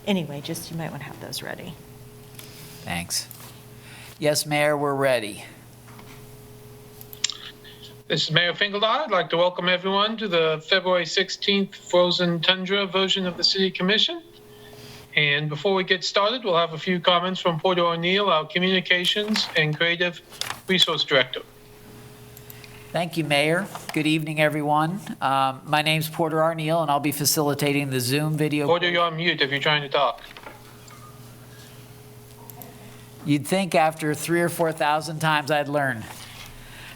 anyway, just you might want to have those ready. Thanks. Yes, Mayor, we're ready. This is Mayor Finkeldine. I'd like to welcome everyone to the February 16th Frozen Tundra version of the City Commission. And before we get started, we'll have a few comments from Porter O'Neill, our Communications and Creative Resource Director. Thank you, Mayor. Good evening, everyone. My name's Porter O'Neill, and I'll be facilitating the Zoom video. Porter, you're on mute if you're trying to talk. You'd think after 3,000 or 4,000 times I'd learn.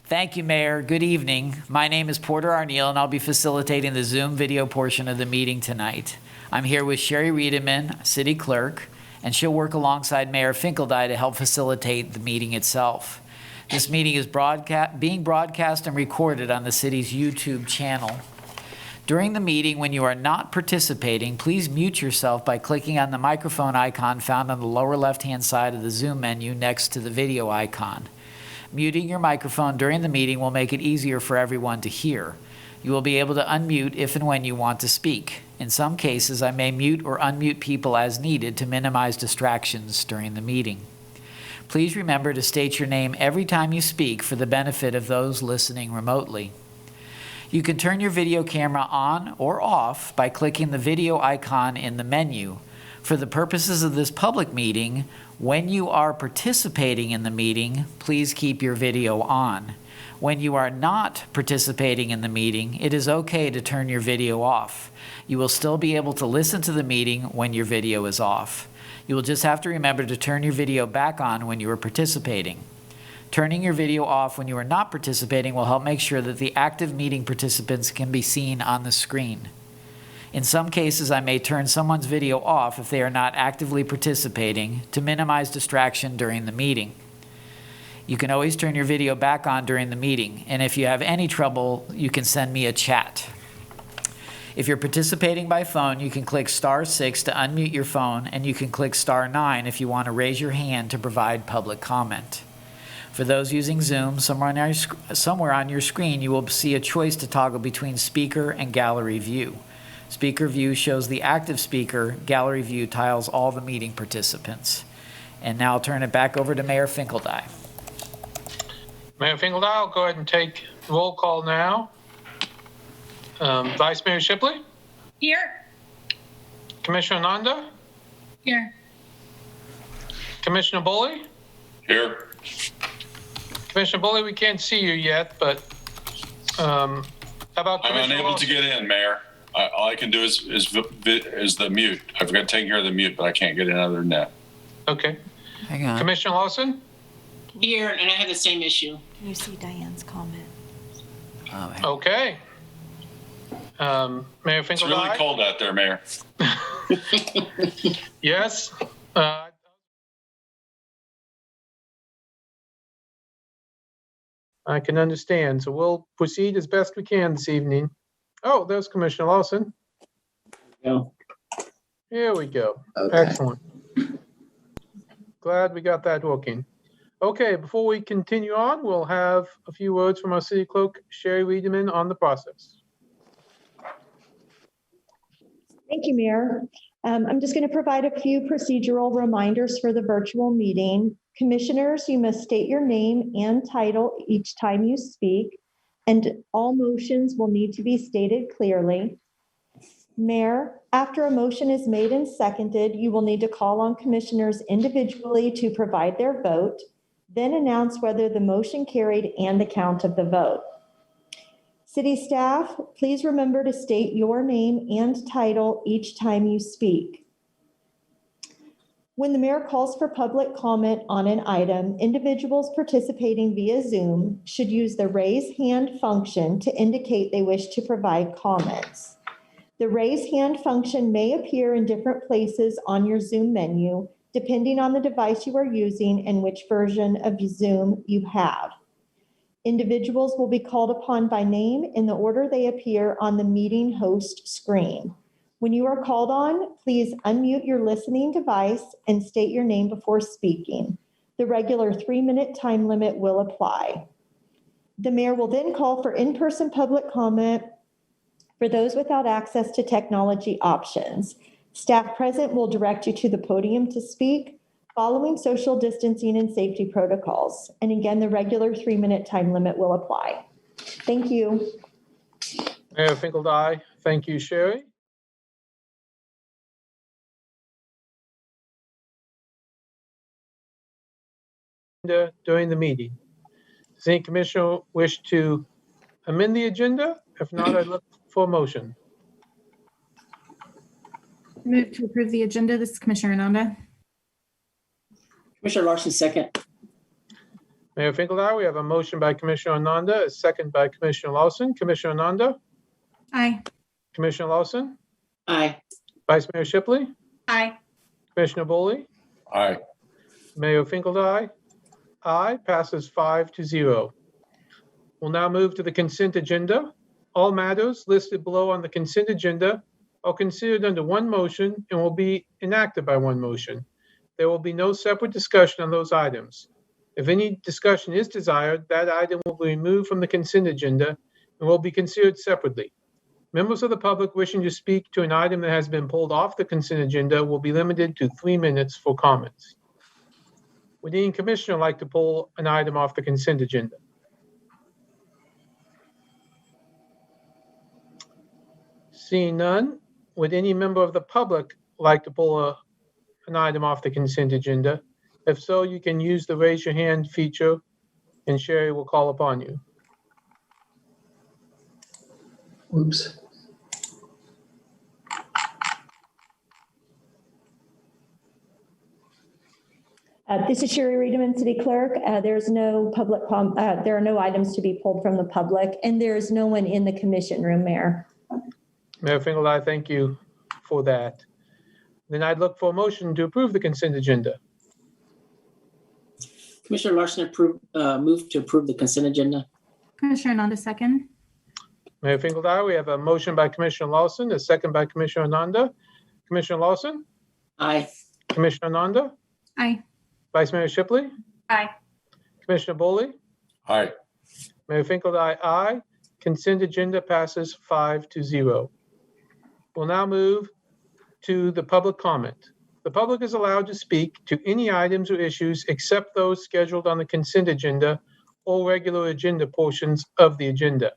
Thank you, Mayor. Good evening. My name is Porter O'Neill, and I'll be facilitating the Zoom video portion of the meeting tonight. I'm here with Sherry Riedemann, City Clerk, and she'll work alongside Mayor Finkeldine to help facilitate the meeting itself. This meeting is being broadcast and recorded on the city's YouTube channel. During the meeting, when you are not participating, please mute yourself by clicking on the microphone icon found on the lower left-hand side of the Zoom menu next to the video icon. Muting your microphone during the meeting will make it easier for everyone to hear. You will be able to unmute if and when you want to speak. In some cases, I may mute or unmute people as needed to minimize distractions during the meeting. Please remember to state your name every time you speak for the benefit of those listening remotely. You can turn your video camera on or off by clicking the video icon in the menu. For the purposes of this public meeting, when you are participating in the meeting, please keep your video on. When you are not participating in the meeting, it is okay to turn your video off. You will still be able to listen to the meeting when your video is off. You will just have to remember to turn your video back on when you are participating. Turning your video off when you are not participating will help make sure that the active meeting participants can be seen on the screen. In some cases, I may turn someone's video off if they are not actively participating to minimize distraction during the meeting. You can always turn your video back on during the meeting, and if you have any trouble, you can send me a chat. If you're participating by phone, you can click *6 to unmute your phone, and you can click *9 if you want to raise your hand to provide public comment. For those using Zoom, somewhere on your screen, you will see a choice to toggle between speaker and gallery view. Speaker view shows the active speaker. Gallery view tiles all the meeting participants. And now I'll turn it back over to Mayor Finkeldine. Mayor Finkeldine, I'll go ahead and take roll call now. Vice Mayor Shipley? Here. Commissioner Nanda? Here. Commissioner Bully? Here. Commissioner Bully, we can't see you yet, but how about I'm Commissioner unable Lawson? to get in, Mayor. All I can do is the mute. I forgot to take care of the mute, but I can't get in other than that. Okay. Hang on. Commissioner Lawson? Here, and I have the same issue. Can you see Diane's comment? Oh, hang on. Okay. Mayor It's Finkeldine? really cold out there, Mayor. Yes. I can understand. So we'll proceed as best we can this evening. Oh, there's Commissioner Lawson. No. Here we go. Okay. Excellent. Glad we got that working. Okay, before we continue on, we'll have a few words from our City Clerk, Sherry Riedemann, on the process. Thank you, Mayor. I'm just going to provide a few procedural reminders for the virtual meeting. Commissioners, you must state your name and title each time you speak, and all motions will need to be stated clearly. Mayor, after a motion is made and seconded, you will need to call on commissioners individually to provide their vote, then announce whether the motion carried and the count of the vote. City staff, please remember to state your name and title each time you speak. When the mayor calls for public comment on an item, individuals participating via Zoom should use the raise hand function to indicate they wish to provide comments. The raise hand function may appear in different places on your Zoom menu, depending on the device you are using and which version of Zoom you have. Individuals will be called upon by name in the order they appear on the meeting host screen. When you are called on, please unmute your listening device and state your name before speaking. The regular 3-minute time limit will apply. The mayor will then call for in-person public comment for those without access to technology options. Staff present will direct you to the podium to speak, following social distancing and safety protocols. And again, the regular 3-minute time limit will apply. Thank you. Mayor Finkel, aye. Thank you, Sherry. During the meeting. Does any commissioner wish to amend the agenda? If not, I'd look for a motion. Move to approve the agenda. This is Commissioner Ananda. Commissioner Larson, second. Mayor Finkel, aye. We have a motion by Commissioner Ananda, a second by Commissioner Lawson. Commissioner Ananda? Aye. Commissioner Lawson? Aye. Vice Mayor Shipley? Aye. Commissioner Boley? Aye. Mayor Finkel, aye. Aye, passes 5-0. We'll now move to the consent agenda. All matters listed below on the consent agenda are considered under one motion and will be enacted by one motion. There will be no separate discussion on those items. If any discussion is desired, that item will be removed from the consent agenda and will be considered separately. Members of the public wishing to speak to an item that has been pulled off the consent agenda will be limited to 3 minutes for comments. Would any commissioner like to pull an item off the consent agenda? Seeing none, would any member of the public like to pull an item off the consent agenda? If so, you can use the raise your hand feature and Sherry will call upon you. Oops. This is Sherry Reederman, City Clerk. There's no public, there are no items to be pulled from the public, and there is no one in the commission room, Mayor. Mayor Finkel, I thank you for that. Then I'd look for a motion to approve the consent agenda. Commissioner Larson, move to approve the consent agenda. Commissioner Ananda, second. Mayor Finkel, we have a motion by Commissioner Lawson, a second by Commissioner Ananda. Commissioner Lawson? Aye. Commissioner Ananda? Aye. Vice Mayor Shipley? Aye. Commissioner Boley? Aye. Mayor Finkel, aye. Consent agenda passes 5-0. We'll now move to the public comment. The public is allowed to speak to any items or issues except those scheduled on the consent agenda or regular agenda portions of the agenda.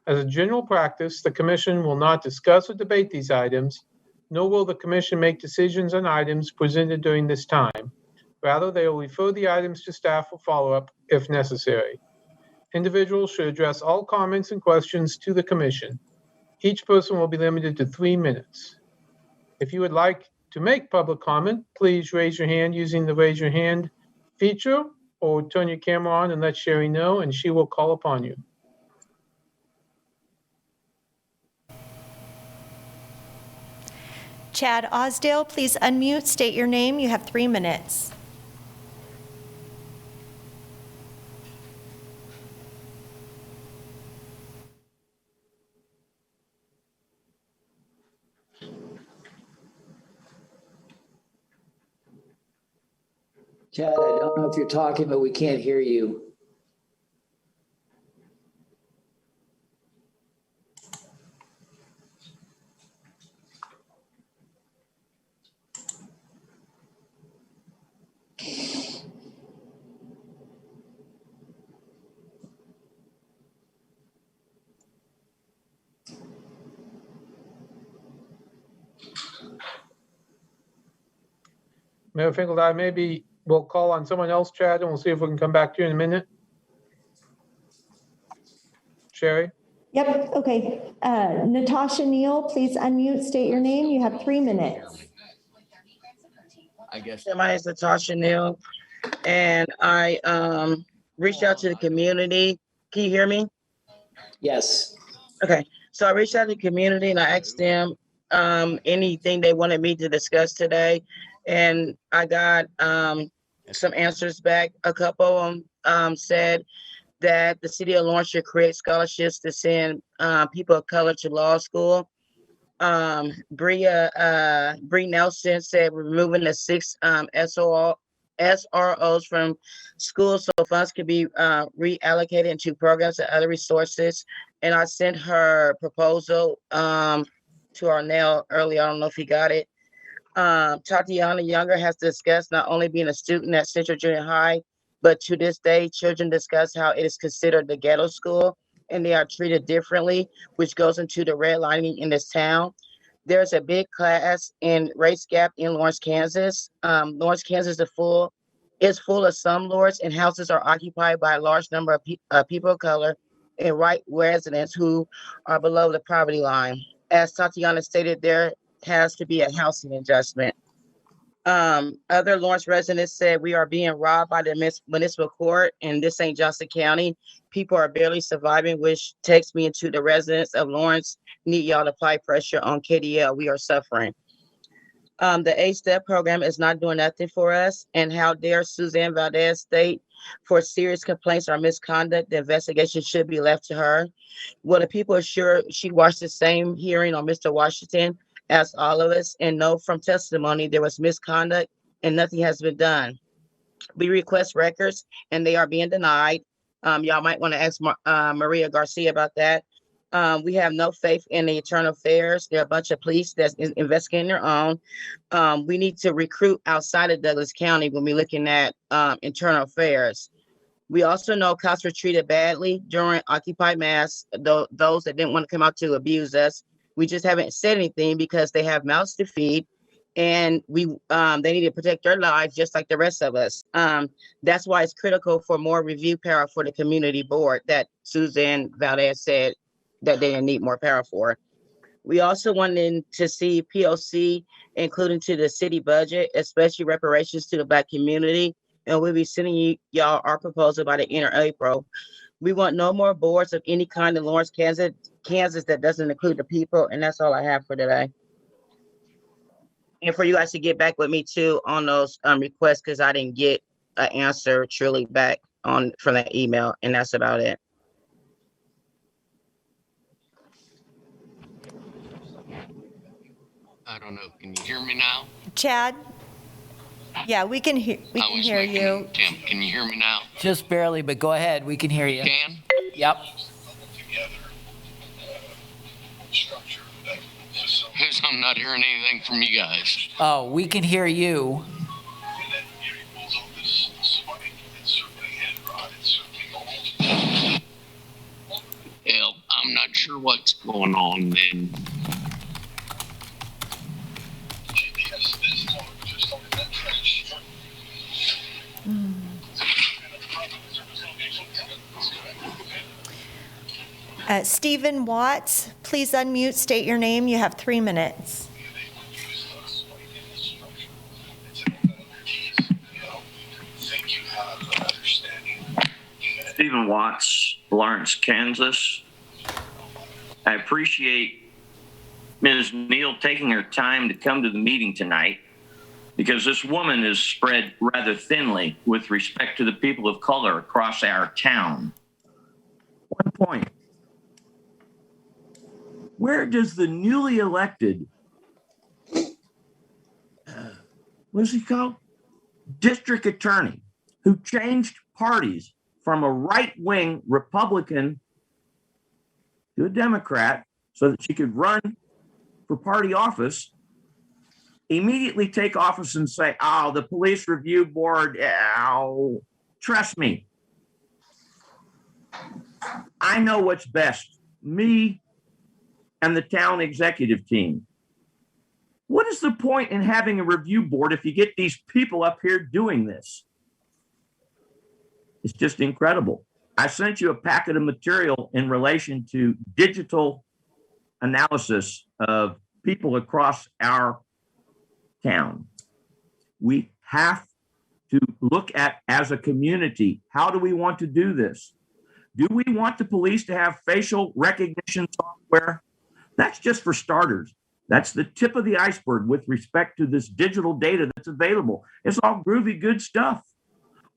As a general practice, the commission will not discuss or debate these items, nor will the commission make decisions on items presented during this time. Rather, they will refer the items to staff for follow-up if necessary. Individuals should address all comments and questions to the commission. Each person will be limited to 3 minutes. If you would like to make public comment, please raise your hand using the raise your hand feature or turn your camera on and let Sherry know, and she will call upon you. Chad Osdale, please unmute, state your name. You have 3 minutes. Chad, I don't know if you're talking, but we can't hear you. Mayor Finkel, maybe we'll call on someone else, Chad, and we'll see if we can come back to you in a minute. Sherry? Yep, okay. Natasha Neal, please unmute, state your name. You have 3 minutes. I guess. My name is Natasha Neal, and I reached out to the community. Can you hear me? Yes. Okay, so I reached out to the community and I asked them anything they wanted me to discuss today, and I got some answers back. A couple of them said that the city of Lawrence should create scholarships to send people of color to law school. Bree Nelson said we're removing the 6 SROs from schools so funds can be reallocated into programs and other resources. And I sent her proposal to Arnell earlier. I don't know if he got it. Tatiana Younger has discussed not only being a student at Central Junior High, but to this day, children discuss how it is considered the ghetto school and they are treated differently, which goes into the redlining in this town. There's a big class in race gap in Lawrence, Kansas. Lawrence, Kansas is full of slumlords, and houses are occupied by a large number of people of color and white residents who are below the poverty line. As Tatiana stated, there has to be a housing adjustment. Other Lawrence residents said we are being robbed by the municipal court, and this ain't Johnson County. People are barely surviving, which takes me into the residents of Lawrence. Need y'all to apply pressure on KDL. We are suffering. The 8-step program is not doing nothing for us. And how dare Suzanne Valdez state for serious complaints or misconduct, the investigation should be left to her. Well, the people are sure she watched the same hearing on Mr. Washington as all of us and know from testimony there was misconduct and nothing has been done. We request records and they are being denied. Y'all might want to ask Maria Garcia about that. We have no faith in the internal affairs. There are a bunch of police that's investigating their own. We need to recruit outside of Douglas County when we're looking at internal affairs. We also know cops were treated badly during Occupy Mass, those that didn't want to come out to abuse us. We just haven't said anything because they have mouths to feed and they need to protect their lives just like the rest of us. That's why it's critical for more review power for the community board that Suzanne Valdez said that they need more power for. We also wanted to see POC included to the city budget, especially reparations to the Black community. And we'll be sending y'all our proposal by the end of April. We want no more boards of any kind in Lawrence, Kansas that doesn't include the people. And that's all I have for today. And for you guys to get back with me too on those requests, because I didn't get an answer truly back from that email. And that's about it. I don't know. Can you hear me now? Chad? Yeah, we can hear you. Tim, can you hear me now? Just barely, but go ahead. We can hear you. Dan? Yep. Because I'm not hearing anything from you guys. Oh, we can hear you. Hell, I'm not sure what's going on then. Stephen Watts, please unmute, state your name. You have 3 minutes. Stephen Watts, Lawrence, Kansas. I appreciate Ms. Neal taking her time to come to the meeting tonight because this woman is spread rather thinly with respect to the people of color across our town. One point. Where does the newly elected, what's he called? District attorney who changed parties from a right-wing Republican to a Democrat so that she could run for party office, immediately take office and say, oh, the police review board, oh, trust me. I know what's best, me and the town executive team. What is the point in having a review board if you get these people up here doing this? It's just incredible. I sent you a packet of material in relation to digital analysis of people across our town. We have to look at, as a community, how do we want to do this? Do we want the police to have facial recognition software? That's just for starters. That's the tip of the iceberg with respect to this digital data that's available. It's all groovy, good stuff.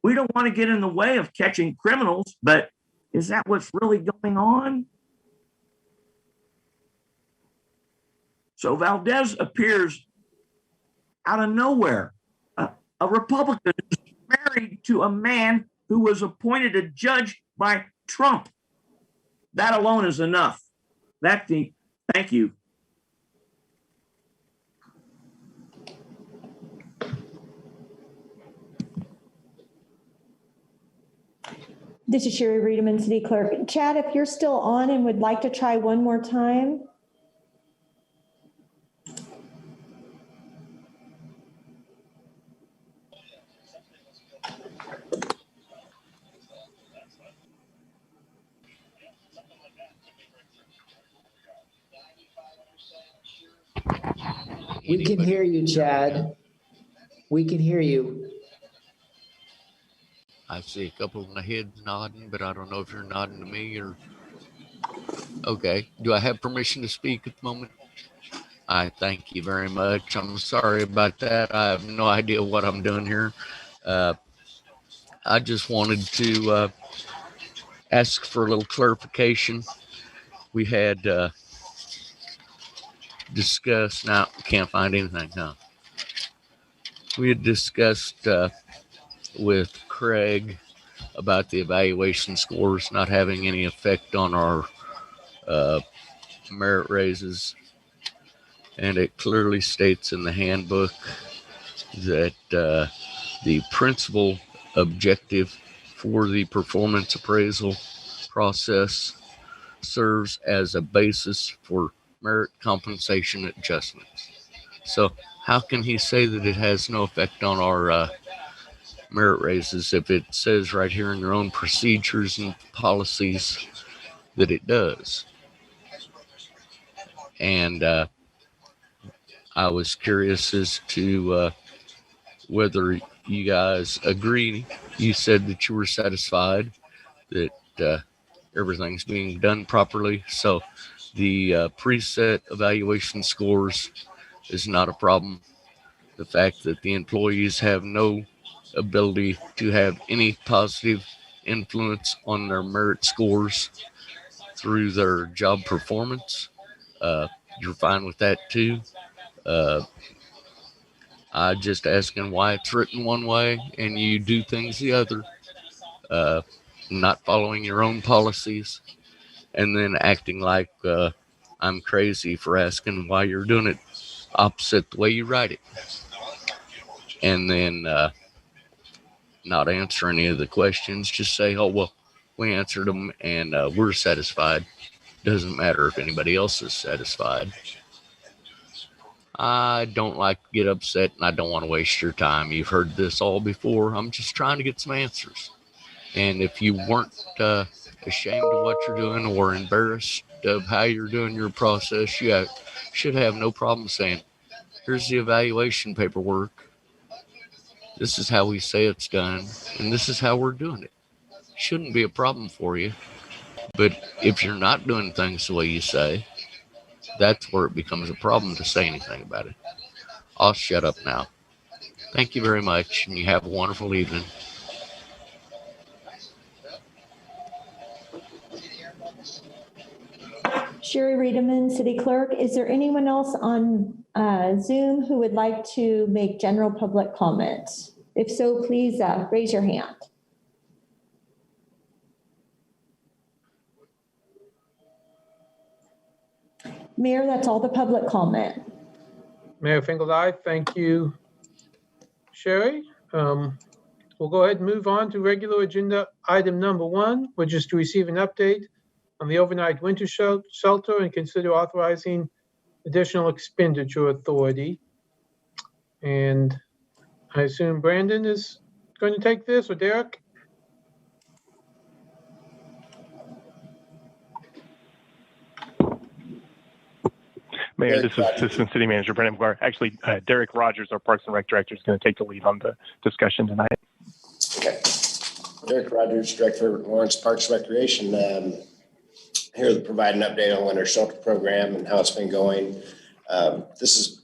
We don't want to get in the way of catching criminals, but is that what's really going on? So Valdez appears out of nowhere, a Republican who's married to a man who was appointed a judge by Trump. That alone is enough. Thank you. This is Sherry Reederman, City Clerk. Chad, if you're still on and would like to try one more time. We can hear you, Chad. We can hear you. I see a couple of my heads nodding, but I don't know if you're nodding to me or. Okay. Do I have permission to speak at the moment? I thank you very much. I'm sorry about that. I have no idea what I'm doing here. I just wanted to ask for a little clarification. We had discussed, now can't find anything, huh? We had discussed with Craig about the evaluation scores not having any effect on our merit raises. And it clearly states in the handbook that the principal objective for the performance appraisal process serves as a basis for merit compensation adjustments. So how can he say that it has no effect on our merit raises if it says right here in your own procedures and policies that it does? And I was curious as to whether you guys agree. You said that you were satisfied that everything's being done properly. So the preset evaluation scores is not a problem. The fact that the employees have no ability to have any positive influence on their merit scores through their job performance, you're fine with that too. I just asking why it's written one way and you do things the other, not following your own policies, and then acting like I'm crazy for asking why you're doing it opposite the way you write it, and then not answer any of the questions. Just say, oh, well, we answered them and we're satisfied. Doesn't matter if anybody else is satisfied. I don't like to get upset and I don't want to waste your time. You've heard this all before. I'm just trying to get some answers. And if you weren't ashamed of what you're doing or embarrassed of how you're doing your process, you should have no problem saying, here's the evaluation paperwork. This is how we say it's done, and this is how we're doing it. Shouldn't be a problem for you. But if you're not doing things the way you say, that's where it becomes a problem to say anything about it. I'll shut up now. Thank you very much, and you have a wonderful evening. Sherry Reederman, City Clerk. Is there anyone else on Zoom who would like to make general public comments? If so, please raise your hand. Mayor, that's all the public comment. Mayor Finkel, thank you, Sherry. We'll go ahead and move on to regular agenda item number 1, which is to receive an update on the overnight winter shelter and consider authorizing additional expenditure authority. And I assume Brandon is going to take this, or Derek? Mayor, this is Assistant City Manager Brendan McGuire. Actually, Derek Rogers, our Parks and Rec Director, is going to take the lead on the discussion tonight. Okay. Derek Rogers, Director of Lawrence Parks Recreation. Here to provide an update on winter shelter program and how it's been going. Since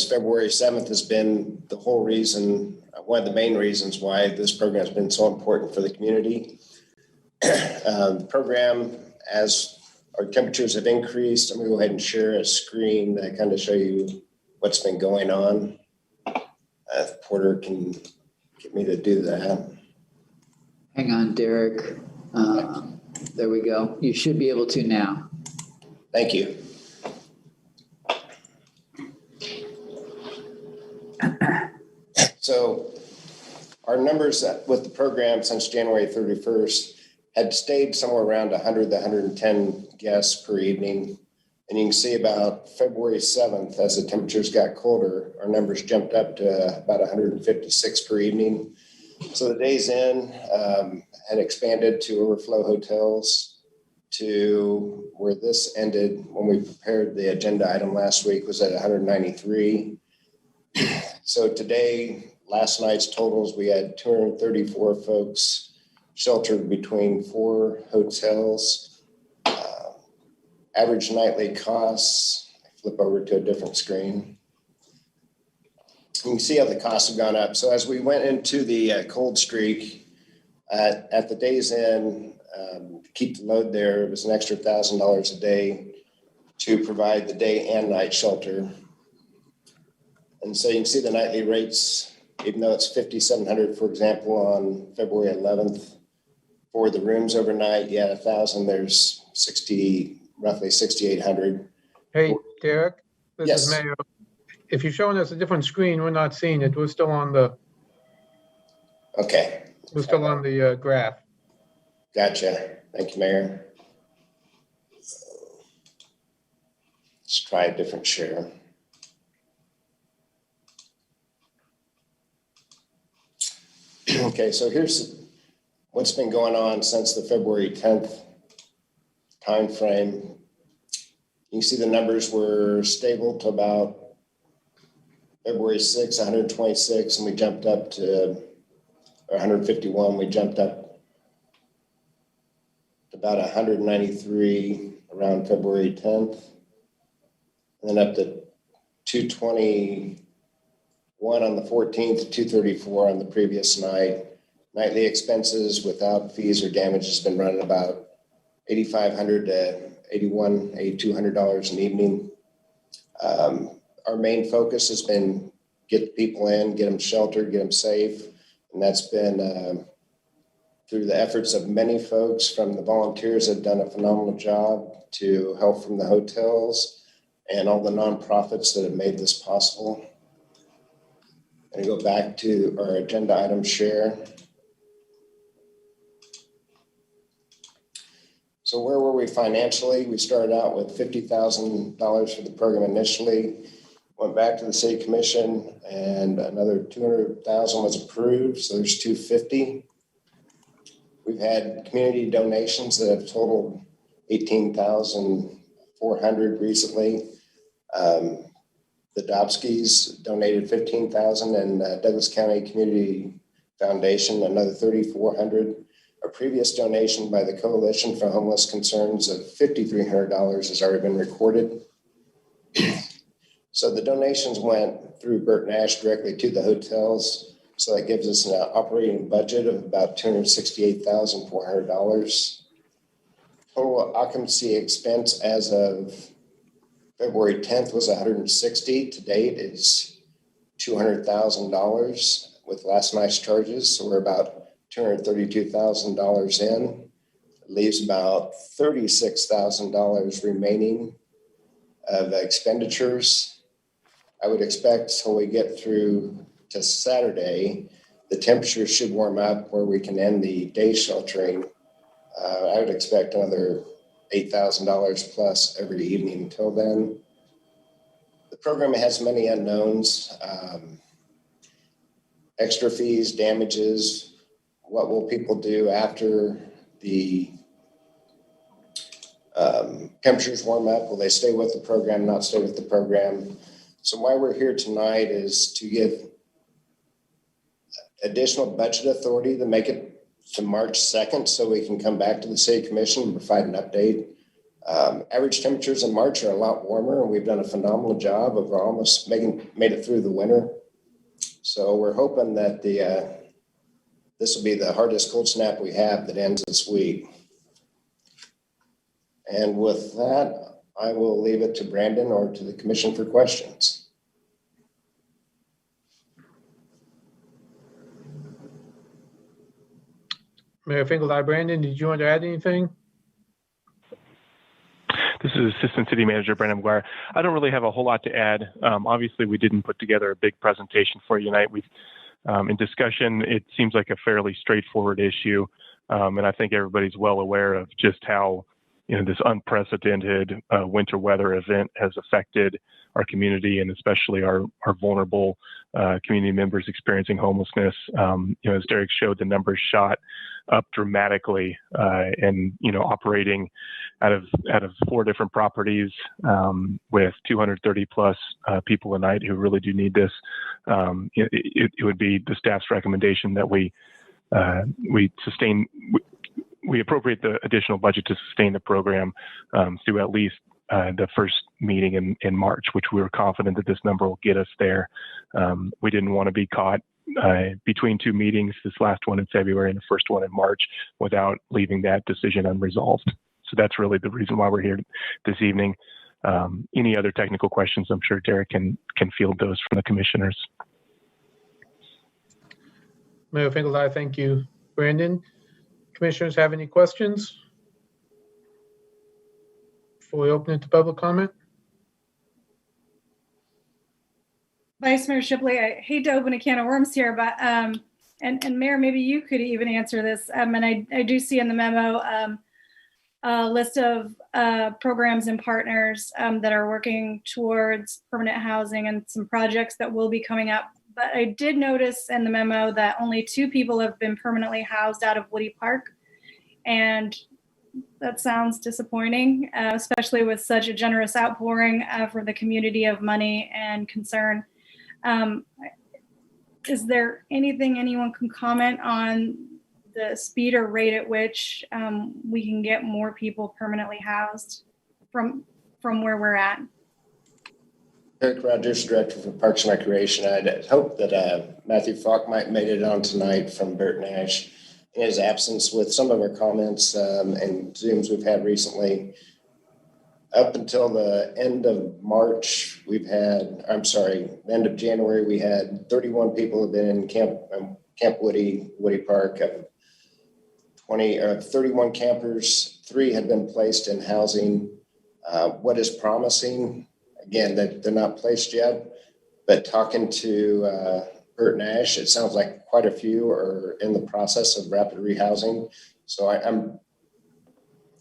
February 7th has been the whole reason, one of the main reasons why this program has been so important for the community. The program, as our temperatures have increased, I'm going to go ahead and share a screen that kind of show you what's been going on. If Porter can get me to do that. Hang on, Derek. There we go. You should be able to now. Thank you. So our numbers with the program since January 31st had stayed somewhere around 100 to 110 guests per evening. And you can see about February 7th, as the temperatures got colder, our numbers jumped up to about 156 per evening. So the Days Inn had expanded to overflow hotels to where this ended when we prepared the agenda item last week was at 193. So today, last night's totals, we had 234 folks sheltered between 4 hotels. Average nightly costs, flip over to a different screen. You can see how the costs have gone up. So as we went into the cold streak at the Days Inn, to keep the load there, it was an extra $1,000 a day to provide the day and night shelter. And so you can see the nightly rates, even though it's $5,700, for example, on February 11th, for the rooms overnight, you had 1,000, there's roughly 6,800. Hey, Derek, this Yes. is Mayo. If you're showing us a different screen, we're not seeing it. We're still on the Okay. We're still on the graph. Gotcha. Thank you, Mayor. Let's try a different share. Okay, so here's what's been going on since the February 10th timeframe. You can see the numbers were stable to about February 6th, 126, and we jumped up to, or 151, we jumped up to about 193 around February 10th, and then up to 221 on the 14th, 234 on the previous night. Nightly expenses without fees or damage has been running about $8,500 to $8,200 an evening. Our main focus has been get the people in, get them sheltered, get them safe. And that's been through the efforts of many folks, from the volunteers that have done a phenomenal job to help from the hotels and all the nonprofits that have made this possible. I'm going to go back to our agenda item share. So where were we financially? We started out with $50,000 for the program initially, went back to the city commission, and another $200,000 was approved, so there's $250,000. We've had community donations that have totaled $18,400 recently. The Dobskis donated $15,000, and Douglas County Community Foundation another $3,400. A previous donation by the Coalition for Homeless Concerns of $5,300 has already been recorded. So the donations went through Burt Nash directly to the hotels. So that gives us an operating budget of about $268,400. Total occupancy expense as of February 10th was $160,000. To date, it's $200,000 with last night's charges. So we're about $232,000 in. It leaves about $36,000 remaining of expenditures. I would expect till we get through to Saturday, the temperatures should warm up where we can end the day sheltering. I would expect another $8,000 plus every evening until then. The program has many unknowns. Extra fees, damages. What will people do after the temperatures warm up? Will they stay with the program, not stay with the program? So why we're here tonight is to give additional budget authority to make it to March 2nd so we can come back to the city commission and provide an update. Average temperatures in March are a lot warmer, and we've done a phenomenal job of almost made it through the winter. So we're hoping that this will be the hardest cold snap we have that ends this week. And with that, I will leave it to Brandon or to the commission for questions. Mayor Finkeldine. Brandon, did you want to add anything? This is Assistant City Manager Brandon McGuire. I don't really have a whole lot to add. Obviously, we didn't put together a big presentation for you tonight. In discussion, it seems like a fairly straightforward issue, and I think everybody's well aware of just how this unprecedented winter weather event has affected our community, and especially our vulnerable community members experiencing homelessness. As Derek showed, the numbers shot up dramatically, and operating out of 4 different properties with 230 plus people a night who really do need this. It would be the staff's recommendation that we appropriate the additional budget to sustain the program through at least the first meeting in March, which we were confident that this number will get us there. We didn't want to be caught between 2 meetings, this last one in February and the first one in March, without leaving that decision unresolved. So that's really the reason why we're here this evening. Any other technical questions, I'm sure Derek can field those from the commissioners. Mayor Finkelstein, thank you. Brandon, commissioners have any questions before we open it to public comment? Vice Mayor Shipley, I hate to open a can of worms here, but and Mayor, maybe you could even answer this. And I do see in the memo a list of programs and partners that are working towards permanent housing and some projects that will be coming up. But I did notice in the memo that only 2 people have been permanently housed out of Woody Park. And that sounds disappointing, especially with such a generous outpouring for the community of money and concern. Is there anything anyone can comment on the speed or rate at which we can get more people permanently housed from where we're at? Eric Rogers, Director for Parks and Recreation. I'd hope that Matthew Falk might made it on tonight from Burt Nash in his absence with some of our comments and Zooms we've had recently. Up until the end of March, the end of January, we had 31 people have been in Camp Woody Park. 31 campers, 3 had been placed in housing. What is promising, again, that they're not placed yet, but talking to Burt Nash, it sounds like quite a few are in the process of rapid rehousing. So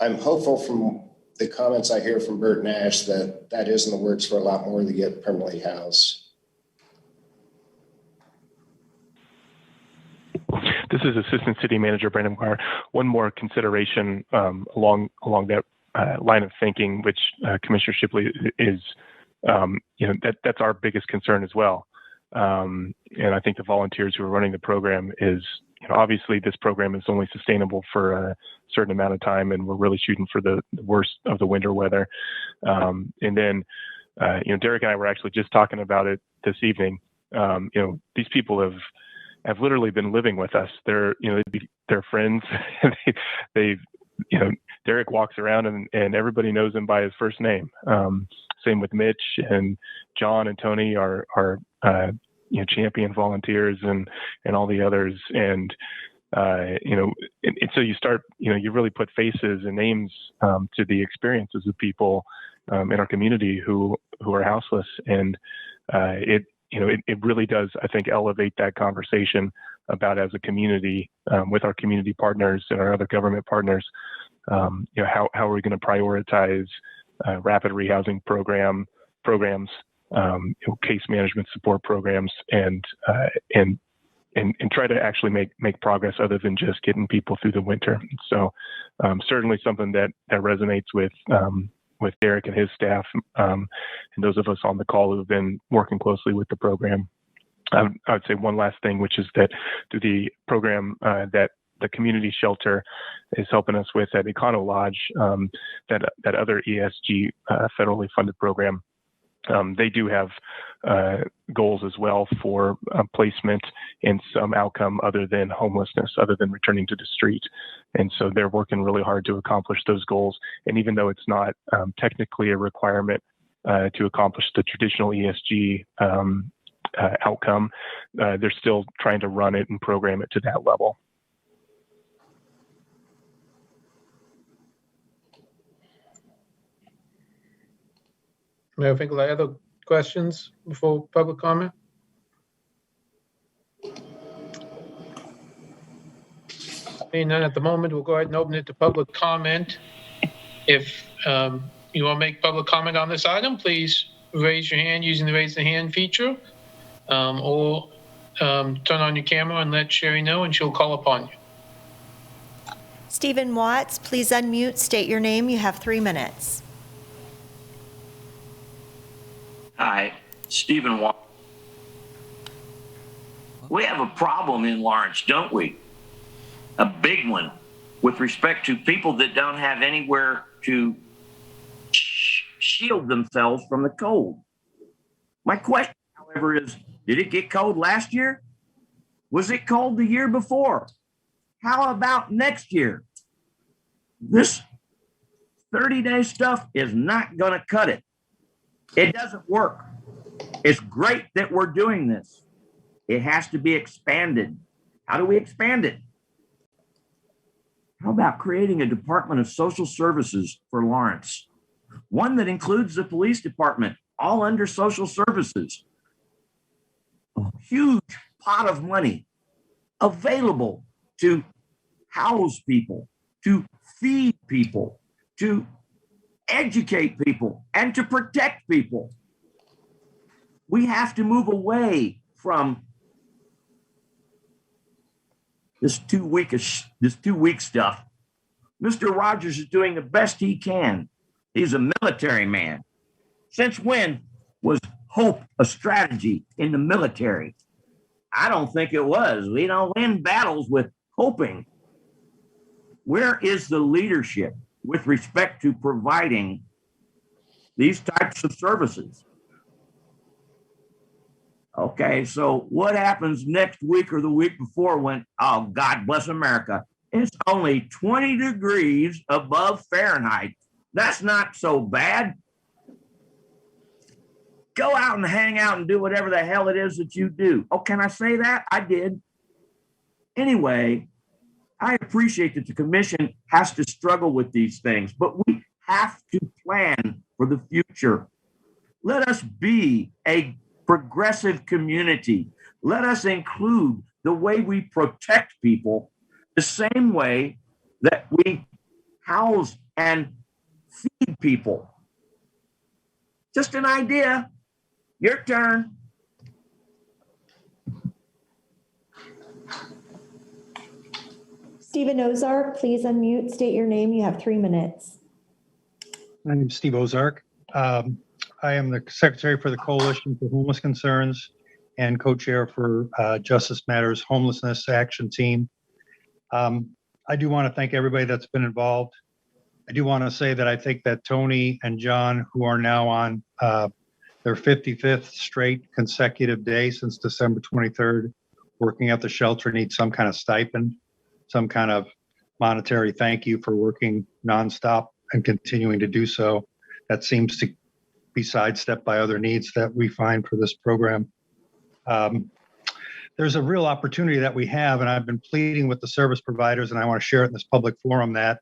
I'm hopeful from the comments I hear from Burt Nash that is in the works for a lot more to get permanently housed. This is Assistant City Manager Brandon McGuire. One more consideration along that line of thinking, which Commissioner Shipley is, that's our biggest concern as well. And I think the volunteers who are running the program is, obviously this program is only sustainable for a certain amount of time, and we're really shooting for the worst of the winter weather. And then, Derek and I were actually just talking about it this evening. These people have literally been living with us. They're friends. Derek walks around and everybody knows him by his first name. Same with Mitch and John and Tony are champion volunteers and all the others. And so you start, you really put faces and names to the experiences of people in our community who are houseless. And it really does, I think, elevate that conversation about, as a community, with our community partners and our other government partners, how are we going to prioritize rapid rehousing programs, case management support programs, and try to actually make progress other than just getting people through the winter. So certainly something that resonates with Derek and his staff, and those of us on the call who have been working closely with the program. I would say one last thing, which is that through the program that the community shelter is helping us with at Econo Lodge, that other ESG federally funded program, they do have goals as well for placement in some outcome other than homelessness, other than returning to the street. And so they're working really hard to accomplish those goals. And even though it's not technically a requirement to accomplish the traditional ESG outcome, they're still trying to run it and program it to that level. Mayor Finkelstein, other questions before public comment? Being none at the moment, we'll go ahead and open it to public comment. If you want to make public comment on this item, please raise your hand using the raise the hand feature, or turn on your camera and let Sherry know and she'll call upon you. Stephen Watts, please unmute, state your name. You have 3 minutes. Hi, Stephen Watt. We have a problem in Lawrence, don't we? A big one with respect to people that don't have anywhere to shield themselves from the cold. My question, however, is, did it get cold last year? Was it cold the year before? How about next year? This 30-day stuff is not going to cut it. It doesn't work. It's great that we're doing this. It has to be expanded. How do we expand it? How about creating a Department of Social Services for Lawrence? One that includes the police department, all under social services. A huge pot of money available to house people, to feed people, to educate people, and to protect people. We have to move away from this 2 week stuff. Mr. Rogers is doing the best he can. He's a military man. Since when was hope a strategy in the military? I don't think it was. We don't win battles with hoping. Where is the leadership with respect to providing these types of services? Okay, so what happens next week or the week before when, oh, God bless America, it's only 20 degrees above Fahrenheit. That's not so bad. Go out and hang out and do whatever the hell it is that you do. Oh, can I say that? I did. Anyway, I appreciate that the commission has to struggle with these things, but we have to plan for the future. Let us be a progressive community. Let us include the way we protect people the same way that we house and feed people. Just an idea. Your turn. Stephen Ozark, please unmute, state your name. You have 3 minutes. My name is Steve Ozark. I am the Secretary for the Coalition for Homeless Concerns and co-chair for Justice Matters Homelessness Action Team. I do want to thank everybody that's been involved. I do want to say that I think that Tony and John, who are now on their 55th straight consecutive day since December 23rd, working at the shelter, need some kind of stipend, some kind of monetary thank you for working nonstop and continuing to do so. That seems to be sidestepped by other needs that we find for this program. There's a real opportunity that we have, and I've been pleading with the service providers, and I want to share it in this public forum, that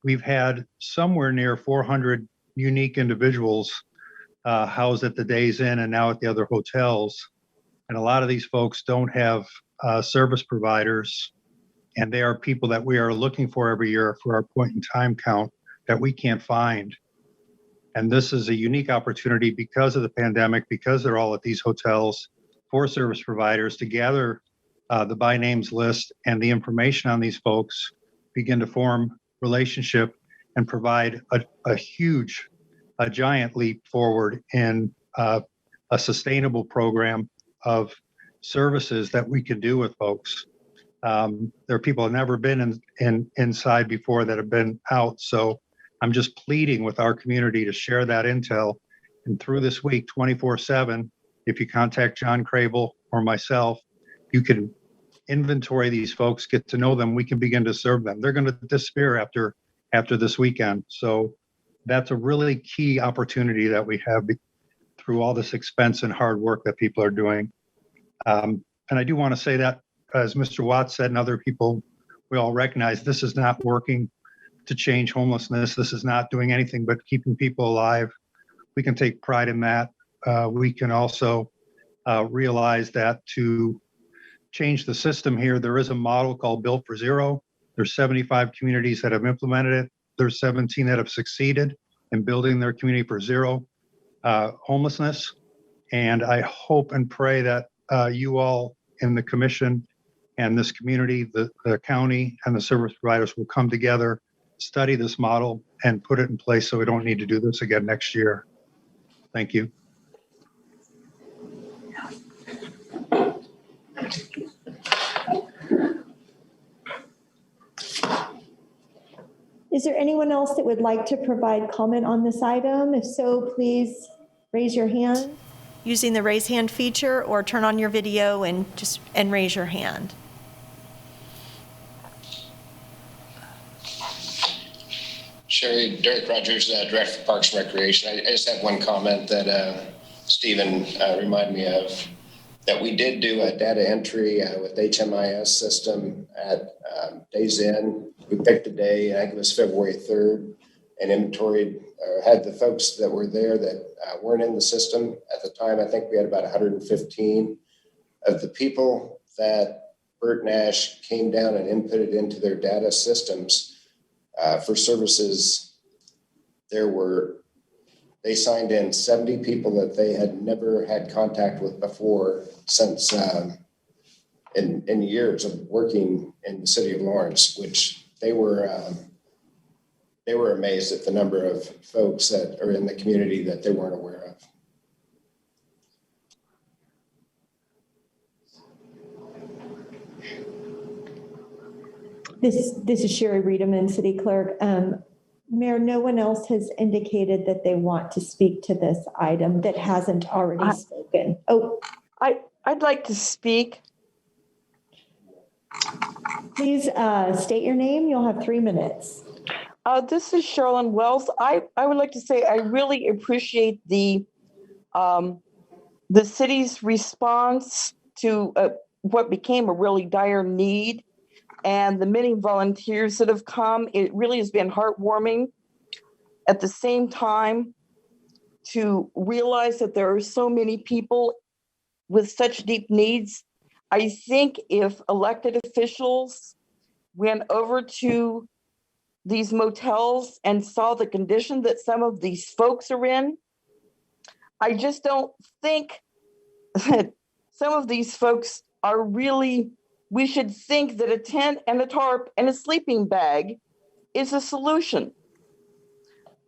we've had somewhere near 400 unique individuals housed at the Days Inn and now at the other hotels. And a lot of these folks don't have service providers, and they are people that we are looking for every year for our point in time count that we can't find. And this is a unique opportunity because of the pandemic, because they're all at these hotels, for service providers to gather the by names list and the information on these folks, begin to form relationship and provide a giant leap forward in a sustainable program of services that we can do with folks. There are people who have never been inside before that have been out. So I'm just pleading with our community to share that intel. And through this week, 24/7, if you contact John Crable or myself, you can inventory these folks, get to know them. We can begin to serve them. They're going to disappear after this weekend. So that's a really key opportunity that we have through all this expense and hard work that people are doing. And I do want to say that, as Mr. Watts said and other people, we all recognize this is not working to change homelessness. This is not doing anything but keeping people alive. We can take pride in that. We can also realize that to change the system here, there is a model called Built for Zero. There's 75 communities that have implemented it. There's 17 that have succeeded in building their community for zero homelessness. And I hope and pray that you all in the commission and this community, the county and the service providers will come together, study this model, and put it in place so we don't need to do this again next year. Thank you. Is there anyone else that would like to provide comment on this item? If so, please raise your hand. Using the raise hand feature, or turn on your video and raise your hand. Sherry, Derek Rogers, Director of Parks and Recreation. I just have one comment that Stephen reminded me of, that we did do a data entry with HMIS system at Days Inn. We picked a day, I think it was February 3rd, and inventoried, or had the folks that were there that weren't in the system at the time. I think we had about 115 of the people that Bert Nash came down and inputted into their data systems for services. They signed in 70 people that they had never had contact with before since in years of working in the city of Lawrence, which they were amazed at the number of folks that are in the community that they weren't aware of. This is Sherry Reederman, City Clerk. Mayor, no one else has indicated that they want to speak to this item that hasn't already spoken. Oh, I'd like to speak. please state your name. You'll have 3 minutes. This is Sherilyn Wells. I would like to say I really appreciate the city's response to what became a really dire need, and the many volunteers that have come. It really has been heartwarming. At the same time, to realize that there are so many people with such deep needs. I think if elected officials went over to these motels and saw the condition that some of these folks are in, I just don't think that some of these folks are really, we should think that a tent and a tarp and a sleeping bag is a solution.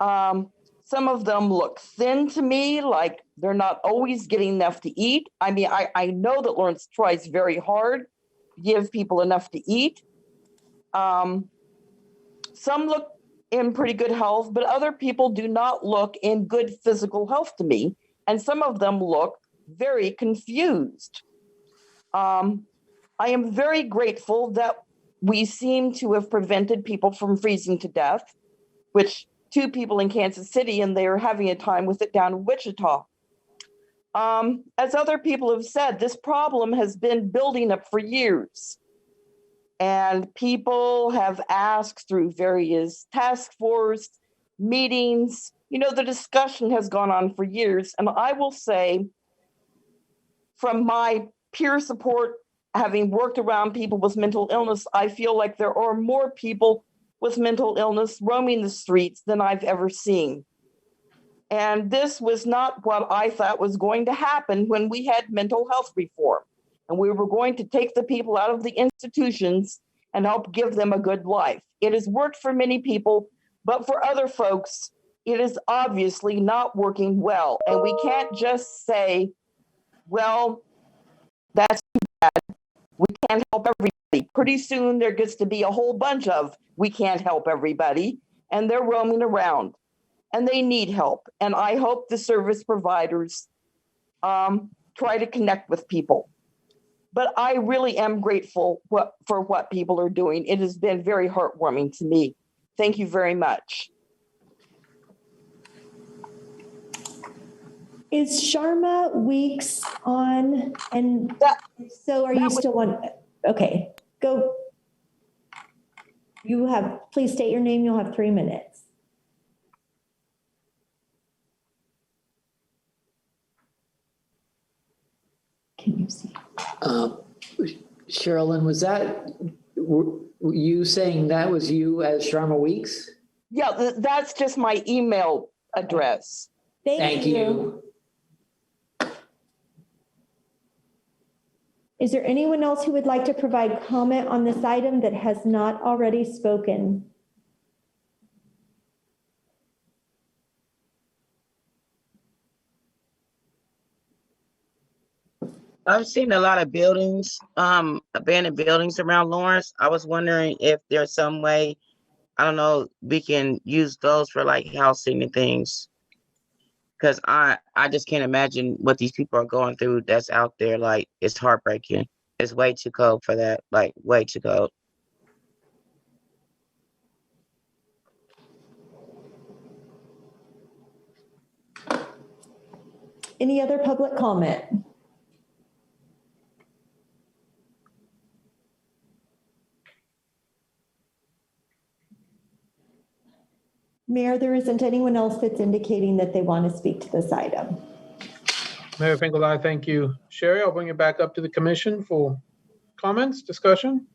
Some of them look thin to me, like they're not always getting enough to eat. I mean, I know that Lawrence tries very hard to give people enough to eat. Some look in pretty good health, but other people do not look in good physical health to me. And some of them look very confused. I am very grateful that we seem to have prevented people from freezing to death, which 2 people in Kansas City, and they are having a time with it down in Wichita. As other people have said, this problem has been building up for years. And people have asked through various task force meetings, the discussion has gone on for years. And I will say, from my peer support, having worked around people with mental illness, I feel like there are more people with mental illness roaming the streets than I've ever seen. And this was not what I thought was going to happen when we had mental health reform. And we were going to take the people out of the institutions and help give them a good life. It has worked for many people, but for other folks, it is obviously not working well. And we can't just say, well, that's too bad. We can't help everybody. Pretty soon there gets to be a whole bunch of we can't help everybody, and they're roaming around and they need help. And I hope the service providers try to connect with people. But I really am grateful for what people are doing. It has been very heartwarming to me. Thank you very much. Is Sharma Weeks on? And so are you still on? Okay, go. Please state your name. You'll have 3 minutes. Can you see? Sherilyn, was that, You saying that was you as Sharma Weeks? Yeah, that's just my email address. Thank you. Is there anyone else who would like to provide comment on this item that has not already spoken? I've seen a lot of buildings, abandoned buildings around Lawrence. I was wondering if there's some way, I don't know, we can use those for like housing and things. Cause I just can't imagine what these people are going through that's out there. Like, it's heartbreaking. It's way too cold for that, like way too cold. Any other public comment? Mayor, there isn't anyone else that's indicating that they want to speak to this item. Mayor Finkeldine, thank you. Sherry, I'll bring it back up to the commission for comments, discussion.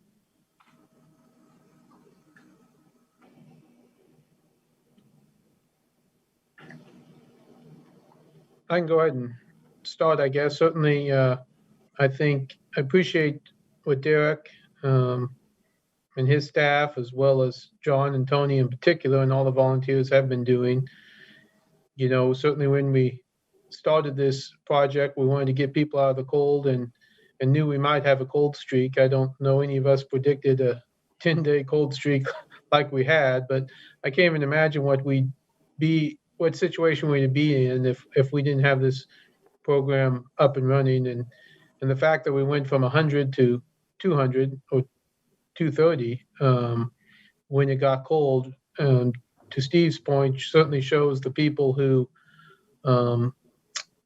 I can go ahead and start, I guess. Certainly, I appreciate what Derek and his staff, as well as John and Tony in particular, and all the volunteers have been doing. You know, certainly when we started this project, we wanted to get people out of the cold and knew we might have a cold streak. I don't know any of us predicted a 10-day cold streak like we had, but I can't even imagine what situation we'd be in if we didn't have this program up and running. And the fact that we went from 100 to 200 or 230 when it got cold, to Steve's point, certainly shows the people who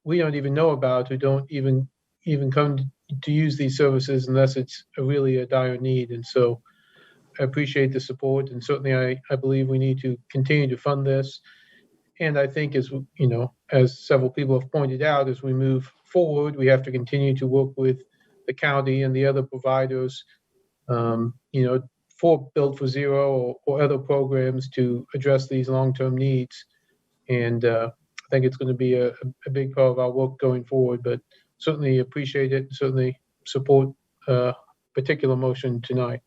we don't even know about, who don't even come to use these services unless it's really a dire need. And so I appreciate the support, and certainly I believe we need to continue to fund this. And I think, as you know, as several people have pointed out, as we move forward, we have to continue to work with the county and the other providers, for Build for Zero or other programs to address these long-term needs. And I think it's going to be a big part of our work going forward, but certainly appreciate it, certainly support a particular motion tonight.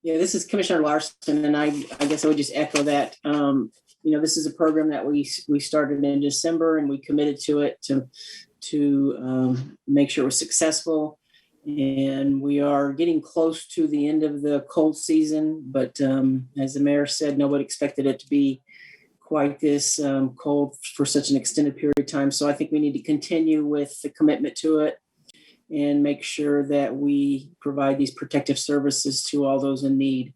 Yeah, this is Commissioner Larson, and I guess I would just echo that. This is a program that we started in December, and we committed to it to make sure it was successful. And we are getting close to the end of the cold season, but as the mayor said, nobody expected it to be quite this cold for such an extended period of time. So I think we need to continue with the commitment to it and make sure that we provide these protective services to all those in need.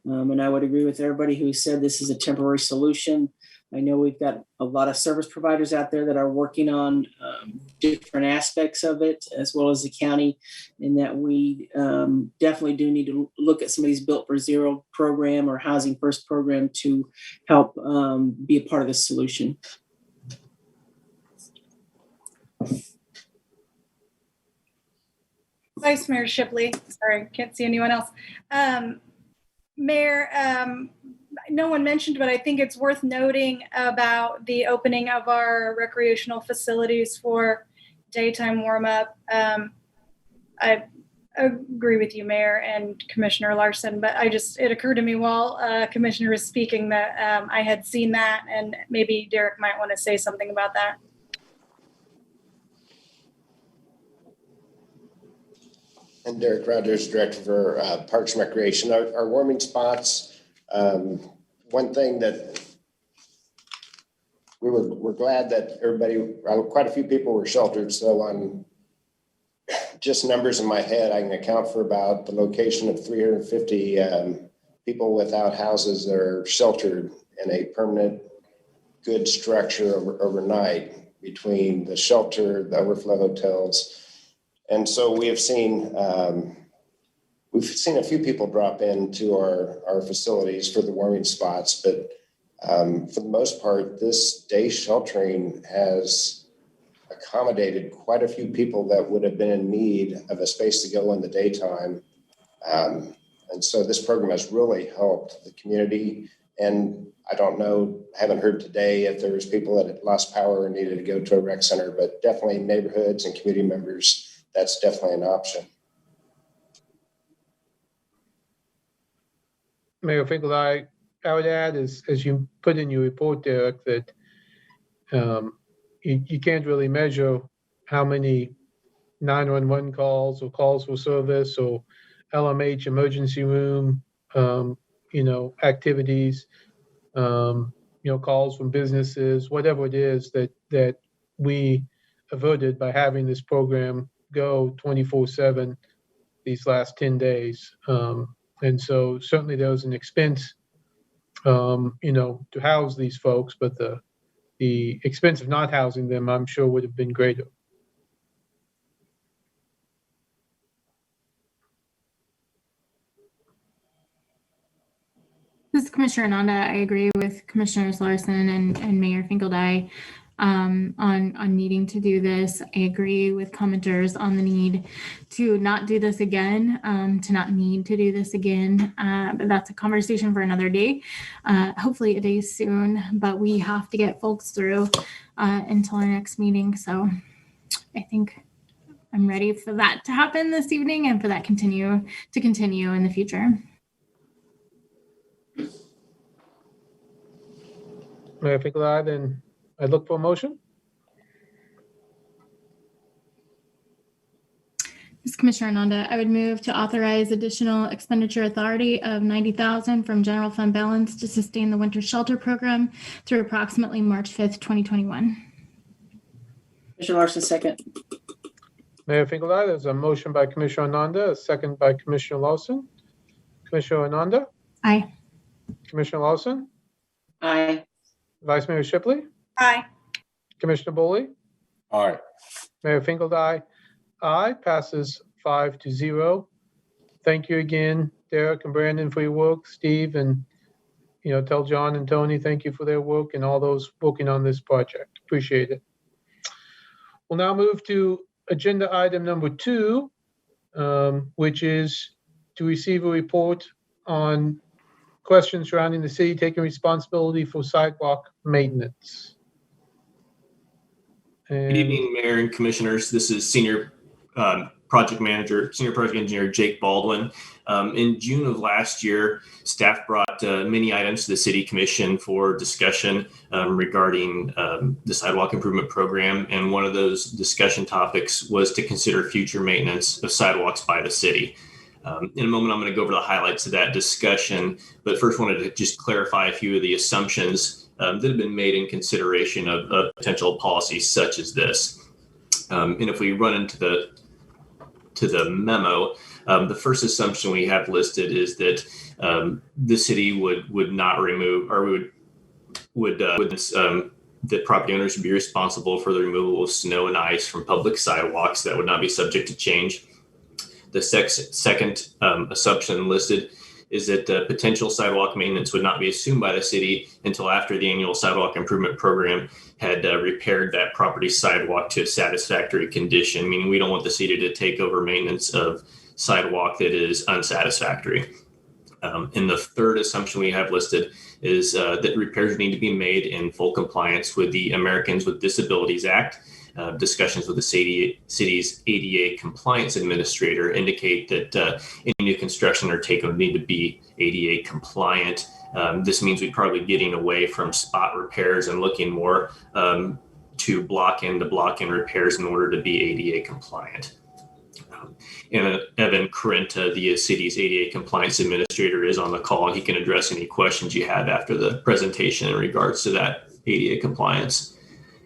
And I would agree with everybody who said this is a temporary solution. I know we've got a lot of service providers out there that are working on different aspects of it, as well as the county, and that we definitely do need to look at some of these Built for Zero program or Housing First program to help be a part of the solution. Vice Mayor Shipley, sorry, can't see anyone else. Mayor, no one mentioned, but I think it's worth noting about the opening of our recreational facilities for daytime warm up. I agree with you, Mayor and Commissioner Larson, but it occurred to me while Commissioner was speaking that I had seen that, and maybe Derek might want to say something about that. And Derek Rogers, Director for Parks and Recreation. Our warming spots, one thing that we're glad that quite a few people were sheltered. So on just numbers in my head, I can account for about the location of 350 people without houses that are sheltered in a permanent good structure overnight between the shelter, the overflow hotels. And so we have seen, we've seen a few people drop into our facilities for the warming spots, but For the most part, this day sheltering has accommodated quite a few people that would have been in need of a space to go in the daytime. And so this program has really helped the community. And I don't know, haven't heard today if there's people that had lost power and needed to go to a rec center, but definitely neighborhoods and community members, that's definitely an option. Mayor Finkel, I would add, as you put in your report, Derek, that you can't really measure how many 911 calls or calls for service or LMH emergency room, activities, calls from businesses, whatever it is that we averted by having this program go 24/7 these last 10 days. And so certainly there was an expense, to house these folks, but the expense of not housing them, I'm sure, would have been greater. This is Commissioner Ananda. I agree with Commissioners Larson and Mayor Finkeldye on needing to do this. I agree with commenters on the need to not do this again, to not need to do this again. But that's a conversation for another day, hopefully a day soon. But we have to get folks through until our next meeting. So I think I'm ready for that to happen this evening and for that continue in the future. Mayor Finkel, then I'd look for a motion. This is Commissioner Ananda. I would move to authorize additional expenditure authority of $90,000 from general fund balance to sustain the winter shelter program through approximately March 5th, 2021. Commissioner Larson, second. Mayor Finkel, there's a motion by Commissioner Ananda, a second by Commissioner Larson. Commissioner Ananda? Aye. Commissioner Larson? Aye. Vice Mayor Shipley? Aye. Commissioner Boley? Aye. Mayor Finkel, aye. Passes 5-0. Thank you again, Derek and Brandon, for your work. Steve, and tell John and Tony thank you for their work and all those working on this project. Appreciate it. We'll now move to agenda item number 2, which is to receive a report on questions surrounding the city taking responsibility for sidewalk maintenance. Good evening, Mayor and Commissioners. This is Senior Project Engineer Jake Baldwin. In June of last year, staff brought many items to the City Commission for discussion regarding the Sidewalk Improvement Program. And one of those discussion topics was to consider future maintenance of sidewalks by the city. In a moment, I'm going to go over the highlights of that discussion, but first wanted to just clarify a few of the assumptions that have been made in consideration of potential policies such as this. And if we run into the memo, the first assumption we have listed is that the city would not remove, or that property owners would be responsible for the removal of snow and ice from public sidewalks that would not be subject to change. The second assumption listed is that potential sidewalk maintenance would not be assumed by the city until after the annual sidewalk improvement program had repaired that property sidewalk to a satisfactory condition, meaning we don't want the city to take over maintenance of sidewalk that is unsatisfactory. And the third assumption we have listed is that repairs need to be made in full compliance with the Americans with Disabilities Act. Discussions with the city's ADA compliance administrator indicate that any new construction or takeover need to be ADA compliant. This means we're probably getting away from spot repairs and looking more to block-in repairs in order to be ADA compliant. And Evan Correnta, the city's ADA compliance administrator, is on the call. He can address any questions you have after the presentation in regards to that ADA compliance.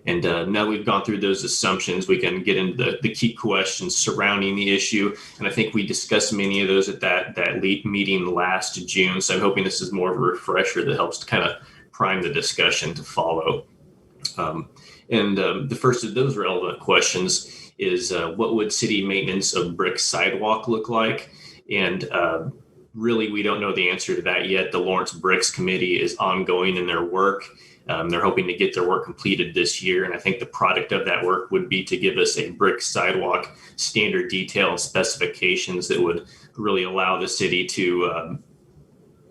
And now we've gone through those assumptions, we can get into the key questions surrounding the issue. And I think we discussed many of those at that meeting last June. So I'm hoping this is more of a refresher that helps to kind of prime the discussion to follow. The first of those relevant questions is what would city maintenance of brick sidewalk look like? And Really, we don't know the answer to that yet. The Lawrence Bricks Committee is ongoing in their work. They're hoping to get their work completed this year. And I think the product of that work would be to give us a brick sidewalk standard detail and specifications that would really allow the city to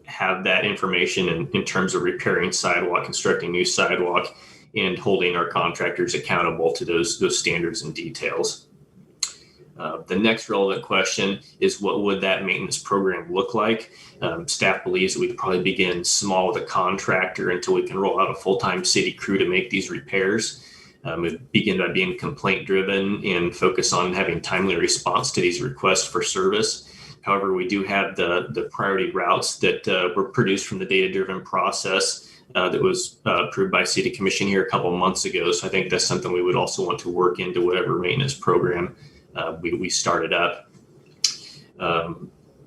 have that information in terms of repairing sidewalk, constructing new sidewalk, and holding our contractors accountable to those standards and details. The next relevant question is, what would that maintenance program look like? Staff believes that we could probably begin small with a contractor until we can roll out a full-time city crew to make these repairs. We begin by being complaint driven and focus on having timely response to these requests for service. However, we do have the priority routes that were produced from the data-driven process that was approved by City Commission here a couple of months ago. So I think that's something we would also want to work into whatever maintenance program we started up.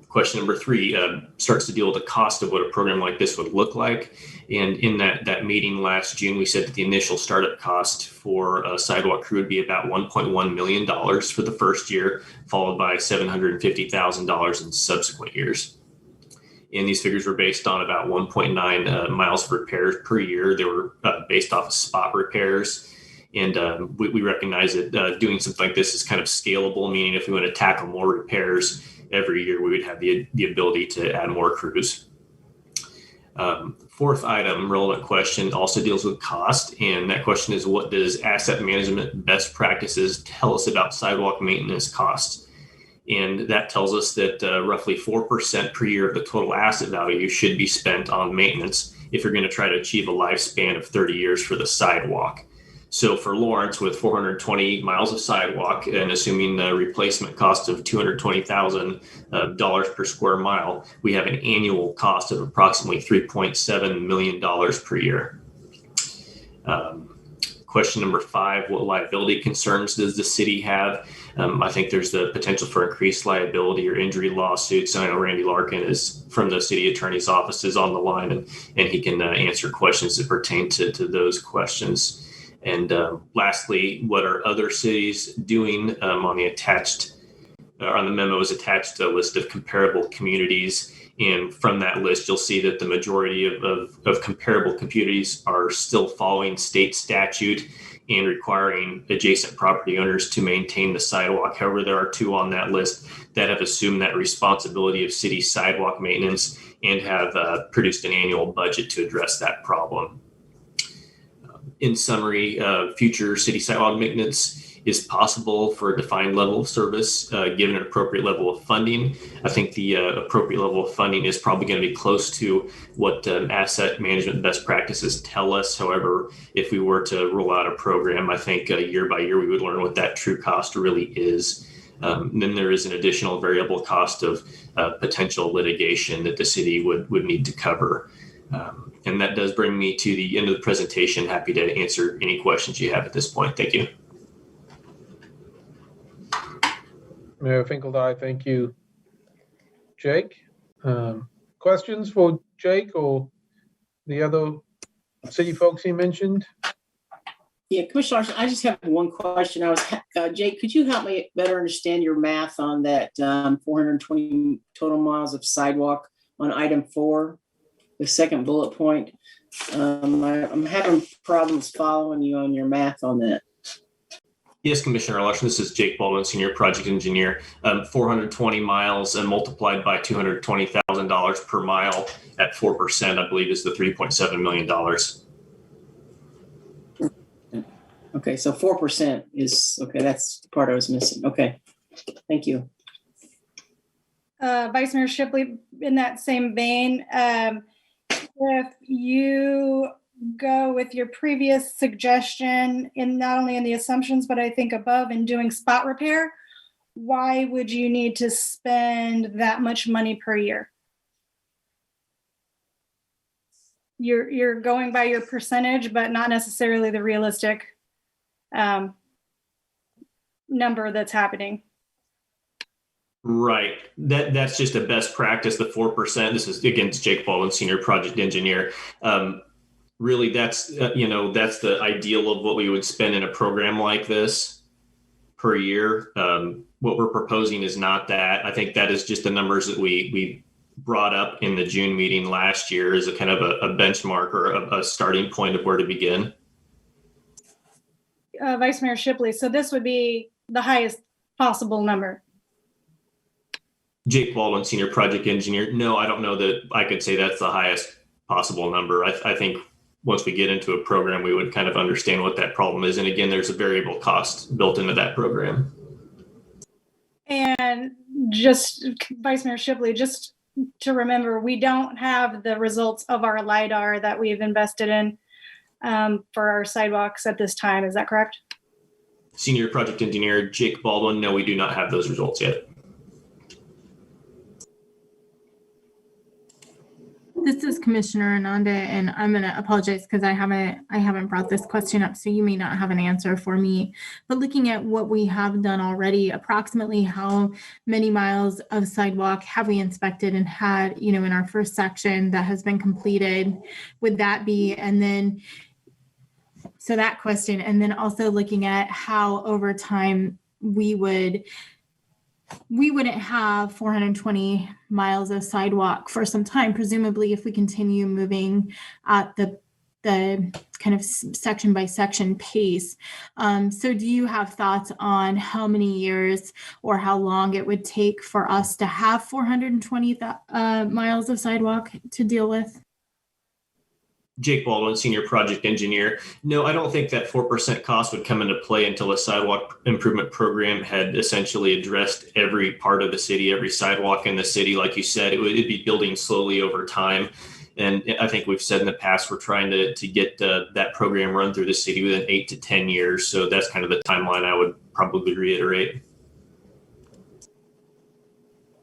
Question number 3 starts to deal with the cost of what a program like this would look like. And in that meeting last June, we said that the initial startup cost for a sidewalk crew would be about $1.1 million for the first year, followed by $750,000 in subsequent years. And these figures were based on about 1.9 miles of repairs per year. They were based off of spot repairs. And we recognize that doing something like this is kind of scalable, meaning if we want to tackle more repairs every year, we would have the ability to add more crews. Fourth item, relevant question, also deals with cost. And that question is, what does asset management best practices tell us about sidewalk maintenance costs? And that tells us that roughly 4% per year of the total asset value should be spent on maintenance if you're going to try to achieve a lifespan of 30 years for the sidewalk. So for Lawrence, with 420 miles of sidewalk and assuming the replacement cost of $220,000 per square mile, we have an annual cost of approximately $3.7 million per year. Question number 5, what liability concerns does the city have? I think there's the potential for increased liability or injury lawsuits. I know Randy Larkin is from the city attorney's office is on the line, and he can answer questions that pertain to those questions. And lastly, what are other cities doing? On the memo is attached a list of comparable communities. And from that list, you'll see that the majority of comparable communities are still following state statute and requiring adjacent property owners to maintain the sidewalk. However, there are 2 on that list that have assumed that responsibility of city sidewalk maintenance and have produced an annual budget to address that problem. In summary, future city sidewalk maintenance is possible for a defined level of service, given an appropriate level of funding. I think the appropriate level of funding is probably going to be close to what asset management best practices tell us. However, if we were to roll out a program, I think year by year we would learn what that true cost really is. Then there is an additional variable cost of potential litigation that the city would need to cover. And that does bring me to the end of the presentation. Happy to answer any questions you have at this point. Thank you. Mayor Finkeldine, thank you. Jake, questions for Jake or the other city folks he mentioned? Yeah, Commissioner Larson, I just have one question. Jake, could you help me better understand your math on that 420 total miles of sidewalk on item 4? The second bullet point. I'm having problems following you on your math on that. Yes, Commissioner Larson, this is Jake Baldwin, Senior Project Engineer. 420 miles and multiplied by $220,000 per mile at 4%, I believe, is the $3.7 million. Okay, so 4% is, okay, that's the part I was missing. Okay, thank you. Vice Mayor Shipley, in that same vein, if you go with your previous suggestion in not only in the assumptions, but I think above in doing spot repair, why would you need to spend that much money per year? You're going by your percentage, but not necessarily the realistic number that's happening. Right. That's just a best practice, the 4%. This is, again, it's Jake Baldwin, Senior Project Engineer. Really, that's the ideal of what we would spend in a program like this per year. What we're proposing is not that. I think that is just the numbers that we brought up in the June meeting last year as a kind of a benchmark or a starting point of where to begin. Vice Mayor Shipley, so this would be the highest possible number. Jake Baldwin, Senior Project Engineer. No, I don't know that I could say that's the highest possible number. I think once we get into a program, we would kind of understand what that problem is. And again, there's a variable cost built into that program. And just, Vice Mayor Shipley, just to remember, we don't have the results of our LiDAR that we've invested in for our sidewalks at this time. Is that correct? Senior Project Engineer Jake Baldwin. No, we do not have those results yet. This is Commissioner Ananda, and I'm going to apologize because I haven't brought this question up, so you may not have an answer for me. But looking at what we have done already, approximately how many miles of sidewalk have we inspected and had, in our first section that has been completed? Would that be, and then, so that question, and then also looking at how over time we wouldn't have 420 miles of sidewalk for some time, presumably if we continue moving at the kind of section by section pace. So do you have thoughts on how many years or how long it would take for us to have 420 miles of sidewalk to deal with? Jake Baldwin, Senior Project Engineer. No, I don't think that 4% cost would come into play until a sidewalk improvement program had essentially addressed every part of the city, every sidewalk in the city. Like you said, it'd be building slowly over time. And I think we've said in the past, we're trying to get that program run through the city within 8 to 10 years. So that's kind of the timeline I would probably reiterate.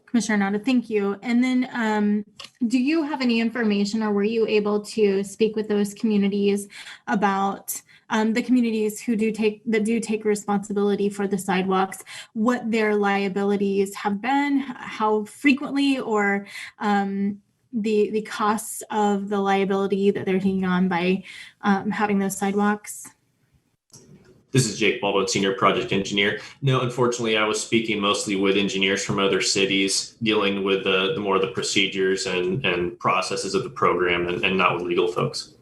Commissioner Nada, thank you. And then do you have any information, or were you able to speak with those communities about the communities who do take responsibility for the sidewalks, what their liabilities have been, how frequently, or the costs of the liability that they're taking on by having those sidewalks? This is Jake Baldwin, Senior Project Engineer. No, unfortunately, I was speaking mostly with engineers from other cities, dealing with the more of the procedures and processes of the program, and not with legal folks.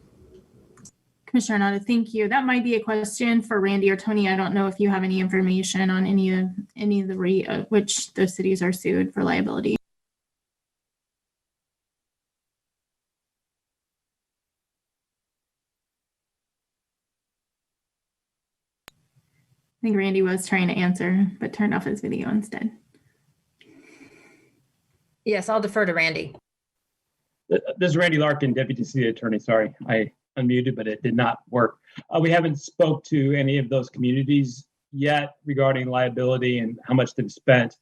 Commissioner Nada, thank you. That might be a question for Randy or Tony. I don't know if you have any information on any of the which those cities are sued for liability. I think Randy was trying to answer, but turned off his video instead. Yes, I'll defer to Randy. This is Randy Larkin, Deputy City Attorney. Sorry, I unmuted, but it did not work. We haven't spoke to any of those communities yet regarding liability and how much they've spent.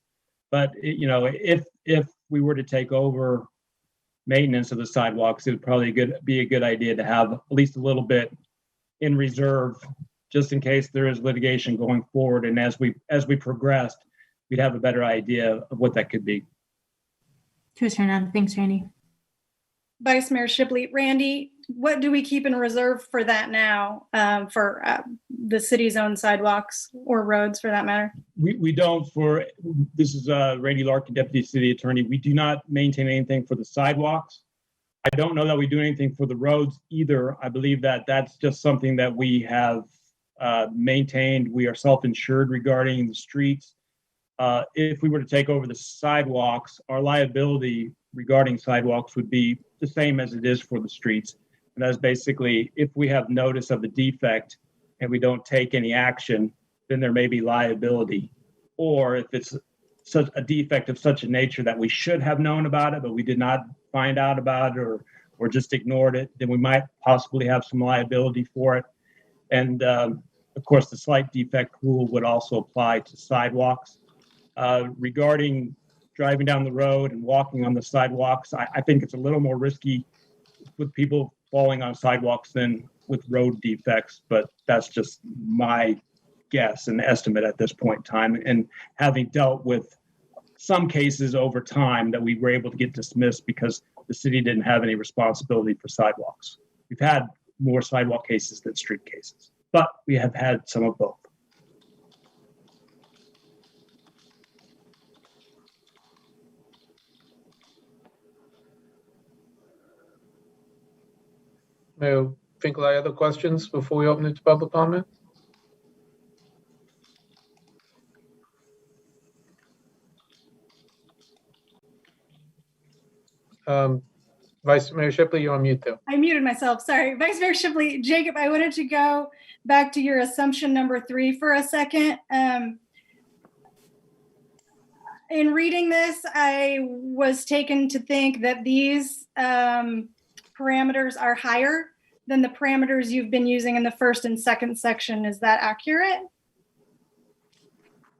But if we were to take over maintenance of the sidewalks, it would probably be a good idea to have at least a little bit in reserve, just in case there is litigation going forward. And as we progressed, we'd have a better idea of what that could be. Commissioner Nada, thanks, Randy. Vice Mayor Shipley, Randy, what do we keep in reserve for that now, for the city's own sidewalks or roads for that matter? We don't this is Randy Larkin, Deputy City Attorney. We do not maintain anything for the sidewalks. I don't know that we do anything for the roads either. I believe that that's just something that we have maintained. We are self-insured regarding the streets. If we were to take over the sidewalks, our liability regarding sidewalks would be the same as it is for the streets. And that's basically, if we have notice of a defect and we don't take any action, then there may be liability. Or if it's such a defect of such a nature that we should have known about it, but we did not find out about it or just ignored it, then we might possibly have some liability for it. And of course, the slight defect rule would also apply to sidewalks. Regarding driving down the road and walking on the sidewalks, I think it's a little more risky with people falling on sidewalks than with road defects, but that's just my guess and estimate at this point in time. And having dealt with some cases over time that we were able to get dismissed because the city didn't have any responsibility for sidewalks. We've had more sidewalk cases than street cases, but we have had some of both. Mayor Finkel, other questions before we open it to public comment? Vice Mayor Shipley, you're on mute though. I muted myself. Sorry. Vice Mayor Shipley, Jacob, I wanted to go back to your assumption number 3 for a second. In reading this, I was taken to think that these parameters are higher than the parameters you've been using in the first and second section. Is that accurate?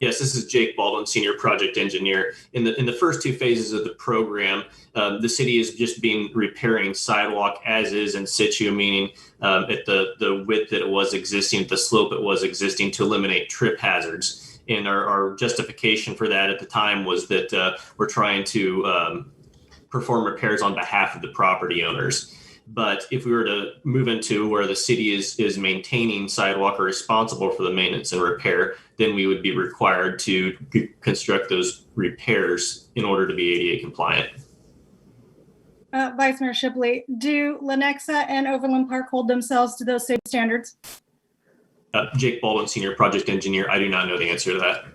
Yes, this is Jake Baldwin, Senior Project Engineer. In the first 2 phases of the program, the city is just been repairing sidewalk as is in situ, meaning at the width that it was existing, at the slope it was existing, to eliminate trip hazards. And our justification for that at the time was that we're trying to perform repairs on behalf of the property owners. But if we were to move into where the city is maintaining sidewalk or responsible for the maintenance and repair, then we would be required to construct those repairs in order to be ADA compliant. Vice Mayor Shipley, do Lenexa and Overland Park hold themselves to those same standards? Jake Baldwin, Senior Project Engineer. I do not know the answer to that.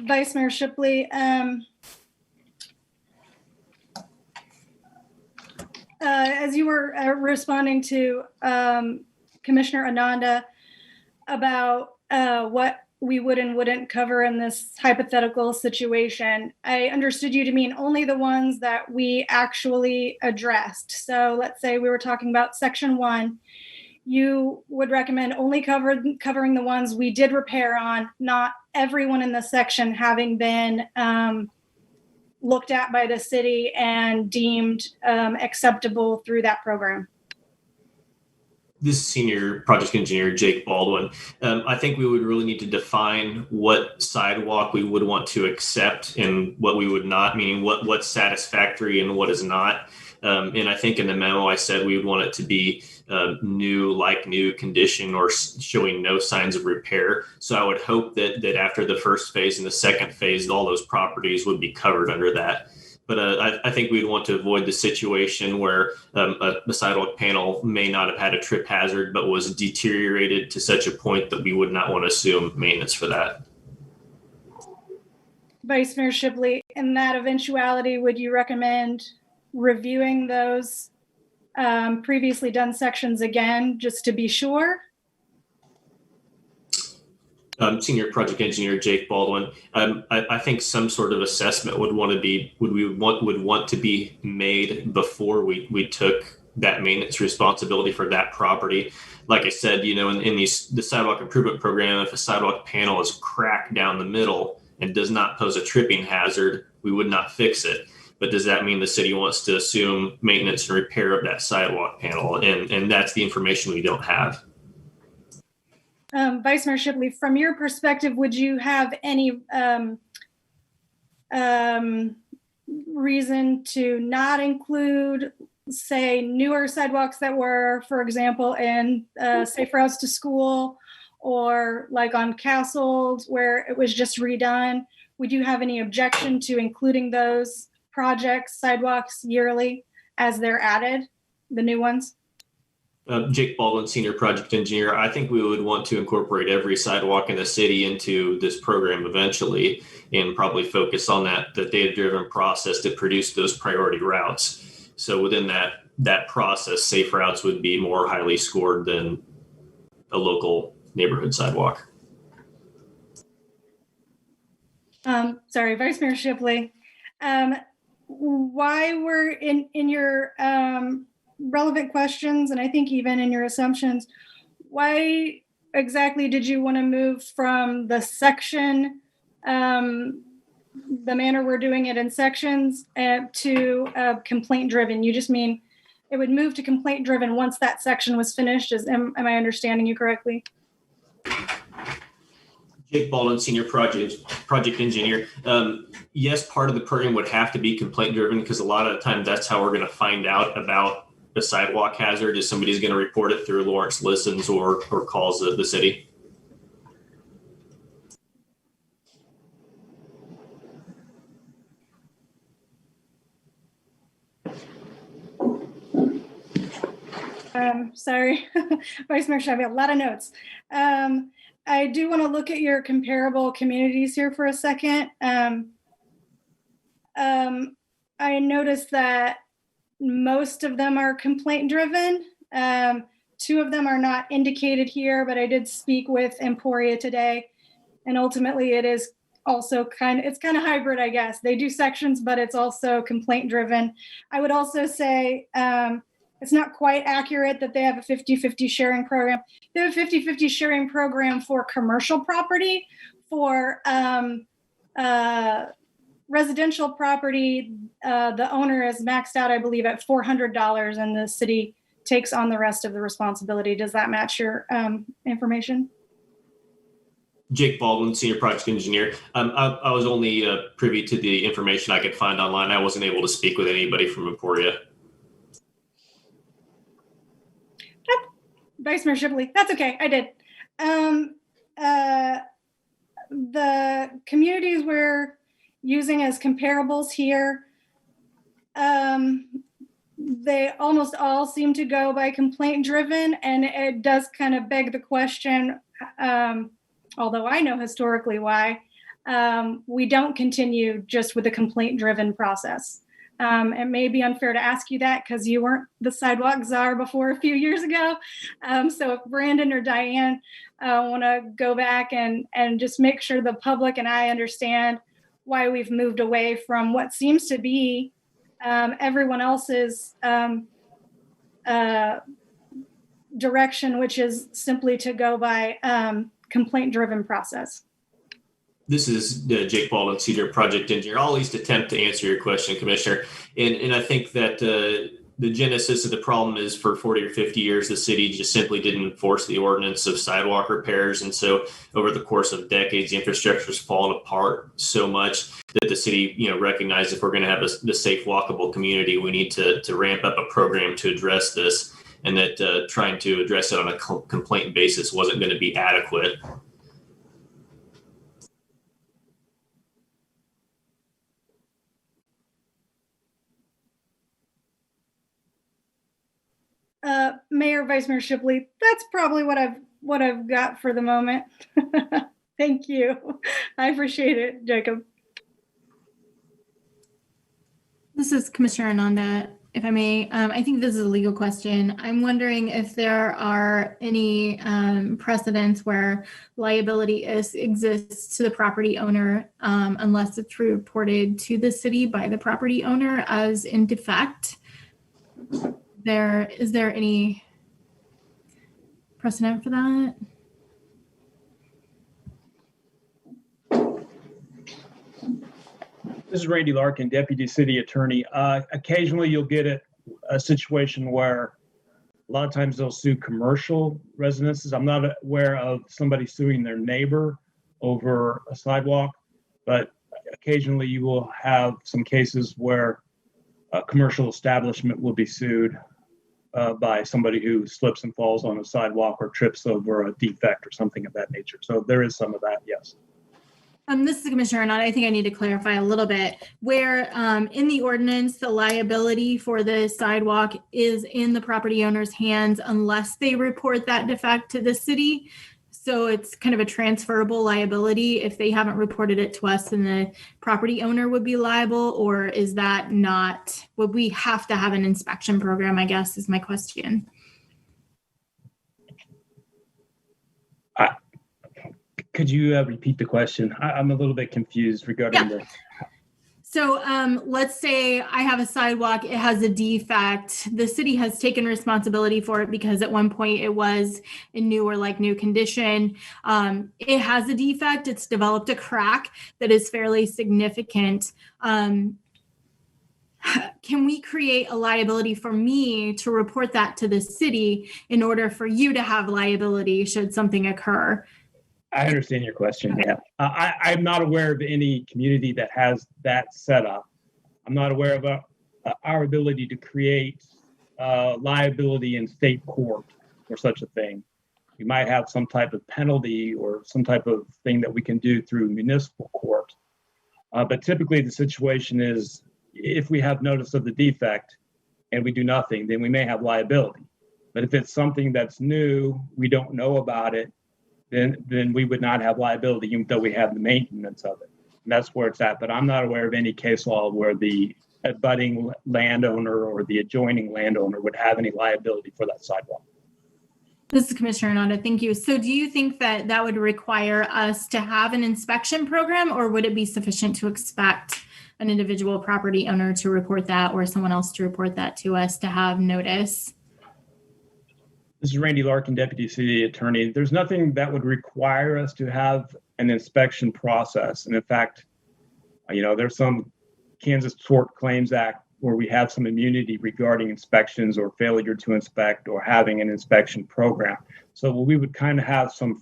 Vice Mayor Shipley, as you were responding to Commissioner Ananda about what we would and wouldn't cover in this hypothetical situation, I understood you to mean only the ones that we actually addressed. So let's say we were talking about section 1. You would recommend only covering the ones we did repair on, not everyone in the section having been looked at by the city and deemed acceptable through that program. This is Senior Project Engineer Jake Baldwin. I think we would really need to define what sidewalk we would want to accept and what we would not, meaning what's satisfactory and what is not. And I think in the memo I said we would want it to be new condition or showing no signs of repair. So I would hope that after the first phase and the second phase, all those properties would be covered under that. But I think we'd want to avoid the situation where a sidewalk panel may not have had a trip hazard, but was deteriorated to such a point that we would not want to assume maintenance for that. Vice Mayor Shipley, in that eventuality, would you recommend reviewing those previously done sections again, just to be sure? Senior Project Engineer Jake Baldwin. I think some sort of assessment would want to be made before we took that maintenance responsibility for that property. Like I said, in the sidewalk improvement program, if a sidewalk panel is cracked down the middle and does not pose a tripping hazard, we would not fix it. But does that mean the city wants to assume maintenance and repair of that sidewalk panel? And that's the information we don't have. Vice Mayor Shipley, from your perspective, would you have any reason to not include, say, newer sidewalks that were, for example, in safe routes to school, or like on Castles where it was just redone? Would you have any objection to including those projects, sidewalks, yearly as they're added, the new ones? Jake Baldwin, Senior Project Engineer. I think we would want to incorporate every sidewalk in the city into this program eventually, and probably focus on that data-driven process to produce those priority routes. So within that process, safe routes would be more highly scored than a local neighborhood sidewalk. Sorry, Vice Mayor Shipley. Why were in your relevant questions, and I think even in your assumptions, why exactly did you want to move from the section, the manner we're doing it in sections, to complaint driven? You just mean it would move to complaint driven once that section was finished? Am I understanding you correctly? Jake Baldwin, Senior Project Engineer. Yes, part of the program would have to be complaint driven, because a lot of the time that's how we're going to find out about a sidewalk hazard, is somebody's going to report it through Lawrence Listens or calls the city. Sorry, Vice Mayor Shabby, a lot of notes. I do want to look at your comparable communities here for a second. I noticed that most of them are complaint driven. 2 of them are not indicated here, but I did speak with Emporia today. And ultimately it is also it's kind of hybrid, I guess. They do sections, but it's also complaint driven. I would also say it's not quite accurate that they have a 50-50 sharing program. They have a 50-50 sharing program for commercial property. For residential property, the owner is maxed out, I believe, at $400, and the city takes on the rest of the responsibility. Does that match your information? Jake Baldwin, Senior Project Engineer. I was only privy to the information I could find online. I wasn't able to speak with anybody from Emporia. Vice Mayor Shipley, that's okay, I did. The communities we're using as comparables here, they almost all seem to go by complaint driven, and it does kind of beg the question, although I know historically why, we don't continue just with a complaint driven process. It may be unfair to ask you that because you weren't the sidewalk czar before a few years ago. So if Brandon or Diane want to go back and just make sure the public and I understand why we've moved away from what seems to be everyone else's direction, which is simply to go by complaint-driven process. This is Jake Baldwin, Senior Project Engineer. I'll at least attempt to answer your question, Commissioner. And I think that the genesis of the problem is for 40 or 50 years, the city just simply didn't enforce the ordinance of sidewalk repairs. And so over the course of decades, the infrastructure has fallen apart so much that the city, recognized if we're going to have the safe, walkable community, we need to ramp up a program to address this, and that trying to address it on a complaint basis wasn't going to be adequate. Mayor, Vice Mayor Shipley, that's probably what I've got for the moment. Thank you. I appreciate it, Jacob. This is Commissioner Ananda, if I may. I think this is a legal question. I'm wondering if there are any precedents where liability exists to the property owner unless it's reported to the city by the property owner as in defect. Is there any precedent for that? This is Randy Larkin, Deputy City Attorney. Occasionally you'll get a situation where a lot of times they'll sue commercial residences. I'm not aware of somebody suing their neighbor over a sidewalk, but occasionally you will have some cases where a commercial establishment will be sued by somebody who slips and falls on a sidewalk or trips over a defect or something of that nature. So there is some of that, yes. This is Commissioner Arnott. I think I need to clarify a little bit where in the ordinance, the liability for the sidewalk is in the property owner's hands unless they report that defect to the city. So it's kind of a transferable liability. If they haven't reported it to us, then the property owner would be liable, or is that not, would we have to have an inspection program, I guess is my question. Could you repeat the question? I'm a little bit confused regarding the... So let's say I have a sidewalk, it has a defect. The city has taken responsibility for it because at one point it was in new or like new condition. It has a defect, it's developed a crack that is fairly significant. Can we create a liability for me to report that to the city in order for you to have liability should something occur? I understand your question. Yeah, I'm not aware of any community that has that set up. I'm not aware of our ability to create liability in state court for such a thing. We might have some type of penalty or some type of thing that we can do through municipal court. But typically the situation is if we have notice of the defect and we do nothing, then we may have liability. But if it's something that's new, we don't know about it, then we would not have liability, even though we have the maintenance of it. And that's where it's at. But I'm not aware of any case law where the abutting landowner or the adjoining landowner would have any liability for that sidewalk. This is Commissioner Nanda. Thank you. So do you think that that would require us to have an inspection program, or would it be sufficient to expect an individual property owner to report that or someone else to report that to us to have notice? This is Randy Larkin, Deputy City Attorney. There's nothing that would require us to have an inspection process. And in fact, there's some Kansas Tort Claims Act where we have some immunity regarding inspections or failure to inspect or having an inspection program. So we would kind of have some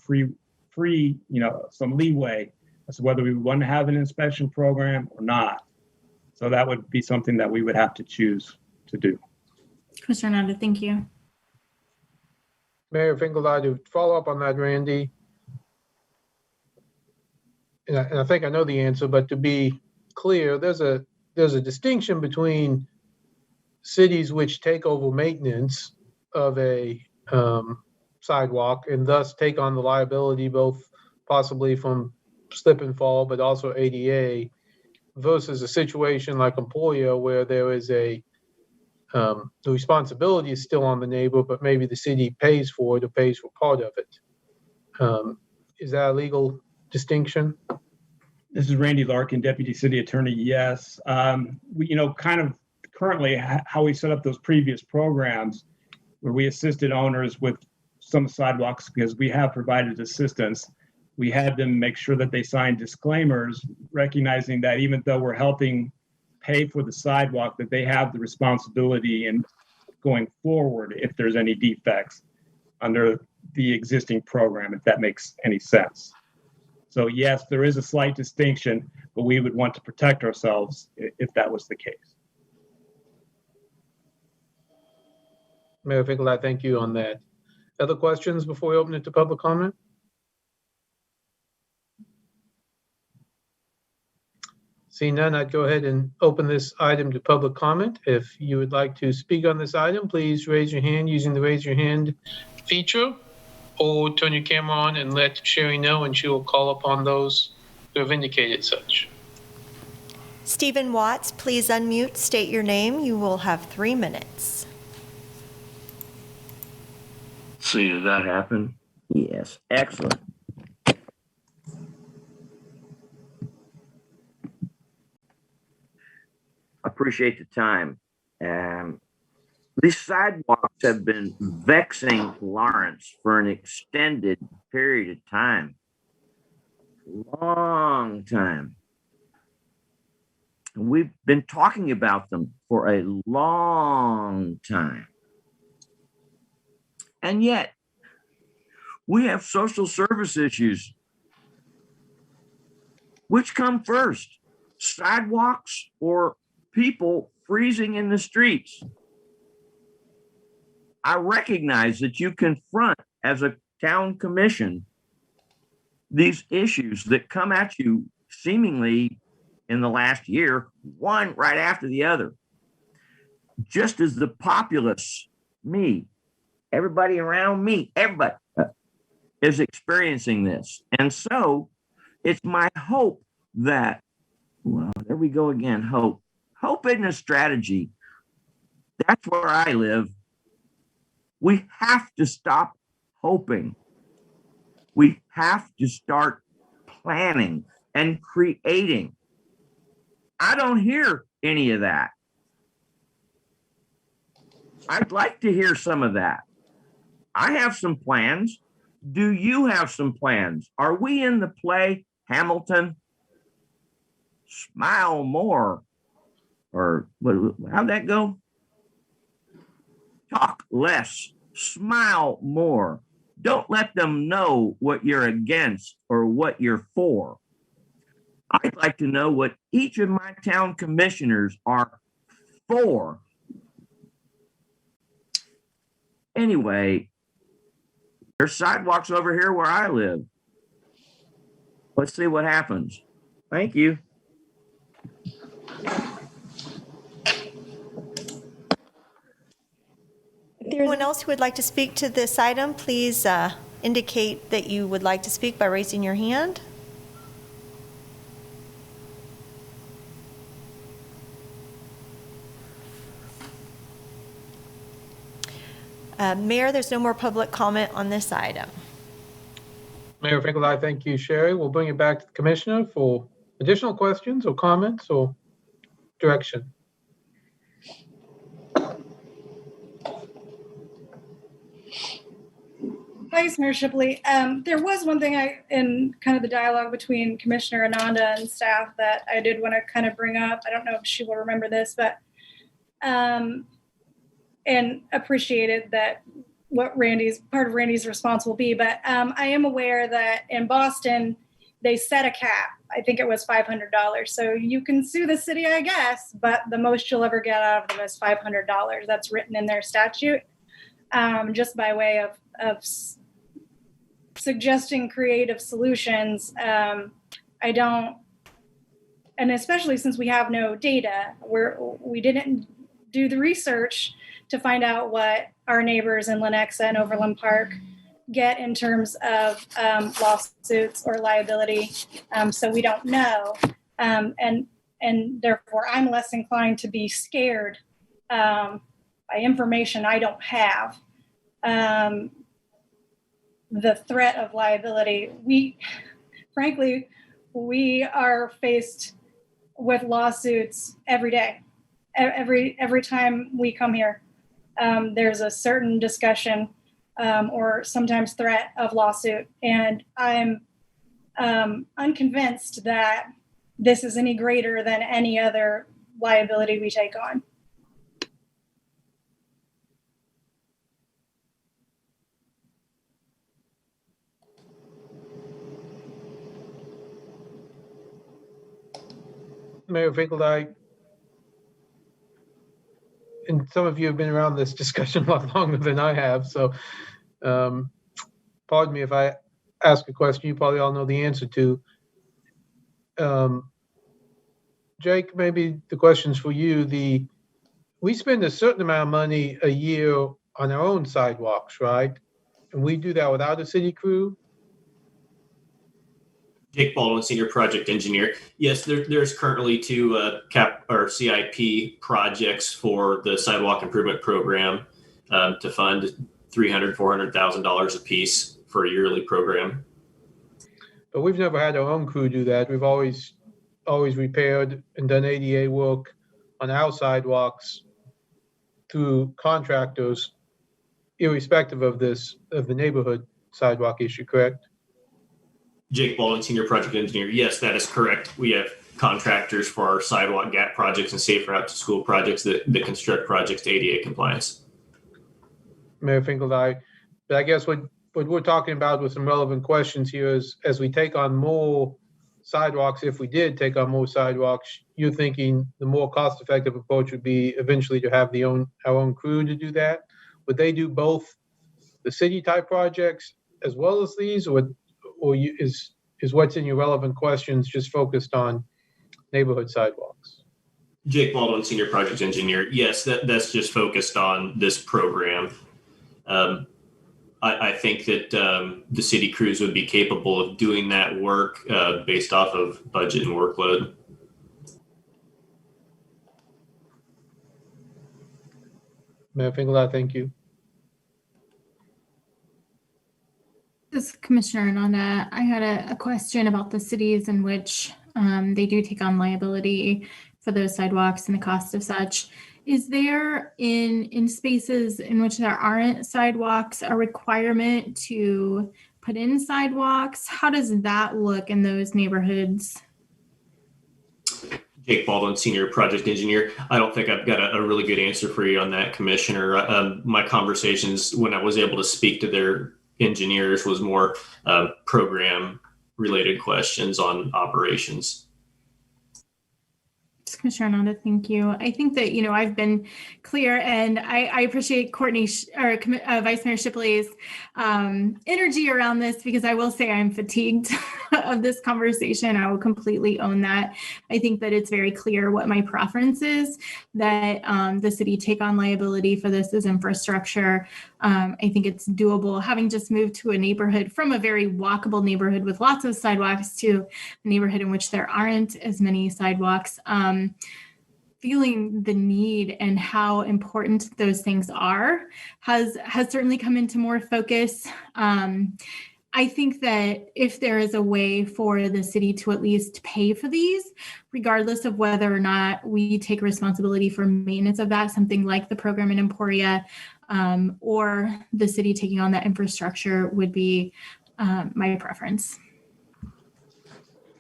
some leeway as to whether we want to have an inspection program or not. So that would be something that we would have to choose to do. Commissioner Nanda, thank you. Mayor Finkeldine, to follow up on that, Randy, and I think I know the answer, but to be clear, there's a distinction between cities which take over maintenance of a sidewalk and thus take on the liability both possibly from slip and fall, but also ADA, versus a situation like Emporia where there is the responsibility is still on the neighbor, but maybe the city pays for it or pays for part of it. Is that a legal distinction? This is Randy Larkin, Deputy City Attorney. Yes. We, kind of currently how we set up those previous programs where we assisted owners with some sidewalks because we have provided assistance. We had them make sure that they signed disclaimers, recognizing that even though we're helping pay for the sidewalk, that they have the responsibility in going forward if there's any defects under the existing program, if that makes any sense. So yes, there is a slight distinction, but we would want to protect ourselves if that was the case. Mayor Finkeldine, thank you on that. Other questions before we open it to public comment? Seeing none, I'd go ahead and open this item to public comment. If you would like to speak on this item, please raise your hand using the raise your hand feature, or turn your camera on and let Sherry know, and she will call upon those who have indicated such. Stephen Watts, please unmute, state your name. You will have 3 minutes. See, did that happen? Yes, excellent. Appreciate the time. These sidewalks have been vexing Lawrence for an extended period of time. Long time. And we've been talking about them for a long time. And yet, we have social service issues. Which come first, sidewalks or people freezing in the streets? I recognize that you confront, as a town commission, these issues that come at you seemingly in the last year, one right after the other. Just as the populace, me, everybody around me, everybody is experiencing this. And so it's my hope that, well, there we go again, hope. Hope isn't a strategy. That's where I live. We have to stop hoping. We have to start planning and creating. I don't hear any of that. I'd like to hear some of that. I have some plans. Do you have some plans? Are we in the play, Hamilton? Smile more. Or how'd that go? Talk less, smile more. Don't let them know what you're against or what you're for. I'd like to know what each of my town commissioners are for. Anyway, there's sidewalks over here where I live. Let's see what happens. Thank you. Anyone else who would like to speak to this item, please indicate that you would like to speak by raising your hand. Mayor, there's no more public comment on this item. Mayor Finkel, thank you, Sherry. We'll bring it back to the commissioner for additional questions or comments or direction. Vice Mayor Shipley, there was one thing in kind of the dialogue between Commissioner Ananda and staff that I did want to kind of bring up. I don't know if she will remember this, but and appreciated that what part of Randy's response will be. But I am aware that in Boston, they set a cap. I think it was $500. So you can sue the city, I guess, but the most you'll ever get out of them is $500. That's written in their statute, just by way of suggesting creative solutions. I don't, and especially since we have no data, we didn't do the research to find out what our neighbors in Lenexa and Overland Park get in terms of lawsuits or liability. So we don't know. And therefore I'm less inclined to be scared by information I don't have. The threat of liability. Frankly, we are faced with lawsuits every day. Every time we come here, there's a certain discussion or sometimes threat of lawsuit. And I'm unconvinced that this is any greater than any other liability we take on. Mayor Finkel, and some of you have been around this discussion a lot longer than I have, so pardon me if I ask a question you probably all know the answer to. Jake, maybe the question's for you. We spend a certain amount of money a year on our own sidewalks, right? And we do that without a city crew? Jake Baldwin, Senior Project Engineer. Yes, there's currently two CIP projects for the Sidewalk Improvement Program to fund $300,000, $400,000 a piece for a yearly program. But we've never had our own crew do that. We've always repaired and done ADA work on our sidewalks through contractors, irrespective of the neighborhood sidewalk issue, correct? Jake Baldwin, Senior Project Engineer. Yes, that is correct. We have contractors for our sidewalk gap projects and safe route to school projects that construct projects to ADA compliance. Mayor Finkel, but I guess what we're talking about with some relevant questions here is, as we take on more sidewalks, if we did take on more sidewalks, you're thinking the more cost-effective approach would be eventually to have our own crew to do that? Would they do both the city-type projects as well as these, or is what's in your relevant questions just focused on neighborhood sidewalks? Jake Baldwin, Senior Project Engineer. Yes, that's just focused on this program. I think that the city crews would be capable of doing that work based off of budget and workload. Mayor Finkel, thank you. This is Commissioner Ananda. I had a question about the cities in which they do take on liability for those sidewalks and the cost of such. Is there in spaces in which there aren't sidewalks a requirement to put in sidewalks? How does that look in those neighborhoods? Jake Baldwin, Senior Project Engineer. I don't think I've got a really good answer for you on that, Commissioner. My conversations when I was able to speak to their engineers was more program related questions on operations. Commissioner Ananda, thank you. I think that, I've been clear, and I appreciate Vice Mayor Shipley's energy around this, because I will say I'm fatigued of this conversation. I will completely own that. I think that it's very clear what my preference is, that the city take on liability for this as infrastructure. I think it's doable. Having just moved to a neighborhood from a very walkable neighborhood with lots of sidewalks to a neighborhood in which there aren't as many sidewalks, feeling the need and how important those things are has certainly come into more focus. I think that if there is a way for the city to at least pay for these, regardless of whether or not we take responsibility for maintenance of that, something like the program in Emporia, or the city taking on that infrastructure would be my preference.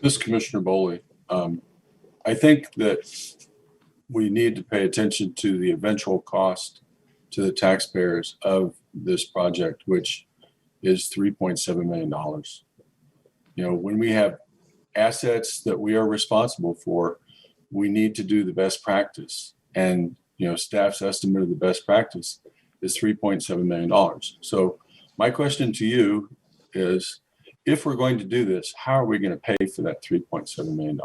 This is Commissioner Boley. I think that we need to pay attention to the eventual cost to the taxpayers of this project, which is $3.7 million. You know, when we have assets that we are responsible for, we need to do the best practice. And, you know, staff's estimate of the best practice is $3.7 million. So my question to you is, if we're going to do this, how are we going to pay for that $3.7 million?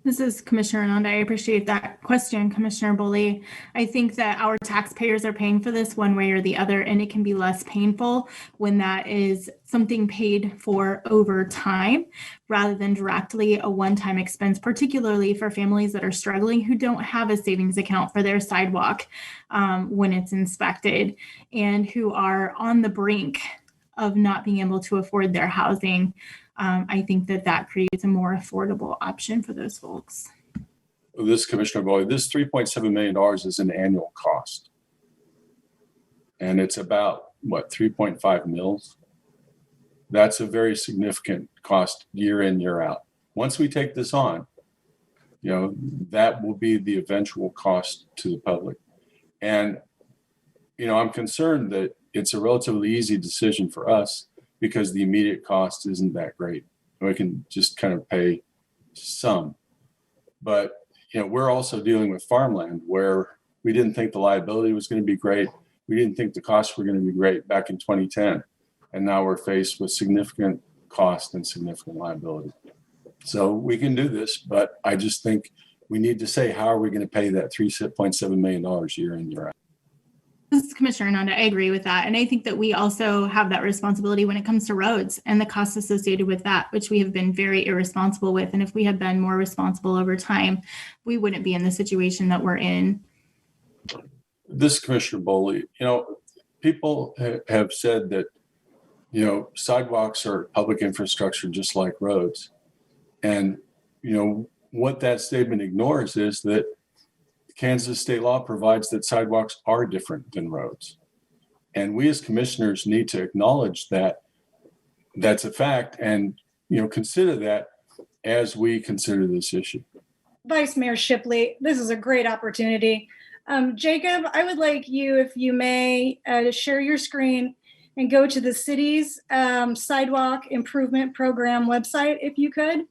This is Commissioner Ananda. I appreciate that question, Commissioner Boley. I think that our taxpayers are paying for this one way or the other, and it can be less painful when that is something paid for over time rather than directly a one-time expense, particularly for families that are struggling who don't have a savings account for their sidewalk when it's inspected, and who are on the brink of not being able to afford their housing. I think that creates a more affordable option for those folks. This Commissioner Boley, this $3.7 million is an annual cost. And it's about, what, 3.5 mils? That's a very significant cost year in, year out. Once we take this on, you know, that will be the eventual cost to the public. And, you know, I'm concerned that it's a relatively easy decision for us because the immediate cost isn't that great. We can just kind of pay some. But, you know, we're also dealing with farmland where we didn't think the liability was going to be great. We didn't think the costs were going to be great back in 2010. And now we're faced with significant cost and significant liability. So we can do this, but I just think we need to say, how are we going to pay that $3.7 million year in, year out? This is Commissioner Ananda. I agree with that. And I think that we also have that responsibility when it comes to roads and the costs associated with that, which we have been very irresponsible with. And if we had been more responsible over time, we wouldn't be in the situation that we're in. This Commissioner Boley, you know, people have said that, you know, sidewalks are public infrastructure just like roads. And, you know, what that statement ignores is that Kansas state law provides that sidewalks are different than roads. And we as commissioners need to acknowledge that that's a fact and, you know, consider that as we consider this issue. Vice Mayor Shipley, this is a great opportunity. Jacob, I would like you, if you may, to share your screen and go to the city's sidewalk improvement program website, if you could.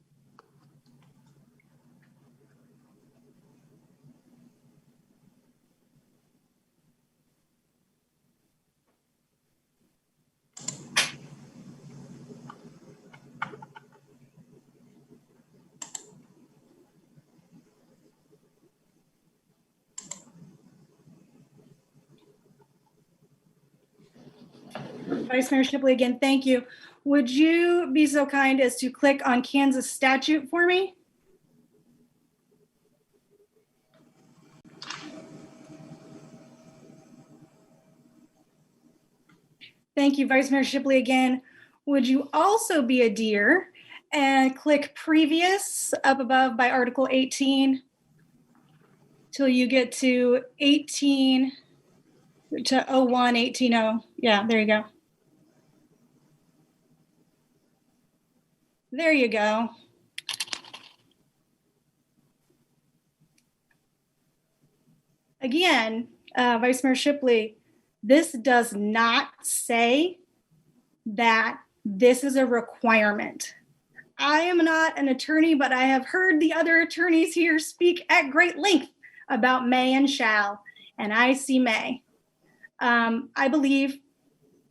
Vice Mayor Shipley, again, thank you. Would you be so kind as to click on Kansas statute for me? Thank you, Vice Mayor Shipley, again. Would you also be a dear and click previous up above by Article 18 till you get to 18 to 01, 18-0. Yeah, there you go. There you go. Again, Vice Mayor Shipley, this does not say that this is a requirement. I am not an attorney, but I have heard the other attorneys here speak at great length about may and shall, and I see may. I believe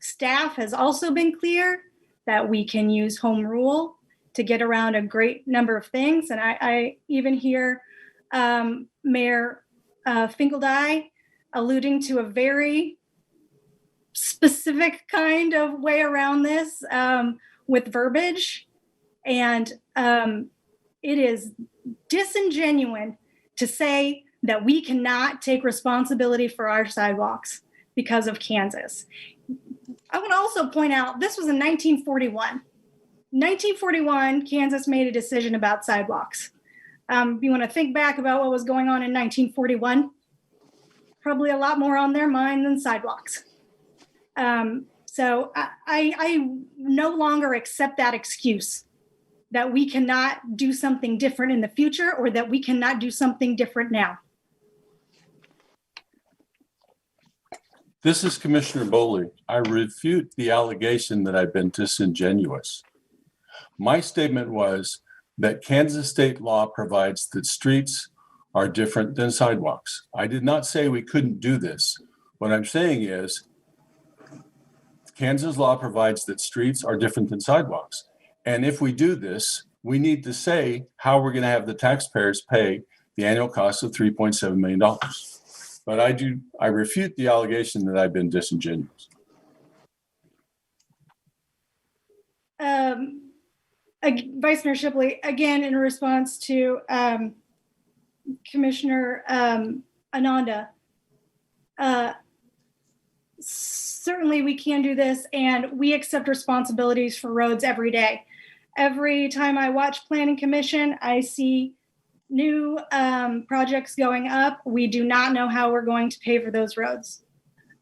Staff has also been clear that we can use home rule to get around a great number of things. And I even hear Mayor Finkeldye alluding to a very specific kind of way around this with verbiage. And it is disingenuous to say that we cannot take responsibility for our sidewalks because of Kansas. I want to also point out this was in 1941. 1941, Kansas made a decision about sidewalks. You want to think back about what was going on in 1941? Probably a lot more on their mind than sidewalks. So I no longer accept that excuse that we cannot do something different in the future or that we cannot do something different now. This is Commissioner Bowley. I refute the allegation that I've been disingenuous. My statement was that Kansas state law provides that streets are different than sidewalks. I did not say we couldn't do this. What I'm saying is Kansas law provides that streets are different than sidewalks. And if we do this, we need to say how we're going to have the taxpayers pay the annual cost of $3.7 million. But I refute the allegation that I've been disingenuous. Vice Mayor Shipley, again, in response to Commissioner Ananda, certainly we can do this, and we accept responsibilities for roads every day. Every time I watch Planning Commission, I see new projects going up. We do not know how we're going to pay for those roads,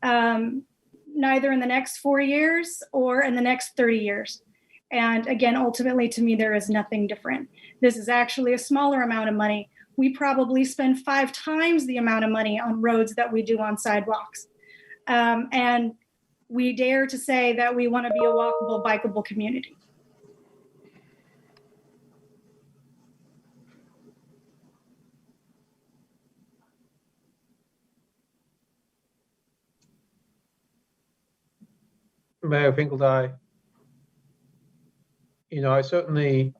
neither in the next 4 years or in the next 30 years. And again, ultimately, to me, there is nothing different. This is actually a smaller amount of money. We probably spend 5 times the amount of money on roads that we do on sidewalks. And we dare to say that we want to be a walkable, bikeable community. Mayor Finkeldye, I certainly,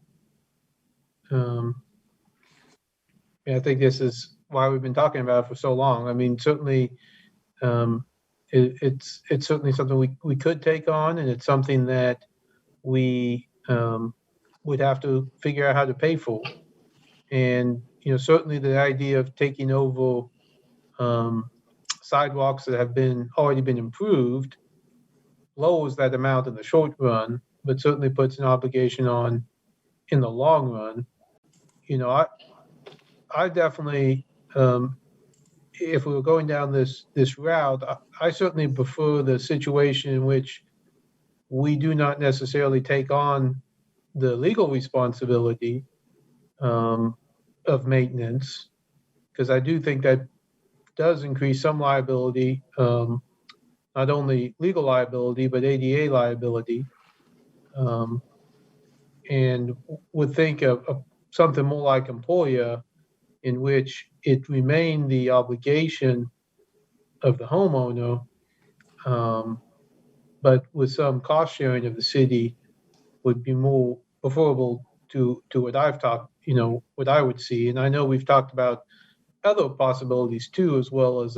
I think this is why we've been talking about it for so long. I mean, certainly, it's certainly something we could take on, and it's something that we would have to figure out how to pay for. And certainly the idea of taking over sidewalks that have already been improved lowers that amount in the short run, but certainly puts an obligation on in the long run. I definitely, if we were going down this route, I certainly prefer the situation in which we do not necessarily take on the legal responsibility of maintenance, because I do think that does increase some liability, not only legal liability, but ADA liability. And would think of something more like employer, in which it remained the obligation of the homeowner, but with some cost sharing of the city would be more preferable to what I've talked, what I would see. And I know we've talked about other possibilities too, as well as,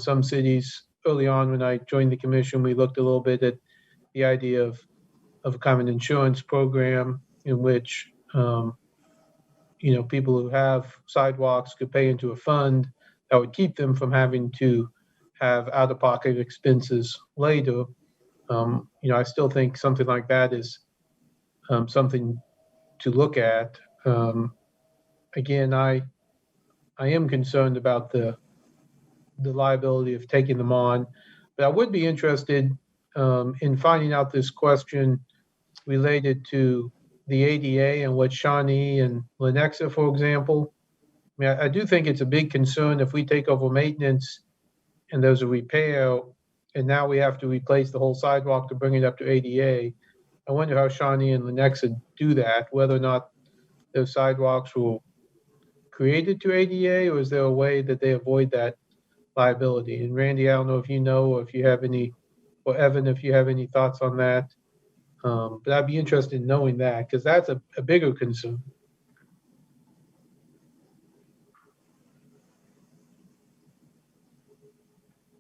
some cities early on when I joined the commission, we looked a little bit at the idea of a kind of an insurance program in which, people who have sidewalks could pay into a fund that would keep them from having to have out-of-pocket expenses later. I still think something like that is something to look at. Again, I am concerned about the liability of taking them on, but I would be interested in finding out this question related to the ADA and what Shawnee and Lenexa, for example. I mean, I do think it's a big concern if we take over maintenance and there's a repair and now we have to replace the whole sidewalk to bring it up to ADA. I wonder how Shawnee and Lenexa do that, whether or not those sidewalks were created to ADA, or is there a way that they avoid that liability? And Randy, I don't know if you know or if you have any or Evan, if you have any thoughts on that. But I'd be interested in knowing that, because that's a bigger concern.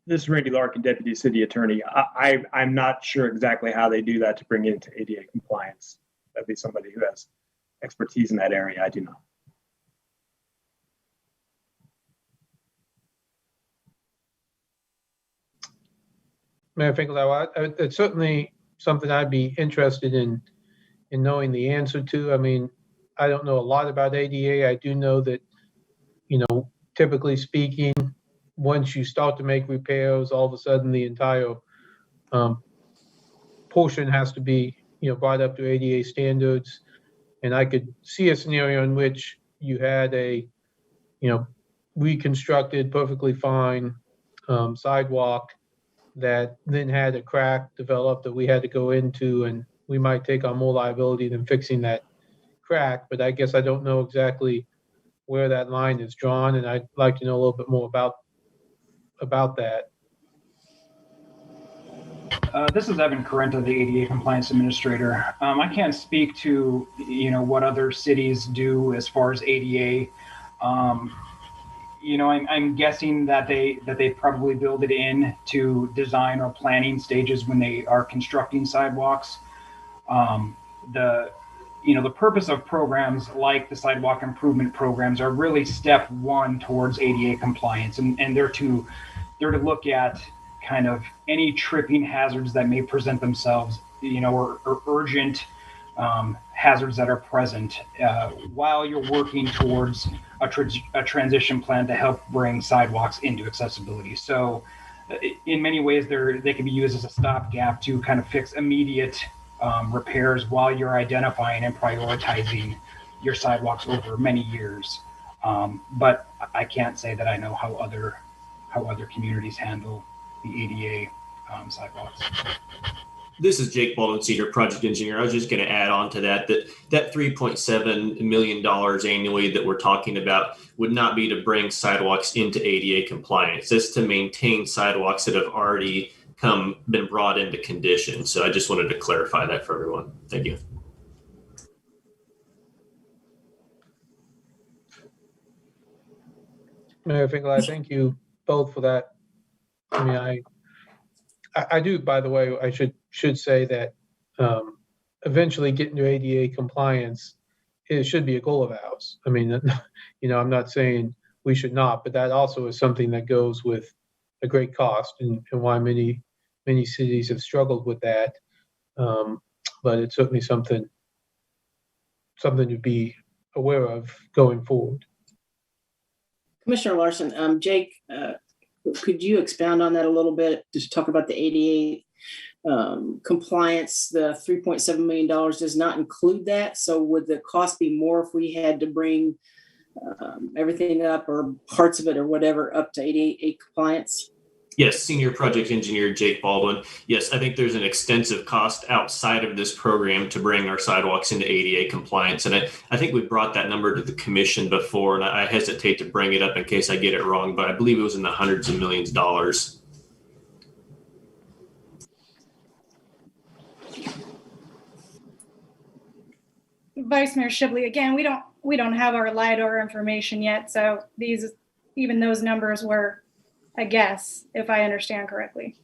This is Randy Larkin, Deputy City Attorney. I'm not sure exactly how they do that to bring it into ADA compliance. That'd be somebody who has expertise in that area. I do not. Mayor Finkelstein, it's certainly something I'd be interested in knowing the answer to. I mean, I don't know a lot about ADA. I do know that, typically speaking, once you start to make repairs, all of a sudden the entire portion has to be, brought up to ADA standards. And I could see a scenario in which you had a, reconstructed, perfectly fine sidewalk that then had a crack developed that we had to go into, and we might take on more liability than fixing that crack. But I guess I don't know exactly where that line is drawn, and I'd like to know a little bit more about that. This is Evan Carenta, the ADA Compliance Administrator. I can't speak to, what other cities do as far as ADA. I'm guessing that they probably build it in to design or planning stages when they are constructing sidewalks. The purpose of programs like the sidewalk improvement programs are really step one towards ADA compliance, and they're to look at kind of any tripping hazards that may present themselves, or urgent hazards that are present while you're working towards a transition plan to help bring sidewalks into accessibility. So in many ways, they can be used as a stopgap to kind of fix immediate repairs while you're identifying and prioritizing your sidewalks over many years. But I can't say that I know how other communities handle the ADA sidewalks. This is Jake Baldwin, Senior Project Engineer. I was just going to add on to that $3.7 million annually that we're talking about would not be to bring sidewalks into ADA compliance. It's to maintain sidewalks that have already been brought into condition. So I just wanted to clarify that for everyone. Thank you. Mayor Finkel, I thank you both for that. I mean, I do, by the way, I should say that eventually getting to ADA compliance, it should be a goal of ours. I mean, I'm not saying we should not, but that also is something that goes with a great cost, and why many cities have struggled with that. But it's certainly something to be aware of going forward. Commissioner Larson, Jake, could you expound on that a little bit? Just talk about the ADA compliance. The $3.7 million does not include that. So would the cost be more if we had to bring everything up, or parts of it or whatever, up to ADA compliance? Yes, Senior Project Engineer Jake Baldwin. Yes, I think there's an extensive cost outside of this program to bring our sidewalks into ADA compliance. And I think we brought that number to the commission before, and I hesitate to bring it up in case I get it wrong, but I believe it was in the hundreds of millions of dollars. Vice Mayor Shibley, again, we don't have our LIDAR information yet, so even those numbers were a guess, if I understand correctly.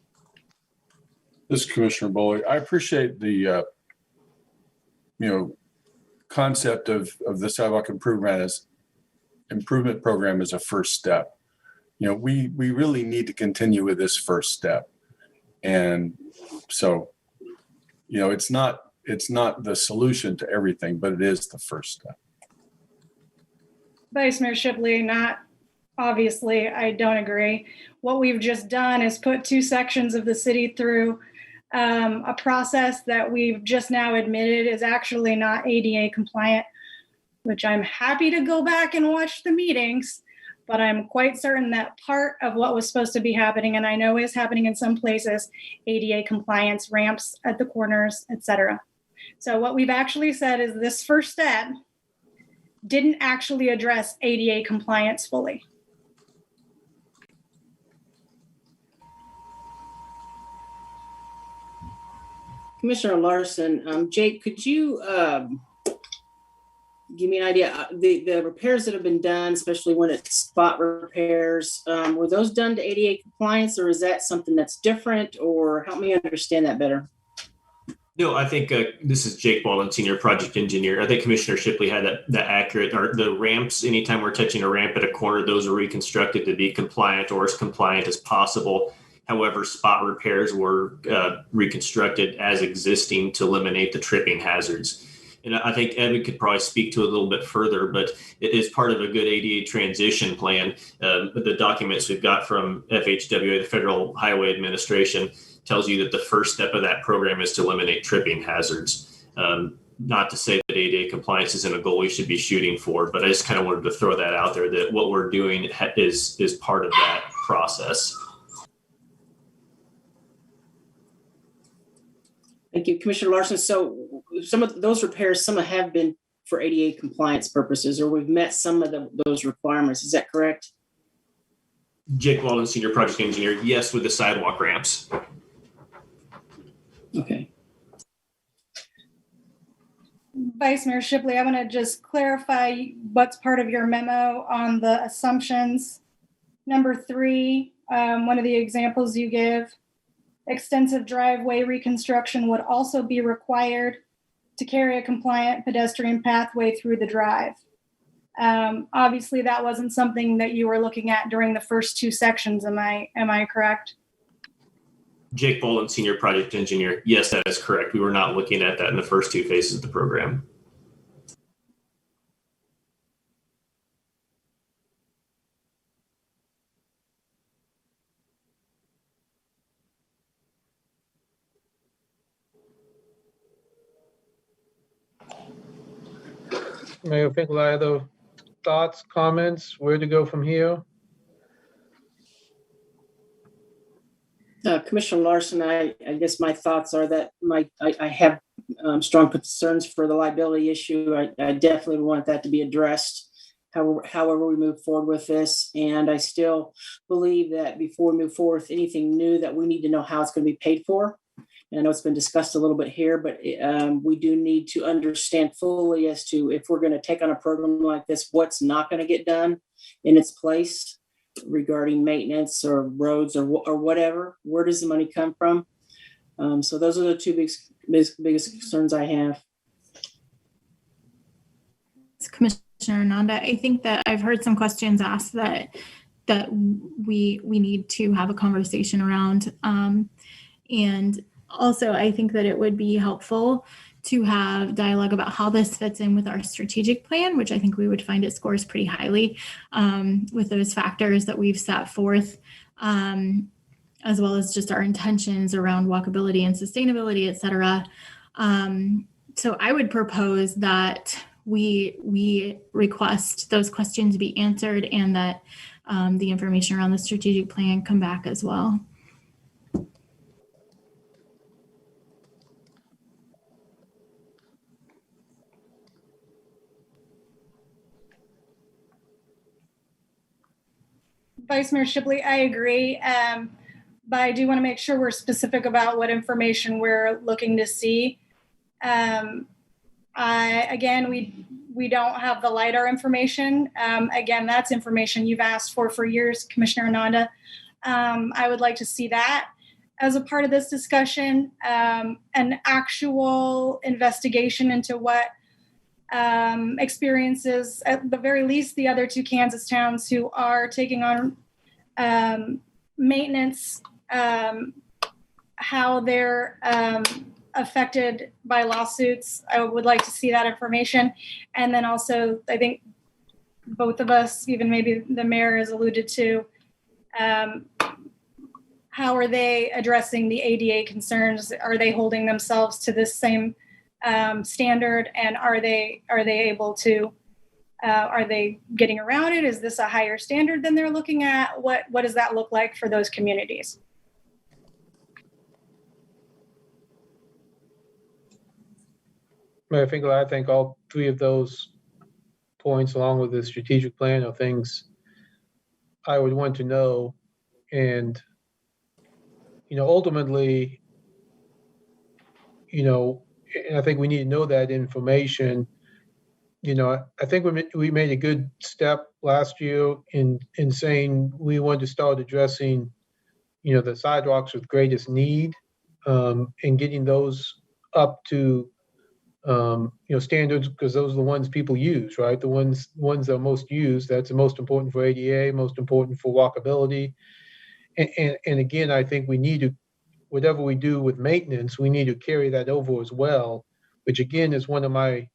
This is Commissioner Boley. I appreciate the concept of the sidewalk improvement program as a first step. We really need to continue with this first step, and so it's not the solution to everything, but it is the first step. Vice Mayor Shibley, obviously, I don't agree. What we've just done is put two sections of the city through a process that we've just now admitted is actually not ADA compliant, which I'm happy to go back and watch the meetings, but I'm quite certain that part of what was supposed to be happening, and I know is happening in some places, ADA compliance, ramps at the corners, etc. So what we've actually said is this first step didn't actually address ADA compliance fully. Commissioner Larson, Jake, could you give me an idea? The repairs that have been done, especially when it's spot repairs, were those done to ADA compliance, or is that something that's different? Or help me understand that better. No, I think this is Jake Baldwin, Senior Project Engineer. I think Commissioner Shipley had that accurate. Or the ramps, anytime we're touching a ramp at a corner, those are reconstructed to be compliant or as compliant as possible. However, spot repairs were reconstructed as existing to eliminate the tripping hazards. And I think Evan could probably speak to it a little bit further, but it is part of a good ADA transition plan. The documents we've got from FHWA, the Federal Highway Administration, tells you that the first step of that program is to eliminate tripping hazards. Not to say that ADA compliance isn't a goal we should be shooting for, but I just kind of wanted to throw that out there, that what we're doing is part of that process. Thank you, Commissioner Larson. So some of those repairs, some have been for ADA compliance purposes, or we've met some of those requirements. Is that correct? Jake Walden, Senior Project Engineer. Yes, with the sidewalk ramps. Okay. Vice Mayor Shipley, I want to just clarify what's part of your memo on the assumptions. Number 3, one of the examples you give, extensive driveway reconstruction would also be required to carry a compliant pedestrian pathway through the drive. Obviously, that wasn't something that you were looking at during the first 2 sections. Am I correct? Jake Bolin, Senior Project Engineer. Yes, that is correct. We were not looking at that in the first 2 phases of the program. Mayor Finkel, other thoughts, comments, where to go from here? Commissioner Larson, I guess my thoughts are that I have strong concerns for the liability issue. I definitely want that to be addressed, however we move forward with this. And I still believe that before we move forward with anything new, that we need to know how it's going to be paid for. And I know it's been discussed a little bit here, but we do need to understand fully as to if we're going to take on a program like this, what's not going to get done in its place regarding maintenance or roads or whatever. Where does the money come from? So those are the 2 biggest concerns I have. Commissioner Nanda, I think that I've heard some questions asked that we need to have a conversation around. And also, I think that it would be helpful to have dialogue about how this fits in with our strategic plan, which I think we would find it scores pretty highly with those factors that we've set forth, as well as just our intentions around walkability and sustainability, et cetera. So I would propose that we request those questions be answered and that the information around the strategic plan come back as well. Vice Mayor Shipley, I agree. But I do want to make sure we're specific about what information we're looking to see. Again, we don't have the LiDAR information. Again, that's information you've asked for years, Commissioner Ananda. I would like to see that as a part of this discussion, an actual investigation into what experiences, at the very least, the other 2 Kansas towns who are taking on maintenance, how they're affected by lawsuits. I would like to see that information. And then also, I think both of us, even maybe the mayor has alluded to, how are they addressing the ADA concerns? Are they holding themselves to this same standard, and are they able to are they getting around it? Is this a higher standard than they're looking at? What does that look like for those communities? Mayor Finkel, I think all 3 of those points, along with the strategic plan, are things I would want to know. And ultimately, and I think we need to know that information. I think we made a good step last year in saying we wanted to start addressing, the sidewalks with greatest need, and getting those up to, standards, because those are the ones people use, right? The ones that are most used. That's the most important for ADA, most important for walkability. And again, I think we need to, whatever we do with maintenance, we need to carry that over as well, which again is one of my,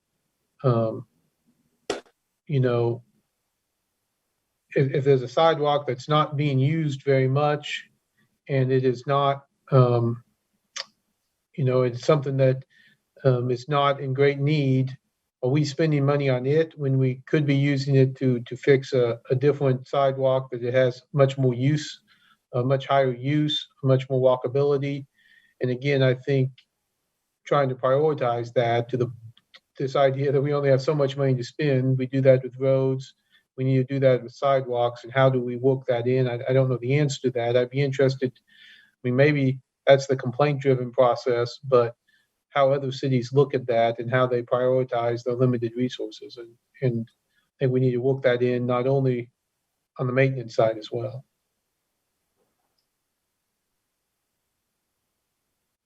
if there's a sidewalk that's not being used very much, and it is not, it's something that is not in great need, are we spending money on it when we could be using it to fix a different sidewalk that it has much more use, much higher use, much more walkability? And again, I think trying to prioritize that to this idea that we only have so much money to spend. We do that with roads. We need to do that with sidewalks. And how do we work that in? I don't know the answer to that. I'd be interested. Maybe that's the complaint-driven process, but how other cities look at that and how they prioritize their limited resources. And I think we need to work that in not only on the maintenance side as well.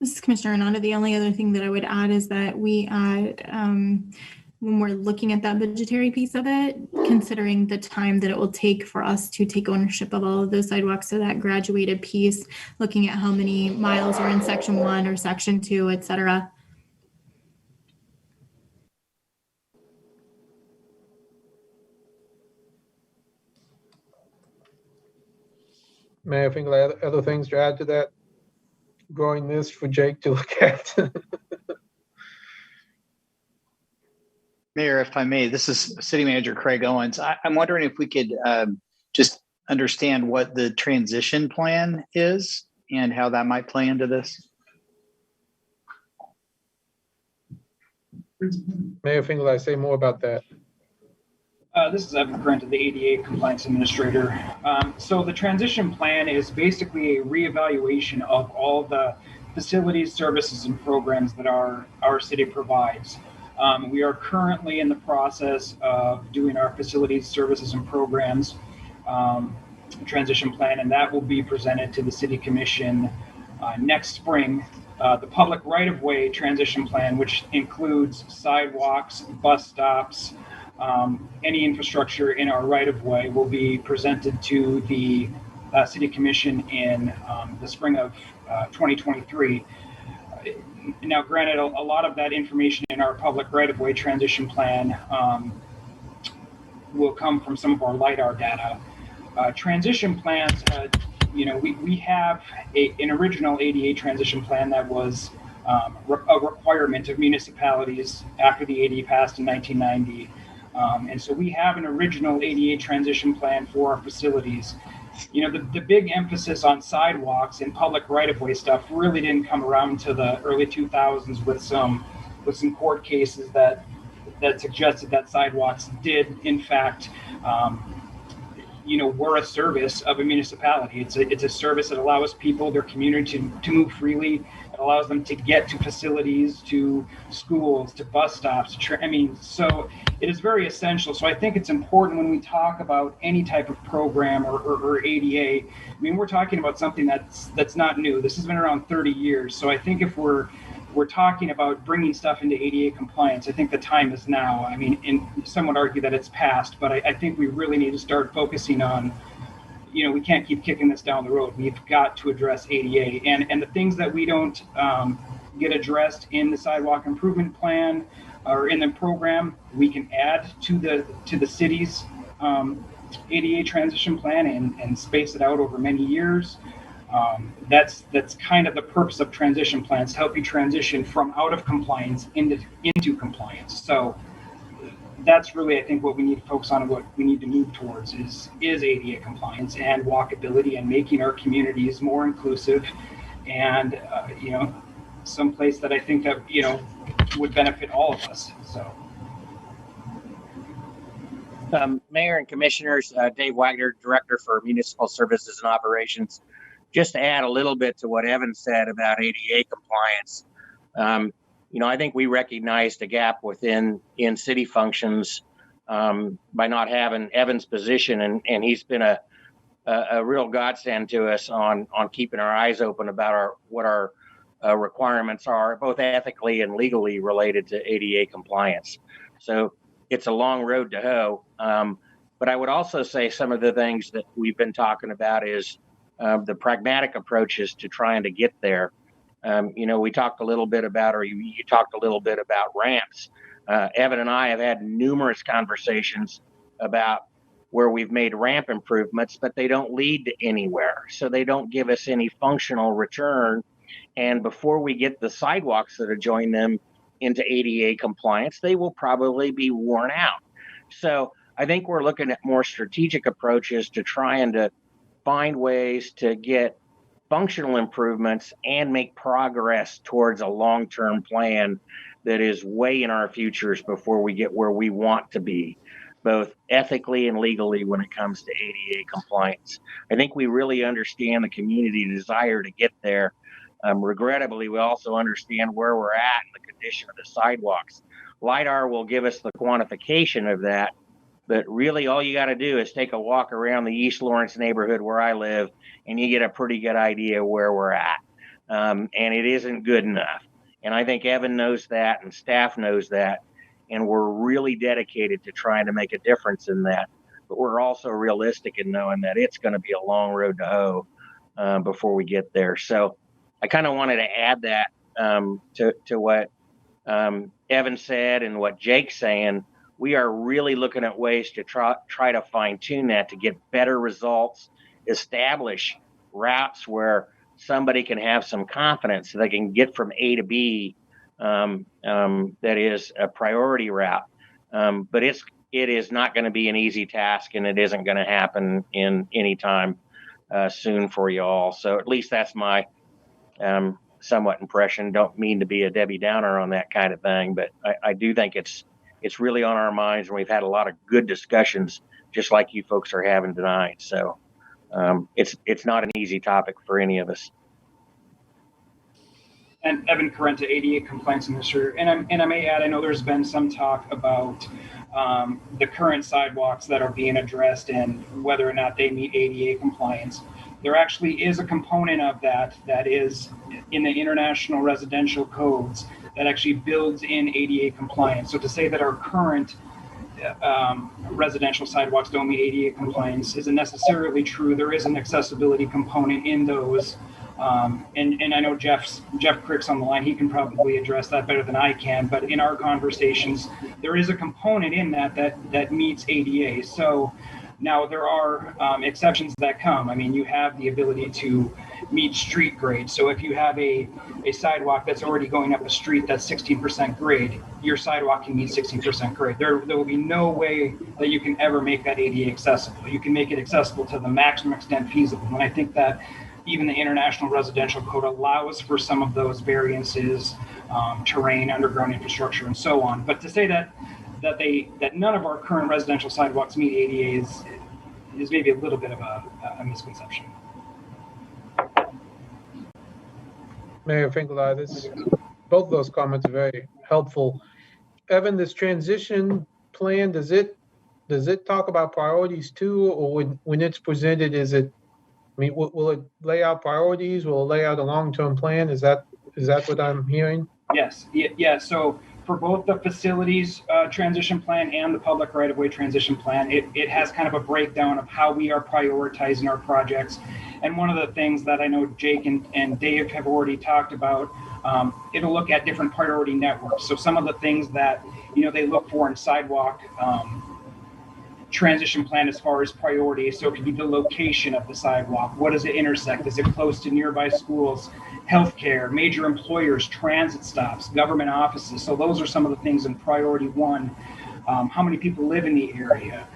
This is Commissioner Renata. The only other thing that I would add is that we add, when we're looking at that budgetary piece of it, considering the time that it will take for us to take ownership of all of those sidewalks, so that graduated piece, looking at how many miles are in section 1 or section 2, et cetera. Mayor Finkel, other things to add to that growing list for Jake to look at? Mayor, if I may, this is City Manager Craig Owens. I'm wondering if we could just understand what the transition plan is and how that might play into this. Mayor Finkel, I say more about that. This is Evan Grant, the ADA Compliance Administrator. So the transition plan is basically a reevaluation of all the facilities, services, and programs that our city provides. We are currently in the process of doing our facilities, services, and programs transition plan, and that will be presented to the City Commission next spring. The public right-of-way transition plan, which includes sidewalks, bus stops, any infrastructure in our right-of-way, will be presented to the City Commission in the spring of 2023. Now, granted, a lot of that information in our public right-of-way transition plan will come from some of our LiDAR data. Transition plans, we have an original ADA transition plan that was a requirement of municipalities after the ADA passed in 1990. And so we have an original ADA transition plan for our facilities. The big emphasis on sidewalks and public right-of-way stuff really didn't come around to the early 2000s with some court cases that suggested that sidewalks did, in fact, were a service of a municipality. It's a service that allows people, their community, to move freely. It allows them to get to facilities, to schools, to bus stops. So it is very essential. So I think it's important when we talk about any type of program or ADA. We're talking about something that's not new. This has been around 30 years. So I think if we're talking about bringing stuff into ADA compliance, I think the time is now. And some would argue that it's past, but I think we really need to start focusing on, we can't keep kicking this down the road. We've got to address ADA and the things that we don't get addressed in the sidewalk improvement plan or in the program, we can add to the city's ADA transition plan and space it out over many years. That's kind of the purpose of transition plans, to help you transition from out of compliance into compliance. So that's really, I think, what we need to focus on and what we need to move towards is ADA compliance and walkability and making our communities more inclusive and, someplace that I think that, would benefit all of us. So. Mayor and Commissioners, Dave Wagner, Director for Municipal Services and Operations. Just to add a little bit to what Evan said about ADA compliance, I think we recognized a gap in city functions by not having Evan's position, and he's been a real godsend to us on keeping our eyes open about what our requirements are, both ethically and legally related to ADA compliance. So it's a long road to hoe. But I would also say some of the things that we've been talking about is the pragmatic approaches to trying to get there. We talked a little bit about, or you talked a little bit about ramps. Evan and I have had numerous conversations about where we've made ramp improvements, but they don't lead to anywhere. So they don't give us any functional return. And before we get the sidewalks that adjoin them into ADA compliance, they will probably be worn out. So I think we're looking at more strategic approaches to trying to find ways to get functional improvements and make progress towards a long-term plan that is way in our futures before we get where we want to be, both ethically and legally when it comes to ADA compliance. I think we really understand the community desire to get there. Regrettably, we also understand where we're at and the condition of the sidewalks. LIDAR will give us the quantification of that, but really all you got to do is take a walk around the East Lawrence neighborhood where I live, and you get a pretty good idea where we're at. And it isn't good enough. And I think Evan knows that and staff knows that. And we're really dedicated to trying to make a difference in that. But we're also realistic in knowing that it's going to be a long road to hoe before we get there. So I kind of wanted to add that to what Evan said and what Jake's saying. We are really looking at ways to try to fine tune that to get better results, establish routes where somebody can have some confidence so they can get from A to B. That is a priority route. But it is not going to be an easy task, and it isn't going to happen in any time soon for you all. So at least that's my somewhat impression. Don't mean to be a Debbie Downer on that kind of thing, but I do think it's really on our minds, and we've had a lot of good discussions, just like you folks are having tonight. So it's not an easy topic for any of us. And Evan Carenta, ADA Compliance Administrator. And I may add, I know there's been some talk about the current sidewalks that are being addressed and whether or not they meet ADA compliance. There actually is a component of that is in the international residential codes that actually builds in ADA compliance. So to say that our current residential sidewalks don't meet ADA compliance isn't necessarily true. There is an accessibility component in those. And I know Jeff Crick's on the line. He can probably address that better than I can. But in our conversations, there is a component in that meets ADA. So now there are exceptions that come. I mean, you have the ability to meet street grade. So if you have a sidewalk that's already going up a street that's 16% grade, your sidewalk can meet 16% grade. There will be no way that you can ever make that ADA accessible. You can make it accessible to the maximum extent feasible. And I think that even the International Residential Code allows for some of those variances, terrain, underground infrastructure, and so on. But to say that none of our current residential sidewalks meet ADA is maybe a little bit of a misconception. Mayor Finkelstein, both of those comments are very helpful. Evan, this transition plan, does it talk about priorities too, or when it's presented, will it lay out priorities? Will it lay out a long-term plan? Is that what I'm hearing? Yes. Yeah. So for both the facilities transition plan and the public right-of-way transition plan, it has kind of a breakdown of how we are prioritizing our projects. And one of the things that I know Jake and Dave have already talked about, it'll look at different priority networks. So some of the things that, they look for in sidewalk transition plan as far as priorities. So it could be the location of the sidewalk. What does it intersect? Is it close to nearby schools, healthcare, major employers, transit stops, government offices? So those are some of the things in priority one. How many people live in the area?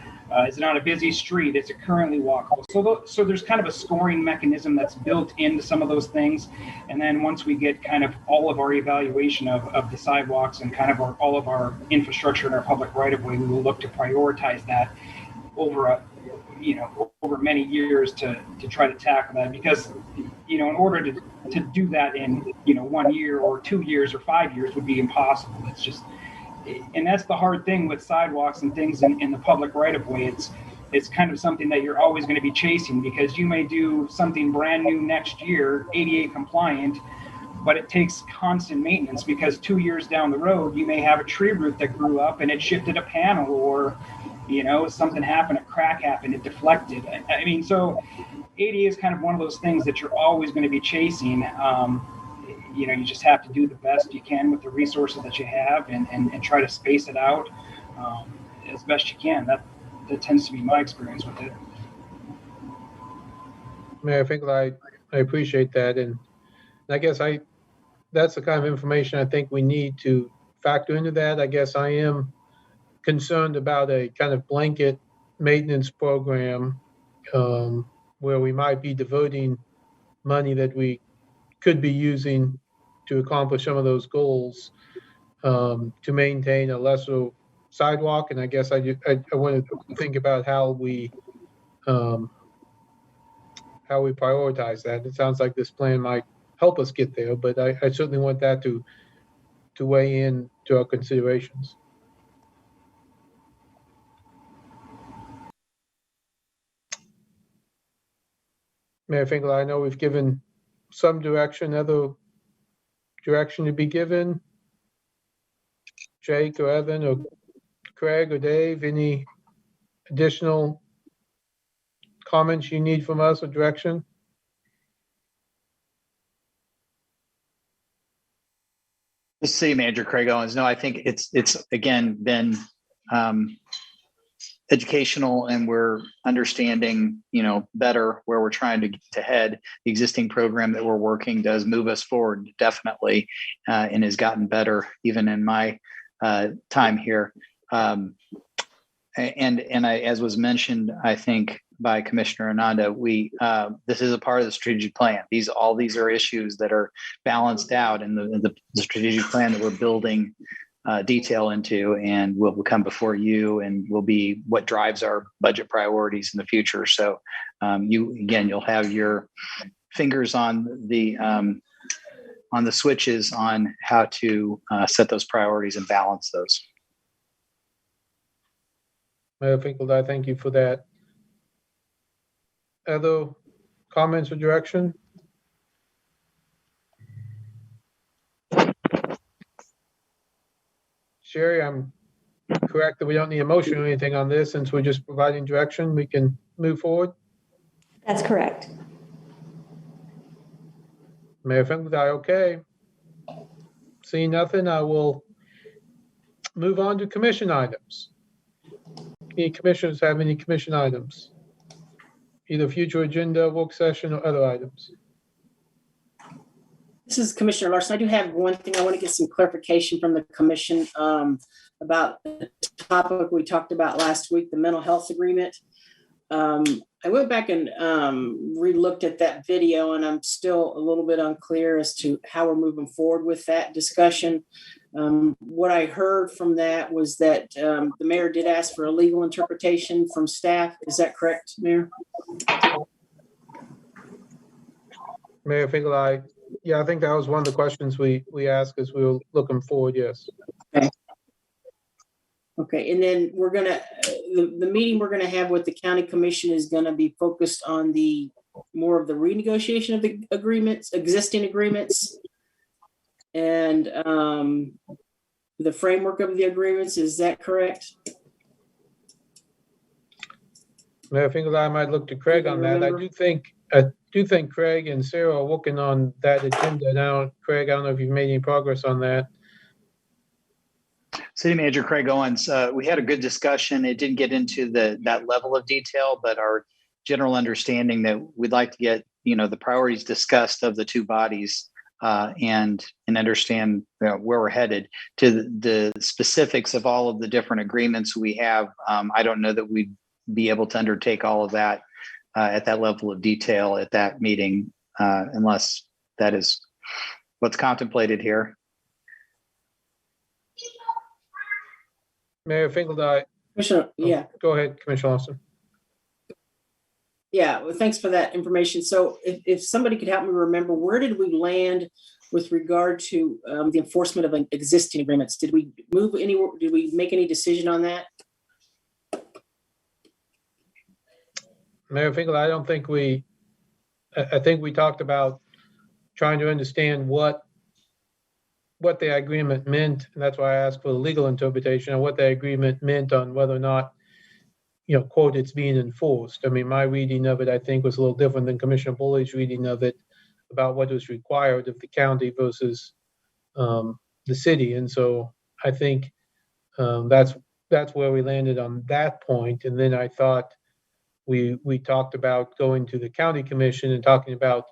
Is it on a busy street? Is it currently walkable? So there's kind of a scoring mechanism that's built into some of those things. And then once we get kind of all of our evaluation of the sidewalks and kind of all of our infrastructure and our public right-of-way, we will look to prioritize that over many years to try to tackle that. Because, in order to do that in 1 year or 2 years or 5 years would be impossible. It's just, and that's the hard thing with sidewalks and things in the public right of way. It's kind of something that you're always going to be chasing, because you may do something brand new next year, ADA compliant, but it takes constant maintenance, because 2 years down the road, you may have a tree root that grew up and it shifted a panel, or, something happened, a crack happened, it deflected. I mean, so ADA is kind of one of those things that you're always going to be chasing. You just have to do the best you can with the resources that you have, and try to space it out as best you can. That tends to be my experience with it. Mayor Finkel, I appreciate that. And I guess that's the kind of information I think we need to factor into that. I guess I am concerned about a kind of blanket maintenance program where we might be diverting money that we could be using to accomplish some of those goals to maintain a lesser sidewalk. And I guess I want to think about how we prioritize that. It sounds like this plan might help us get there, but I certainly want that to weigh in to our considerations. Mayor Finkel, I know we've given some direction, other direction to be given. Jake or Evan or Craig or Dave, any additional comments you need from us or direction? The city manager, Craig Owens. No, I think it's again been educational, and we're understanding, better where we're trying to head. The existing program that we're working does move us forward, definitely, and has gotten better even in my time here. And as was mentioned, I think by Commissioner Ananda, this is a part of the strategic plan. All these are issues that are balanced out in the strategic plan that we're building detail into, and will come before you, and will be what drives our budget priorities in the future. So you'll have your fingers on the switches on how to set those priorities and balance those. Mayor Finkel, I thank you for that. Other comments or direction? Sherry, I'm correct that we don't need a motion or anything on this, since we're just providing direction. We can move forward. That's correct. Mayor Finkel, okay. Seeing nothing, I will move on to commission items. Any commissioners have any commission items? Either future agenda, work session, or other items? This is Commissioner Larson. I do have one thing. I want to get some clarification from the commission about the topic we talked about last week, the mental health agreement. I went back and re-looked at that video, and I'm still a little bit unclear as to how we're moving forward with that discussion. What I heard from that was that the mayor did ask for a legal interpretation from staff. Is that correct, Mayor? Mayor Finkel, I think that was one of the questions we asked as we were looking forward, yes. Okay, and then we're gonna, the meeting we're gonna have with the county commission is gonna be focused on more of the renegotiation of the agreements, existing agreements, and the framework of the agreements. Is that correct? Mayor Finkel, I might look to Craig on that. I do think Craig and Sarah are working on that agenda now. Craig, I don't know if you've made any progress on that. City Manager Craig Owens, we had a good discussion. It didn't get into that level of detail, but our general understanding that we'd like to get, the priorities discussed of the two bodies and understand where we're headed. To the specifics of all of the different agreements we have, I don't know that we'd be able to undertake all of that at that level of detail at that meeting, unless that is what's contemplated here. Mayor Finkel, Commissioner, yeah. Go ahead, Commissioner Lawson. Yeah, well, thanks for that information. So if somebody could help me remember, where did we land with regard to the enforcement of existing agreements? Did we move anywhere? Did we make any decision on that? Mayor Finkel, I think we talked about trying to understand what the agreement meant, and that's why I asked for the legal interpretation of what the agreement meant on whether or not, quote, it's being enforced. I mean, my reading of it, I think, was a little different than Commissioner Bully's reading of it about what was required of the county versus the city. And so I think that's where we landed on that point. And then I thought we talked about going to the county commission and talking about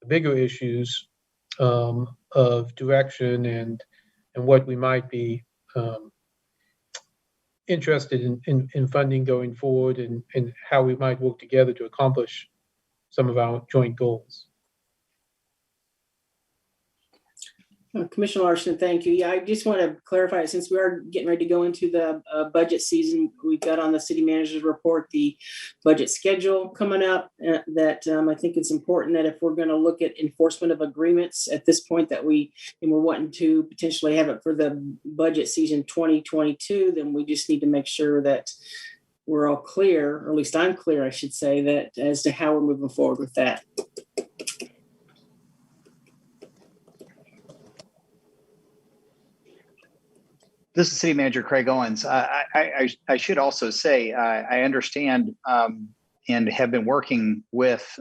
the bigger issues of direction and what we might be interested in funding going forward and how we might work together to accomplish some of our joint goals. Commissioner Larson, thank you. Yeah, I just want to clarify, since we are getting ready to go into the budget season, we've got on the city manager's report the budget schedule coming up that I think it's important that if we're going to look at enforcement of agreements at this point that we're wanting to potentially have it for the budget season 2022, then we just need to make sure that we're all clear, or at least I'm clear, I should say, that as to how we're moving forward with that. This is City Manager Craig Owens. I should also say I understand and have been working with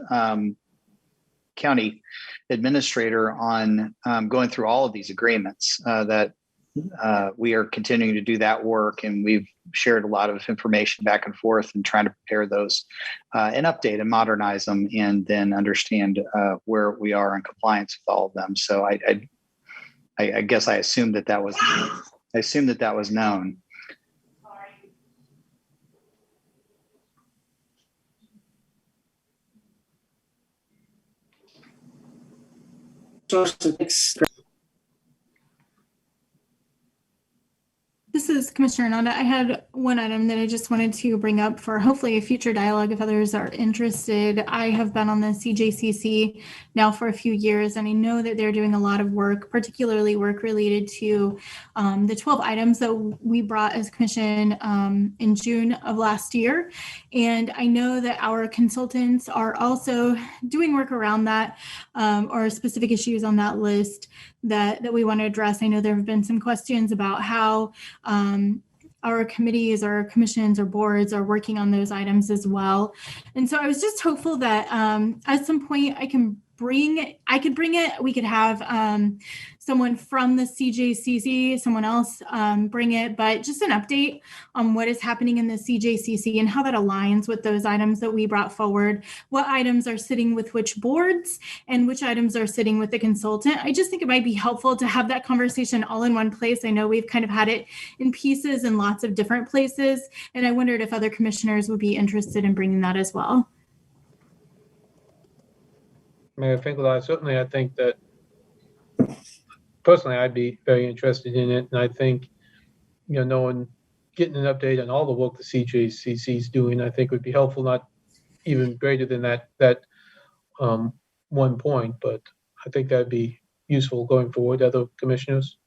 county administrator on going through all of these agreements. That we are continuing to do that work, and we've shared a lot of information back and forth and trying to prepare those and update and modernize them, and then understand where we are in compliance with all of them. So I guess I assumed that was. I assume that was known. This is Commissioner Nanda. I had one item that I just wanted to bring up for hopefully a future dialogue if others are interested. I have been on the CJCC now for a few years, and I know that they're doing a lot of work, particularly work related to the 12 items that we brought as commission in June of last year. And I know that our consultants are also doing work around that or specific issues on that list that we want to address. I know there have been some questions about how our committees or commissions or boards are working on those items as well. And so I was just hopeful that at some point I could bring it. We could have someone from the CJCC, someone else bring it, but just an update on what is happening in the CJCC and how that aligns with those items that we brought forward, what items are sitting with which boards and which items are sitting with the consultant. I just think it might be helpful to have that conversation all in one place. I know we've kind of had it in pieces in lots of different places, and I wondered if other commissioners would be interested in bringing that as well. Mayor Finkel, I think that personally I'd be very interested in it, and I think getting an update on all the work the CJCC is doing, I think would be helpful, not even greater than that 1 point, but I think that'd be useful going forward. Other commissioners?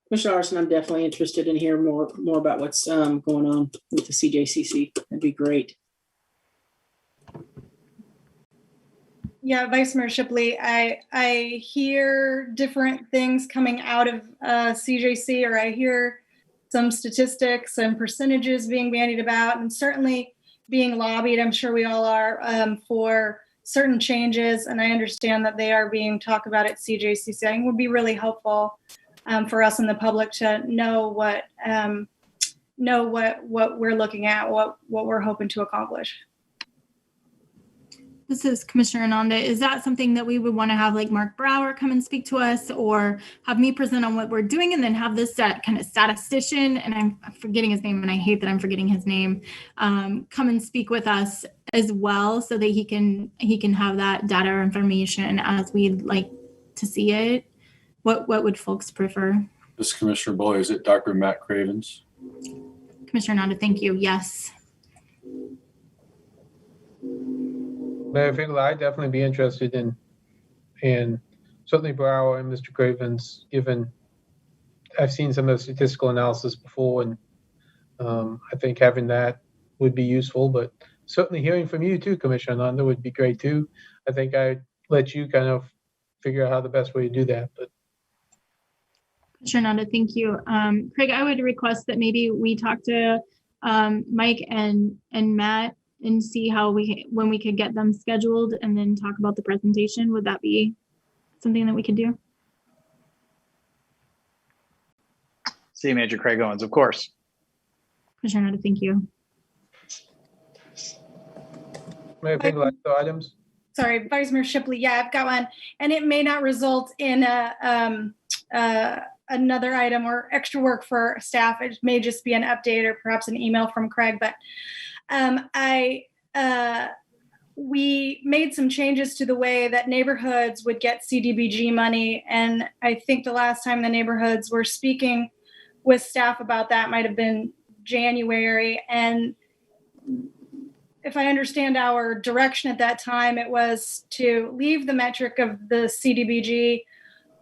Commissioner Larson, I'm definitely interested in hearing more about what's going on with the CJCC. That'd be great. Yeah, Vice Mayor Shipley, I hear different things coming out of CJC, or I hear some statistics and percentages being bandied about, and certainly being lobbied. I'm sure we all are for certain changes, and I understand that they are being talked about at CJCC. I think it would be really helpful for us and the public to know what we're looking at, what we're hoping to accomplish. This is Commissioner Ananda. Is that something that we would want to have like Mark Brower come and speak to us, or have me present on what we're doing and then have this kind of statistician, and I'm forgetting his name and I hate that I'm forgetting his name, come and speak with us as well so that he can have that data or information as we'd like to see it? What would folks prefer? This is Commissioner Bully. Is it Dr. Matt Cravens? Commissioner Ananda, thank you. Yes. Mayor Finkel, I'd definitely be interested in certainly Brower and Mr. Craven's, given I've seen some of the statistical analysis before, and I think having that would be useful, but certainly hearing from you too, Commissioner Nanda, would be great too. I think I'd let you kind of figure out how the best way to do that, but Commissioner Nanda, thank you. Craig, I would request that maybe we talk to Mike and Matt and see how when we could get them scheduled and then talk about the presentation. Would that be something that we could do? City Manager Craig Owens, of course. Commissioner Nanda, thank you. Mayor Finkel, other items? Sorry, Vice Mayor Shipley. Yeah, I've got one, and it may not result in another item or extra work for staff. It may just be an update or perhaps an email from Craig. But we made some changes to the way that neighborhoods would get CDBG money, and I think the last time the neighborhoods were speaking with staff about that might have been January. And if I understand our direction at that time, it was to leave the metric of the CDBG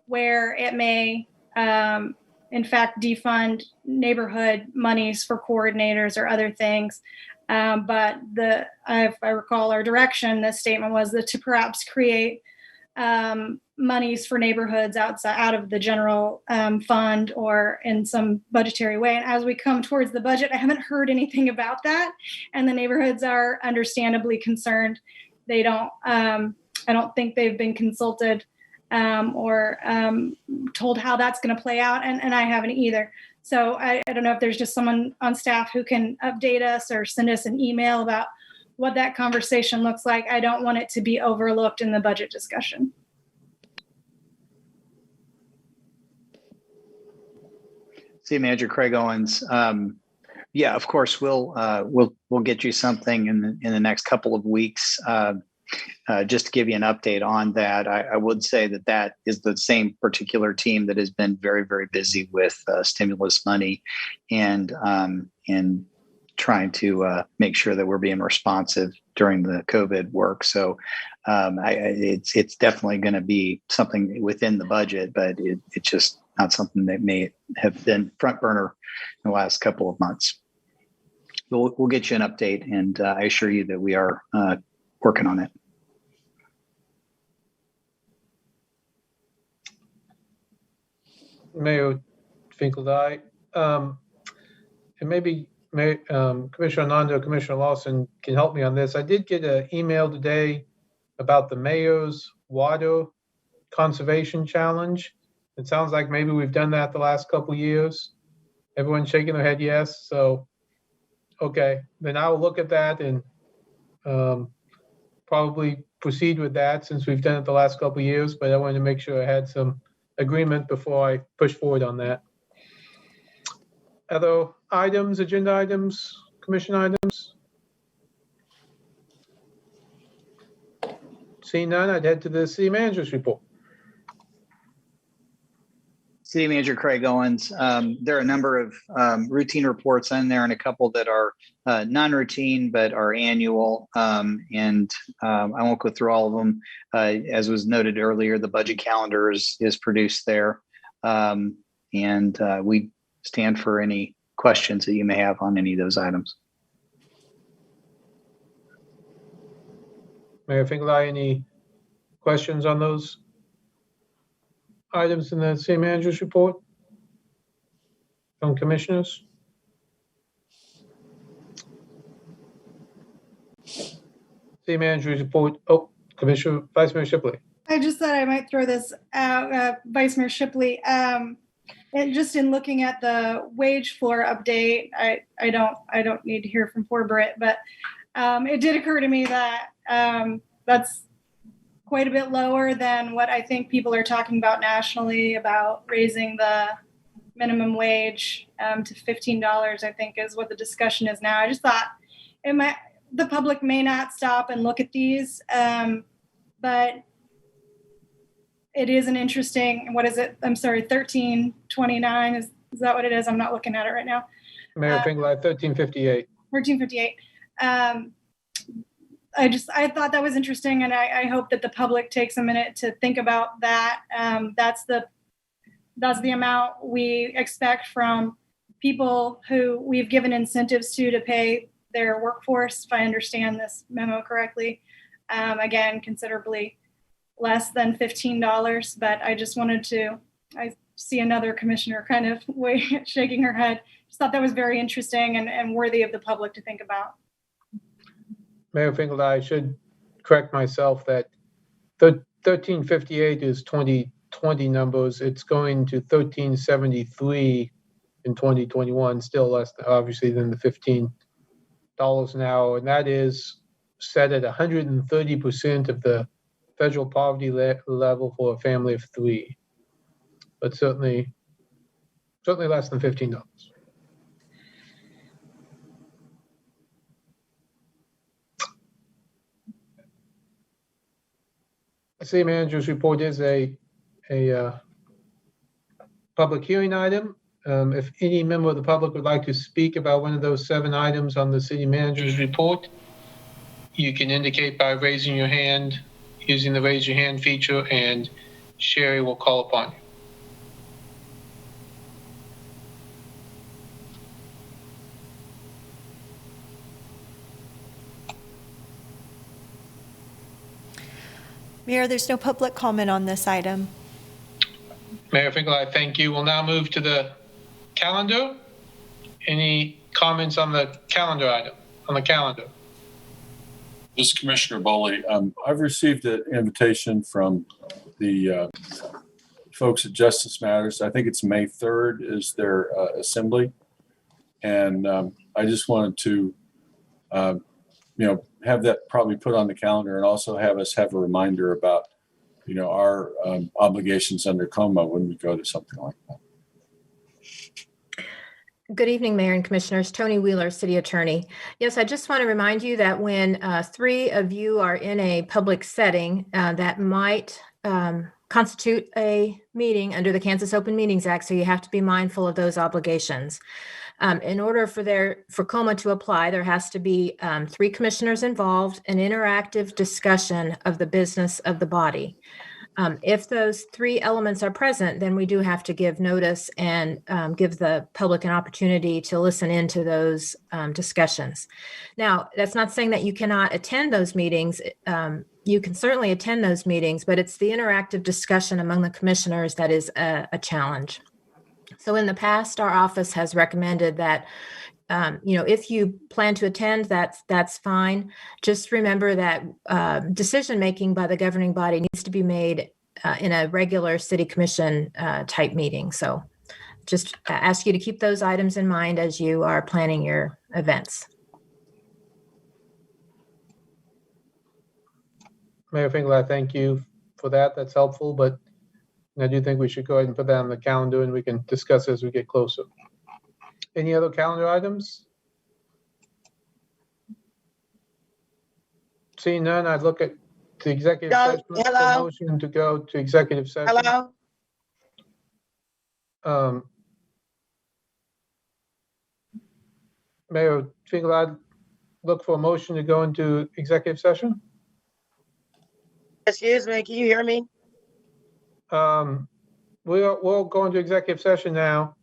where it may, in fact, defund neighborhood monies for coordinators or other things. But if I recall our direction, the statement was that to perhaps create monies for neighborhoods out of the general fund or in some budgetary way. And as we come towards the budget, I haven't heard anything about that. And the neighborhoods are understandably concerned. They don't, I don't think they've been consulted or told how that's going to play out. And I haven't either. So I don't know if there's just someone on staff who can update us or send us an email about what that conversation looks like. I don't want it to be overlooked in the budget discussion. City Manager Craig Owens. Yeah, of course, we'll get you something in the next couple of weeks. Just to give you an update on that, I would say that is the same particular team that has been very, very busy with stimulus money and trying to make sure that we're being responsive during the COVID work. So it's definitely going to be something within the budget, but it's just not something that may have been front burner in the last couple of months. We'll get you an update, and I assure you that we are working on it. Mayor Finkel, and maybe Commissioner Nando or Commissioner Lawson can help me on this. I did get an email today about the mayor's water conservation challenge. It sounds like maybe we've done that the last couple of years. Everyone's shaking their head yes. So, okay, then I will look at that and probably proceed with that since we've done it the last couple of years. But I wanted to make sure I had some agreement before I push forward on that. Other items, agenda items, commission items? Seeing none, I'd head to the city manager's report. City Manager Craig Owens. There are a number of routine reports in there and a couple that are non-routine but are annual. And I won't go through all of them. As was noted earlier, the budget calendar is produced there. And we stand for any questions that you may have on any of those items. Mayor Finkel, any questions on those items in the city manager's report from commissioners? City manager's report. Oh, Vice Mayor Shipley. I just thought I might throw this out, Vice Mayor Shipley. And just in looking at the wage floor update, I don't need to hear from poor Britt, but it did occur to me that that's quite a bit lower than what I think people are talking about nationally about raising the minimum wage to $15, I think is what the discussion is now. I just thought the public may not stop and look at these, but it is an interesting, what is it? I'm sorry, 1329, is that what it is? I'm not looking at it right now. Mayor Finkel, 1358. 1358. I thought that was interesting, and I hope that the public takes a minute to think about that. That's the amount we expect from people who we've given incentives to pay their workforce, if I understand this memo correctly. Again, considerably less than $15, but I just wanted to, I see another commissioner kind of shaking her head. Just thought that was very interesting and worthy of the public to think about. Mayor Finkel, I should correct myself that the 1358 is 2020 numbers. It's going to 1373 in 2021, still less, obviously, than the $15 an hour, and that is set at 130% of the federal poverty level for a family of 3, but certainly less than $15. The city manager's report is a public hearing item. If any member of the public would like to speak about one of those 7 items on the city manager's report, you can indicate by raising your hand, using the raise your hand feature, and Sherry will call upon you. Mayor, there's no public comment on this item. Mayor Finkel, I thank you. We'll now move to the calendar. Any comments on the calendar item, on the calendar? This is Commissioner Bowley. I've received an invitation from the folks at Justice Matters. I think it's May 3rd is their assembly. And I just wanted to, have that probably put on the calendar and also have us have a reminder about, our obligations under COMA when we go to something like that. Good evening, Mayor and Commissioners. Tony Wheeler, City Attorney. Yes, I just want to remind you that when 3 of you are in a public setting that might constitute a meeting under the Kansas Open Meetings Act, so you have to be mindful of those obligations. In order for COMA to apply, there has to be 3 commissioners involved, an interactive discussion of the business of the body. If those 3 elements are present, then we do have to give notice and give the public an opportunity to listen into those discussions. Now, that's not saying that you cannot attend those meetings. You can certainly attend those meetings, but it's the interactive discussion among the commissioners that is a challenge. So in the past, our office has recommended that if you plan to attend, that's fine. Just remember that decision-making by the governing body needs to be made in a regular city commission type meeting. So just ask you to keep those items in mind as you are planning your events. Mayor Finkel, I thank you for that. That's helpful, but I do think we should go ahead and put that on the calendar and we can discuss as we get closer. Any other calendar items? Seeing none, I'd look at the executive session. Hello? Motion to go to executive session. Hello? Mayor Finkel, I'd look for a motion to go into executive session. Excuse me, can you hear me? We'll go into executive session now.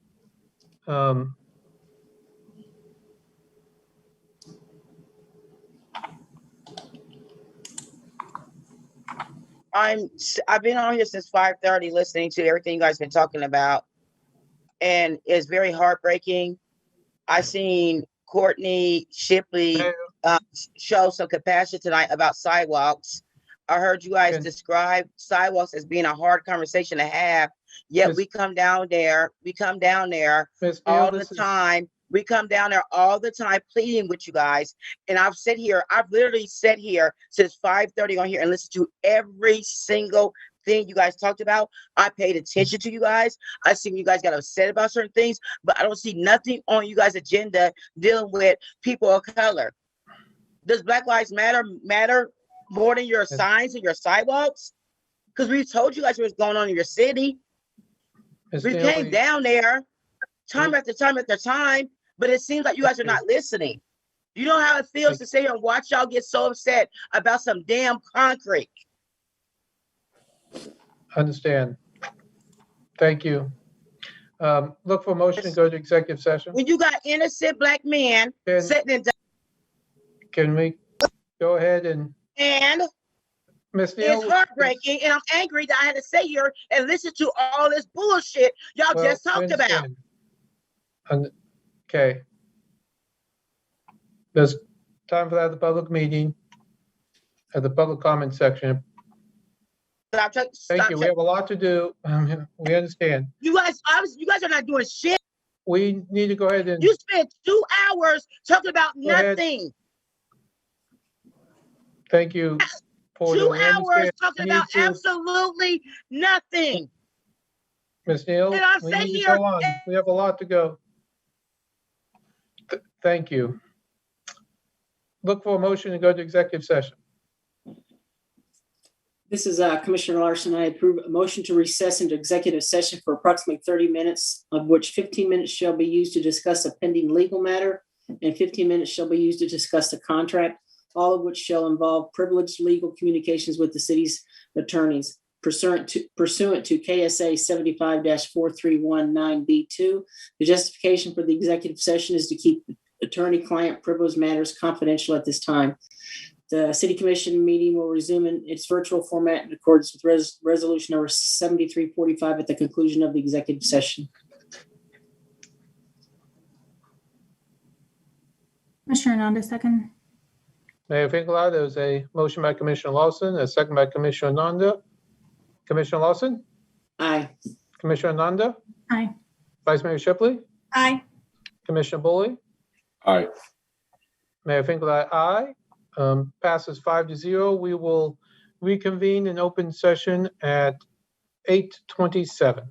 I've been on here since 5:30 listening to everything you guys been talking about, and it's very heartbreaking. I seen Courtney Shipley show some compassion tonight about sidewalks. I heard you guys describe sidewalks as being a hard conversation to have, yet we come down there all the time. We come down there all the time pleading with you guys. And I've literally sat here since 5:30 on here and listened to every single thing you guys talked about. I paid attention to you guys. I seen you guys got upset about certain things, but I don't see nothing on you guys' agenda dealing with people of color. Does Black Lives Matter more than your signs and your sidewalks? Because we've told you guys what's going on in your city. We came down there time after time after time, but it seems like you guys are not listening. You know how it feels to sit here and watch y'all get so upset about some damn concrete. Understand. Thank you. Look for a motion to go to executive session. When you got innocent black men sitting in, Can we go ahead and Ms. Neal? It's heartbreaking, and I'm angry that I had to sit here and listen to all this bullshit y'all just talked about. Okay. There's time for that at the public meeting, at the public comment section. Thank you. We have a lot to do. We understand. You guys are not doing shit. We need to go ahead and. You spent 2 hours talking about nothing. Thank you. 2 hours talking about absolutely nothing. Ms. Neal, and I'm we sitting need to here. go on. We have a lot to go. Thank you. Look for a motion to go to executive session. This is Commissioner Larson. I approve a motion to recess into executive session for approximately 30 minutes, of which 15 minutes shall be used to discuss a pending legal matter and 15 minutes shall be used to discuss the contract, all of which shall involve privileged legal communications with the city's attorneys pursuant to KSA 75-4319B2. The justification for the executive session is to keep attorney-client privileged matters confidential at this time. The City Commission meeting will resume in its virtual format in accordance with resolution number 7345 at the conclusion of the executive session. Commissioner Nanda, second. Mayor Finkellein, there's a motion by Commissioner Lawson, a second by Commissioner Nanda. Commissioner Lawson? Aye. Commissioner Nanda? Aye. Vice Mayor Shipley? Aye. Commissioner Bully? Aye. Mayor Finkellein, aye. Passes 5-0. We will reconvene in open session at 8:27.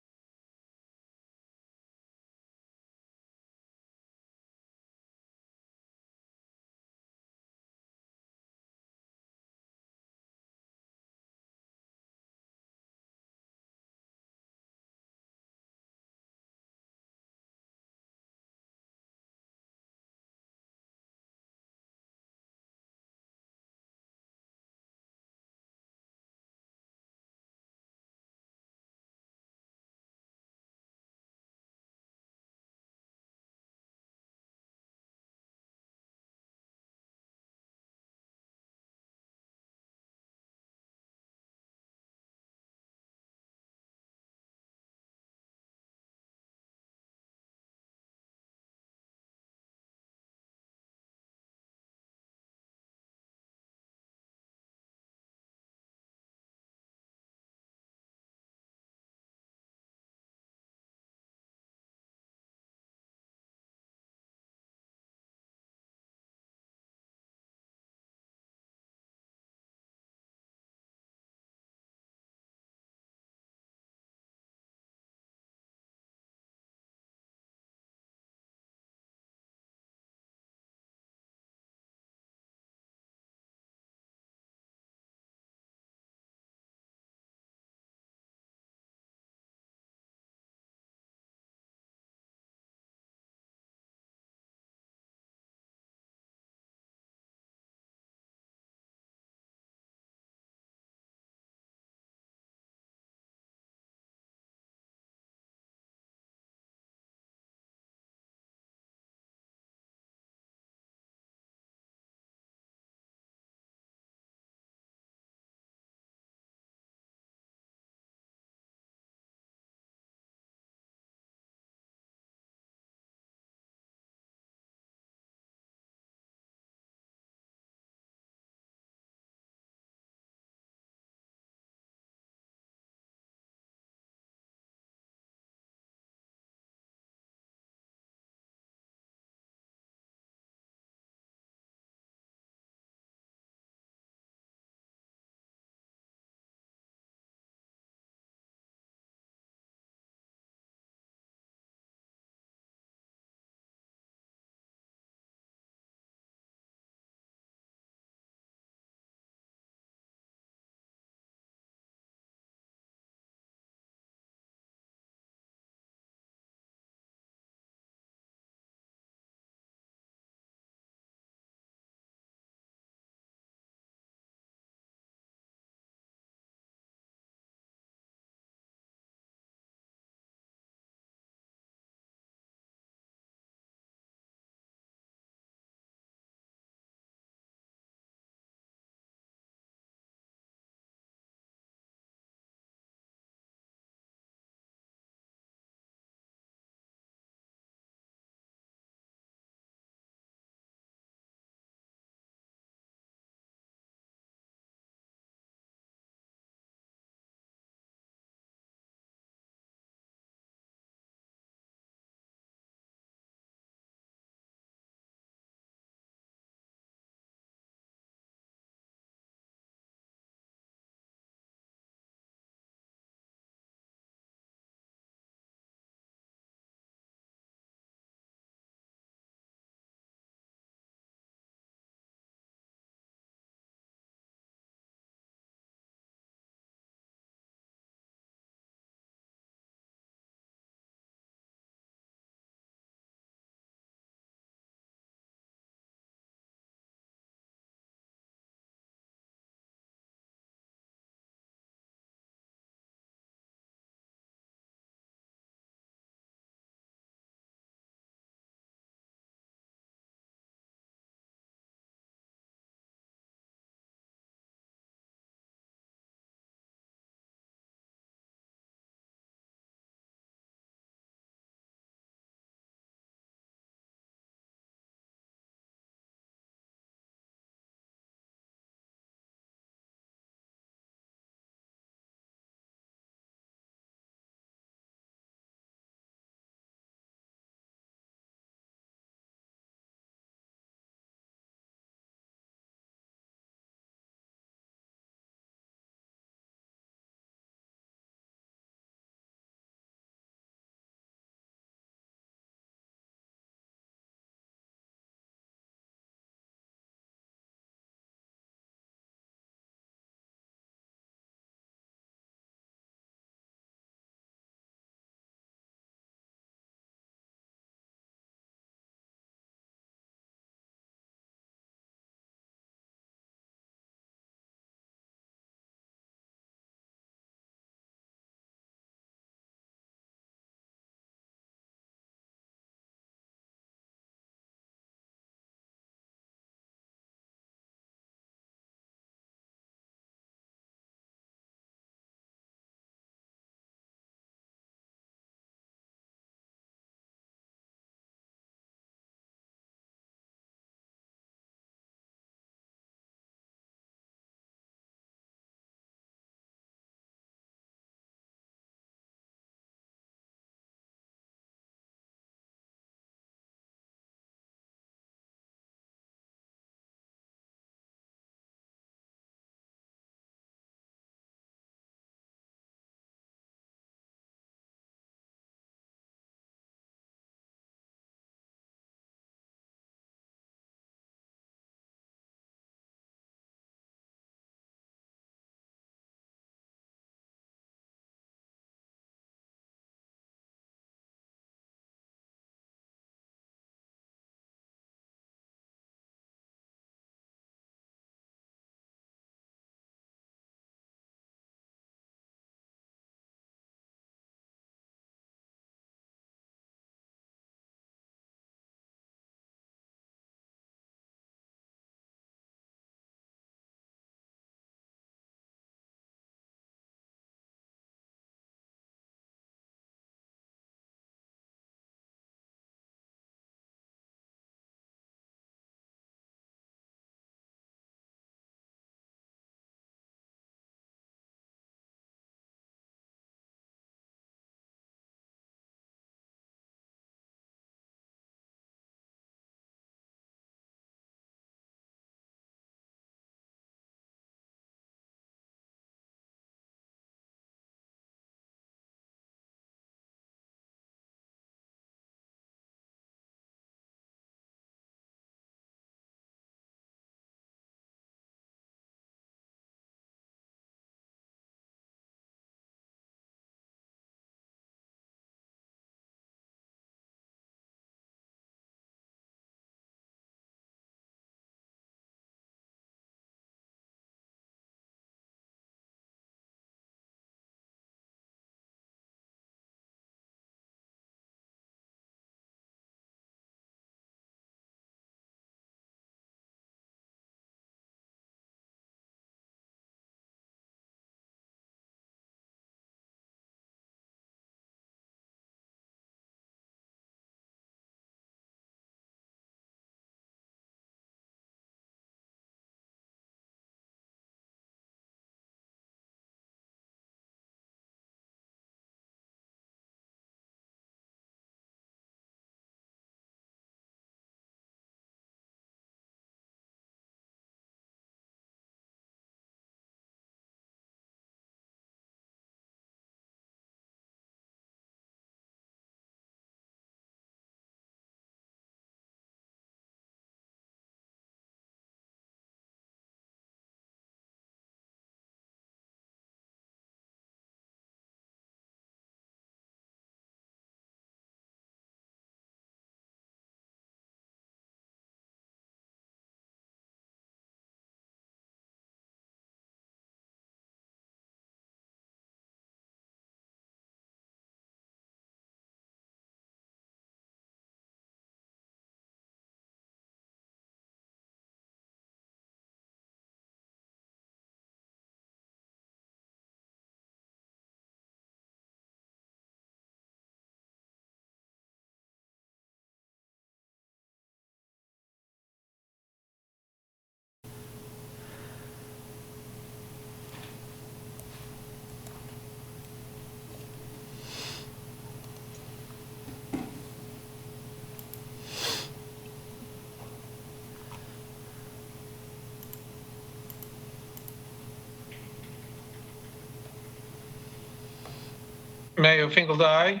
Mayor Finkel, aye.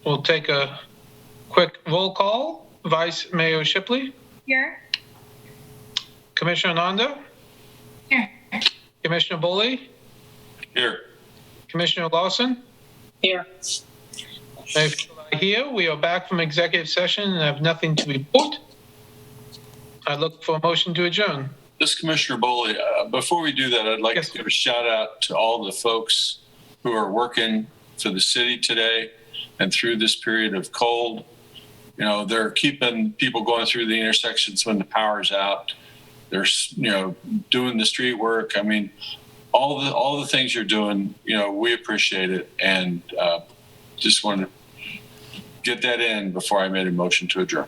We'll take a quick roll call. Vice Mayor Shipley, Here. Commissioner Nanda, Here. Commissioner Bully, Here. Commissioner Lawson. Here. Mayor Finkel, aye here. We are back from executive session and have nothing to report. I look for a motion to adjourn. This is Commissioner Boley. Before we do that, I'd like to give a shout out to all the folks who are working for the city today and through this period of cold. You know, they're keeping people going through the intersections when the power's out. They're, you know, doing the street work. I mean, all the things you're doing, you know, we appreciate it. And just want to get that in before I made a motion to adjourn.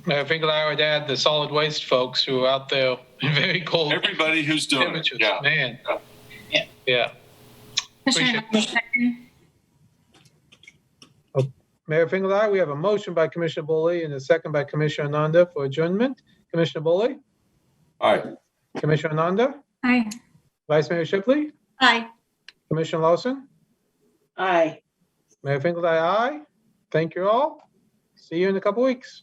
I think I would add the solid waste folks who are out there in very cold. Everybody who's doing it. Yeah. Man. Yeah. Yeah. Commissioner Appreciate Nanda, second. Mayor Finkel, we have a motion by Commissioner Bully and a second by Commissioner Nanda for adjournment. Commissioner Bully, All right. Commissioner Nanda, Aye. Vice Mayor Shipley, Aye. Commissioner Lawson, Aye. Mayor Finkel, aye. Thank you all. See you in a couple weeks.